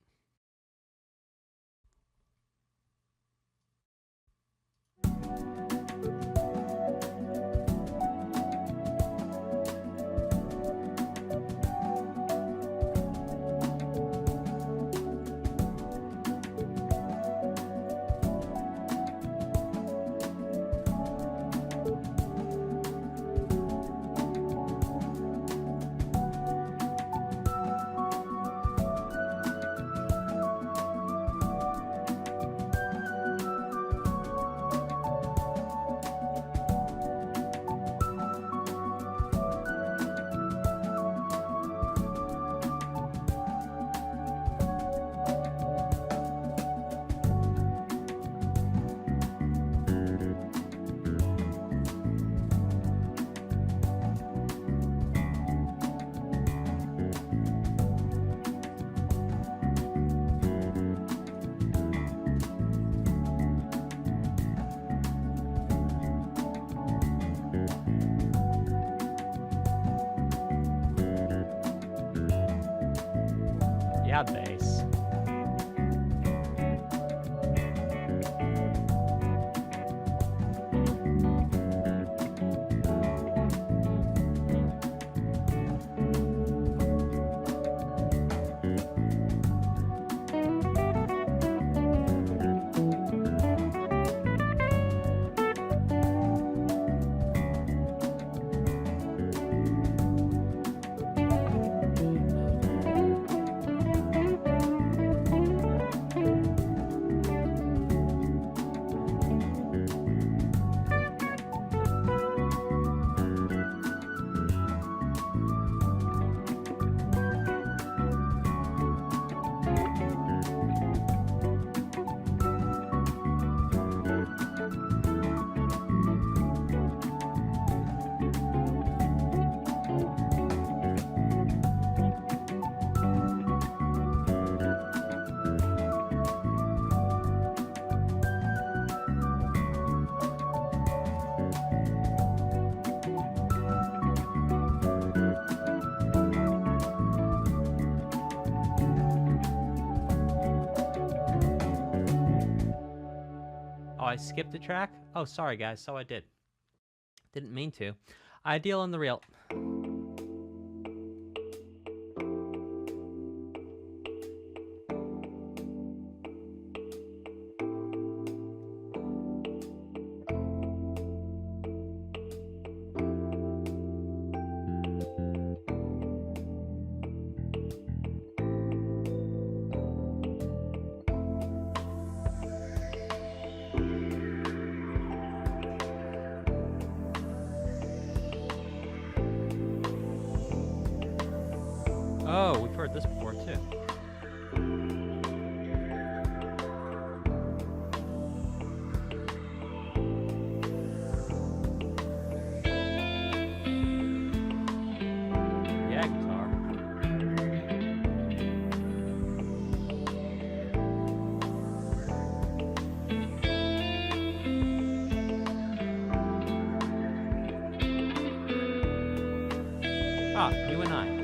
Yeah, bass. Oh, I skipped a track? Oh, sorry guys, so I did. Didn't mean to. Ideal and the real. Oh, we've heard this before too. Yeah, guitar. Ah, you and I.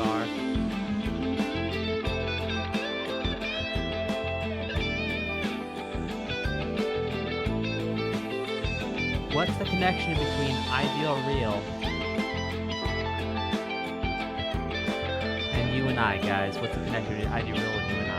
bar. What's the connection between ideal real and you and I, guys? What's the connection between ideal real and you and I?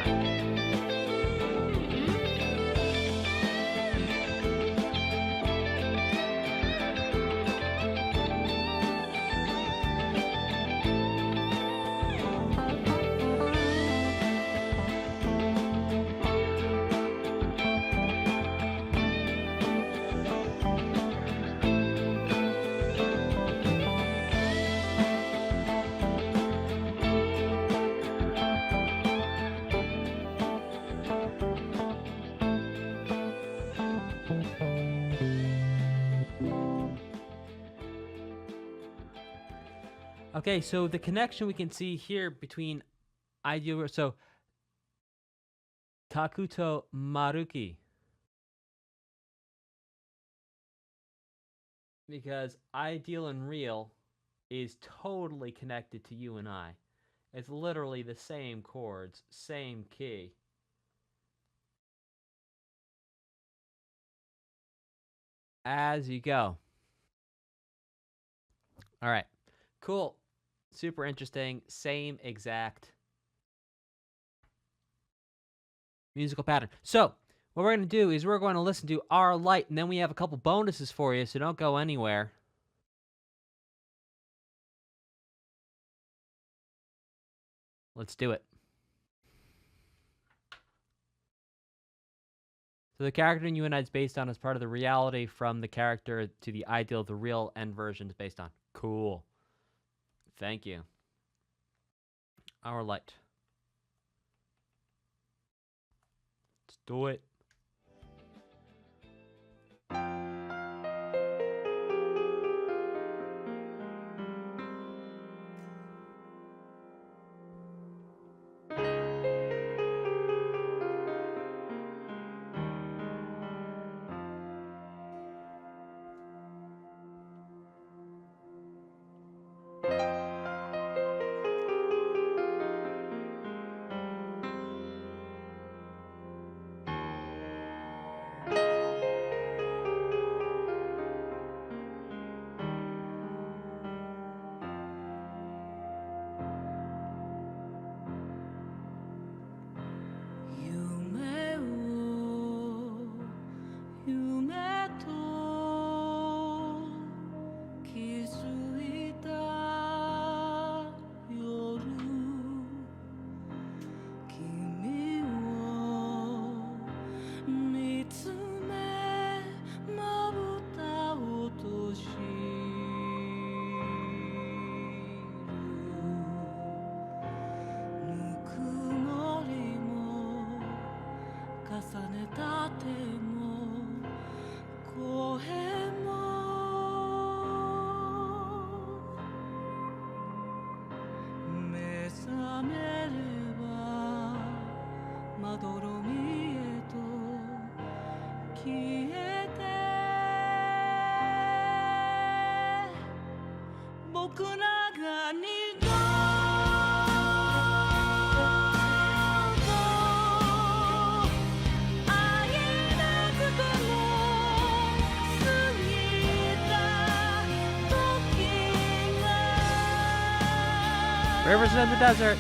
Okay, so the connection we can see here between ideal, so Takuto Maruki. Because ideal and real is totally connected to you and I. It's literally the same chords, same key. As you go. All right, cool. Super interesting. Same exact musical pattern. So what we're going to do is we're going to listen to Our Light, and then we have a couple bonuses for you, so don't go anywhere. Let's do it. So the character in You and I is based on as part of the reality from the character to the ideal, the real end version is based on. Cool. Thank you. Our Light. Let's do it. Rivers in the desert.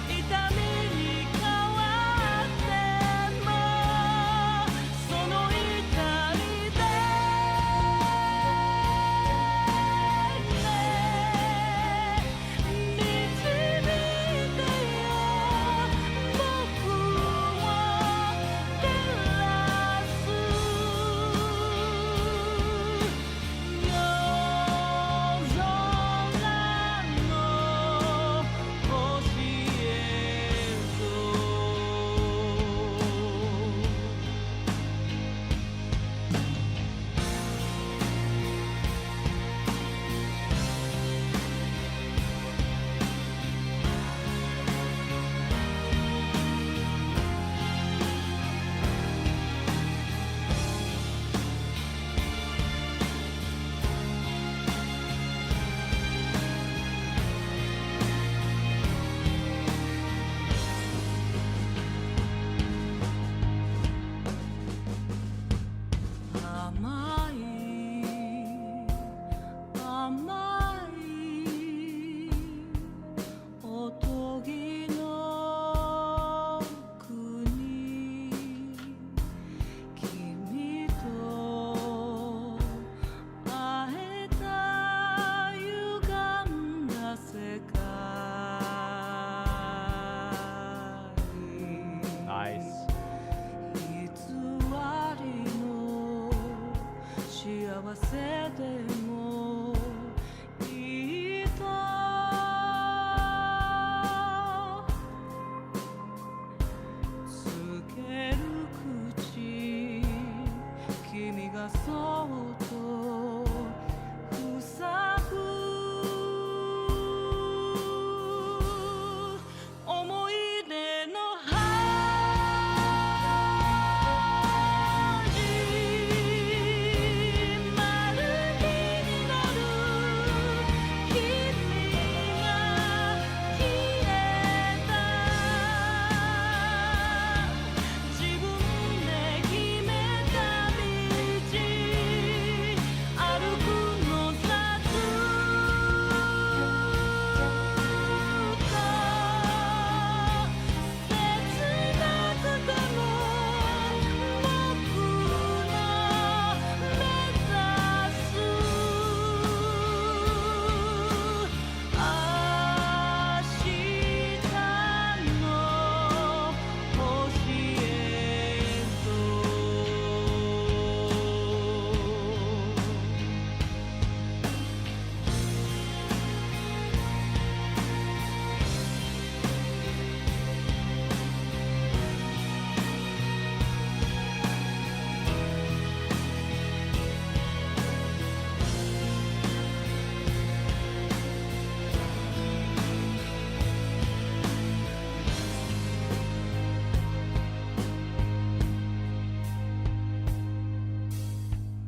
ける口君がそっと塞ぐ思い出の始まる日になる君が消えた自分で決めた道歩くのさずっと切なくても僕の目指す明日の星へ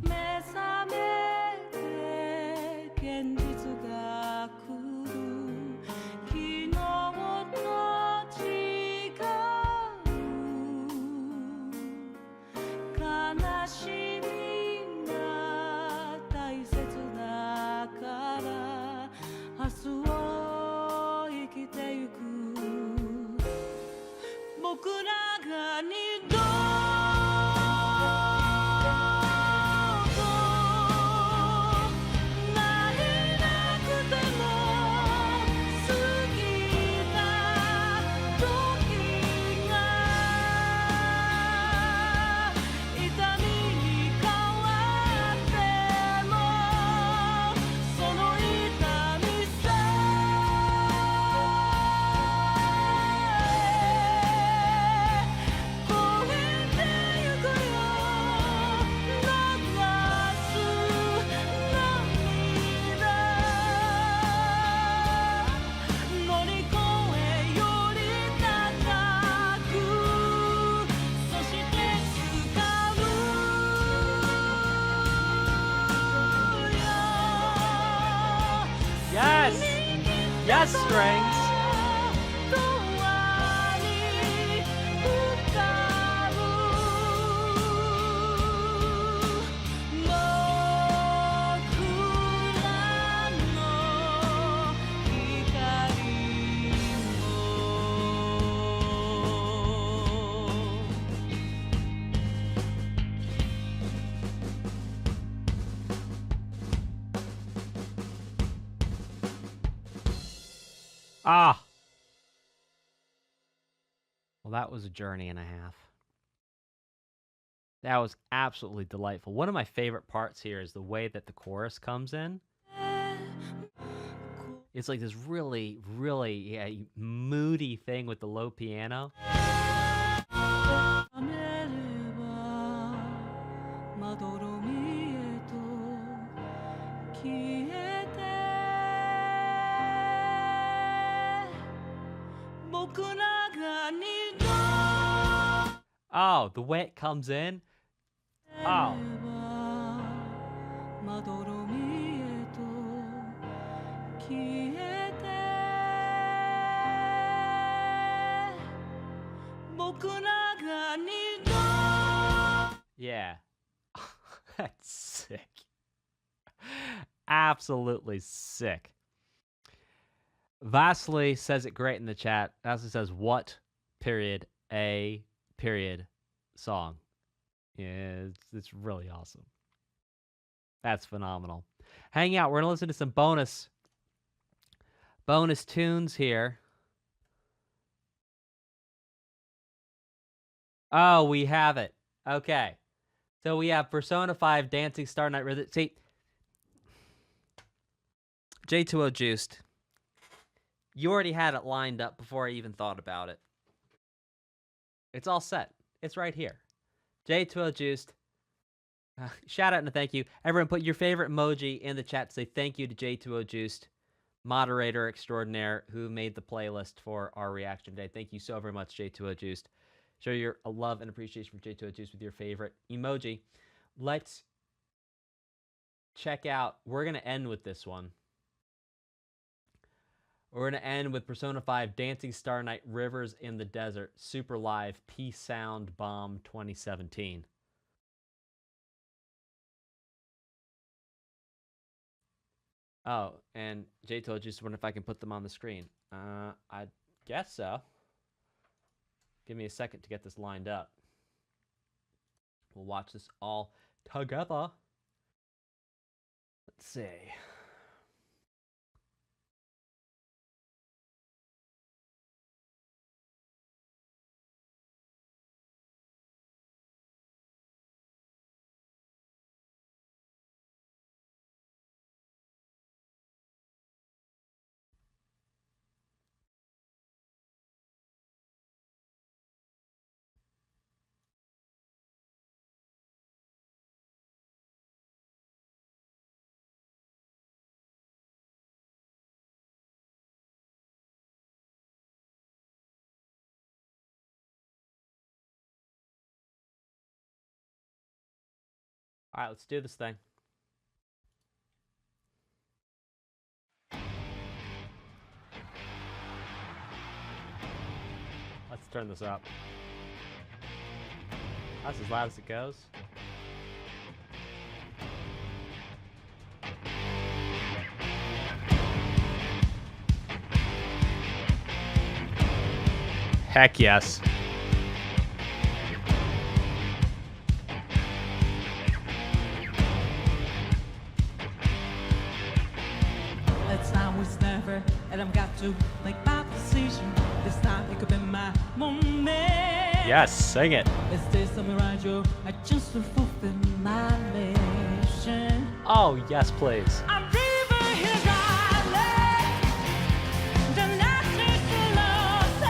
目覚めて現実が来る昨日と違う悲しみが大切だから明日を生きてゆく僕らが二度と会えなくても過ぎた時が痛みに変わってもその痛みさえ超えてゆくよ流す涙乗り越えより高くそして掴むよ Yes! Yes, strings! 永遠に浮かぶ僕らの光Ah! Well, that was a journey and a half. That was absolutely delightful. One of my favorite parts here is the way that the chorus comes in. It's like this really, really moody thing with the low piano. 覚めればまどろみへと消えて僕らが二度 Oh, the way it comes in. Oh. まどろみへと消えて僕らが二度 Yeah. That's sick. Absolutely sick. Vasily says it great in the chat. Vasily says, what, period, a, period, song. Yeah, it's really awesome. That's phenomenal. Hang out. We're going to listen to some bonus tunes here. Oh, we have it. Okay. So we have Persona 5 Dancing Star Night Rhythm. See, J2O Juiced. You already had it lined up before I even thought about it. It's all set. It's right here. 𝐀𝐻𝐸 shout out and a thank you. Everyone put your favorite emoji in the chat to say thank you to 𝐀𝐻𝐸, moderator extraordinaire who made the playlist for our reaction day. Thank you so very much, 𝐀𝐻𝐸. Show your love and appreciation for 𝐀𝐻𝐸 with your favorite emoji. Let's check out. We're going to end with this one. We're going to end with Persona 5 Dancing Star Night Rivers in the Desert Super Live Peace Sound Bomb 2017. Oh, and 𝐀𝐻𝐸 just wondering if I can put them on the screen. I guess so. Give me a second to get this lined up. We'll watch this all together. Let's see. All right, let's do this thing. Let's turn this up. That's as loud as it goes. Heck yes. It's now it's never, and I've got to make my decision. This time it could be my moment. Yes, sing it. Is this a mirage? I just to fulfill my mission. Oh, yes, please. I'm dreaming here darling. The night is lost.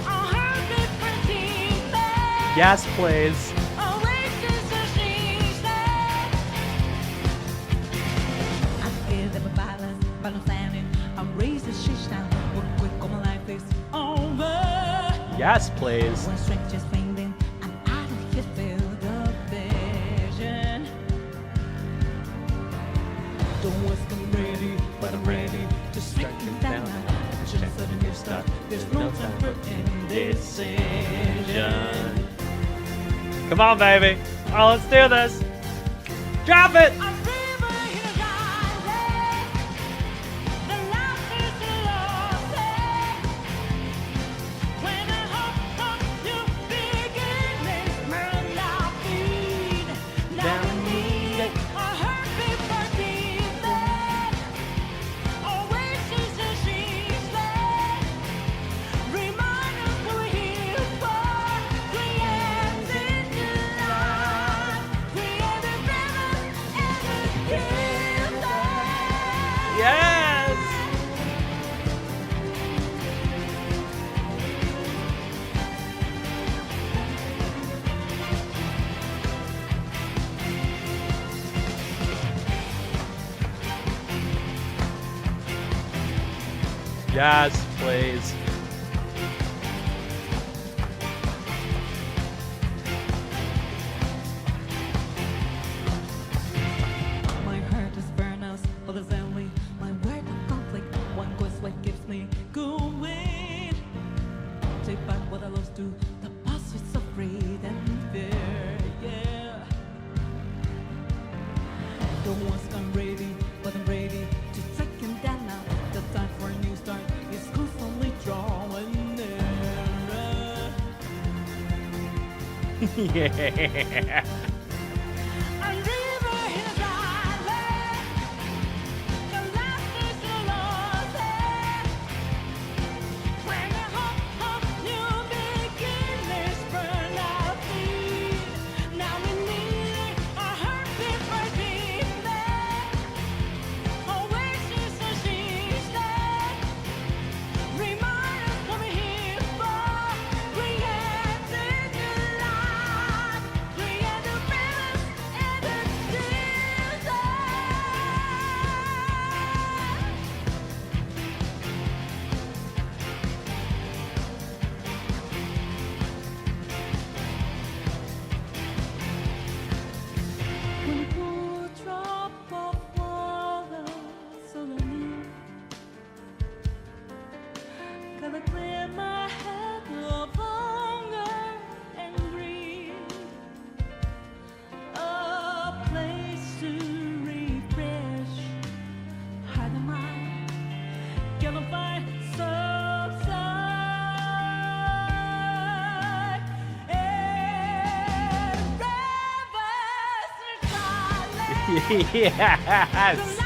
I'll hurt me pretty bad. Yes, please. Oasis of she's there. I feel the balance, balance landing. I'll raise the shit down. Work quick, all my life is over. Yes, please. When strength is fading, I'm out of here, feel the vision. Don't was I'm ready, but I'm ready to strike it down. Just let a new start. There's no time for indecision. Come on, baby. Oh, let's do this. Drop it. I'm dreaming here, darling. The life is lost. When I hope on you begin, burn our feet. Now we need it. A heartbeat for deep. Oasis of she's there. Remind us who we're here for. Creating the light. Creating rhythm and the gift. Yes. Yes, please. My heart is burn us, all is only my word of conflict. One quest what gives me going. Take back what I lost to the pursuits of greed and fear. Yeah. Don't want I'm ready, but I'm ready to take him down now. The time for a new start is constantly drawing nearer. Yeah. I'm dreaming here, darling. The life is lost. When I hope of new beginnings burn our feet. Now we need a heartbeat for deep. Oasis of she's there. Remind us what we're here for. Creating Yes.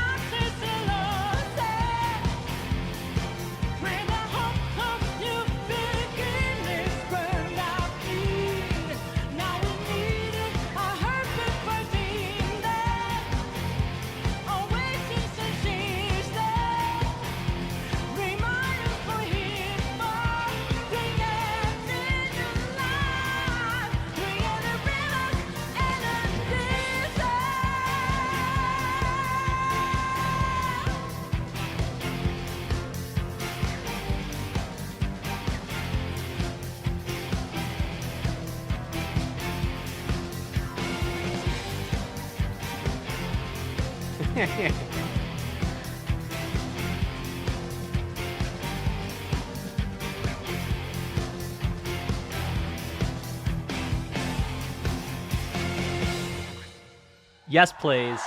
Yes, please.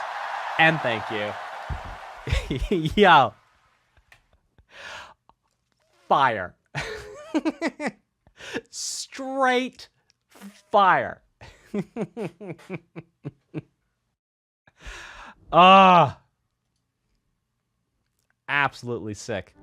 And thank you. Yo. Fire. Straight fire. Ah. Absolutely sick.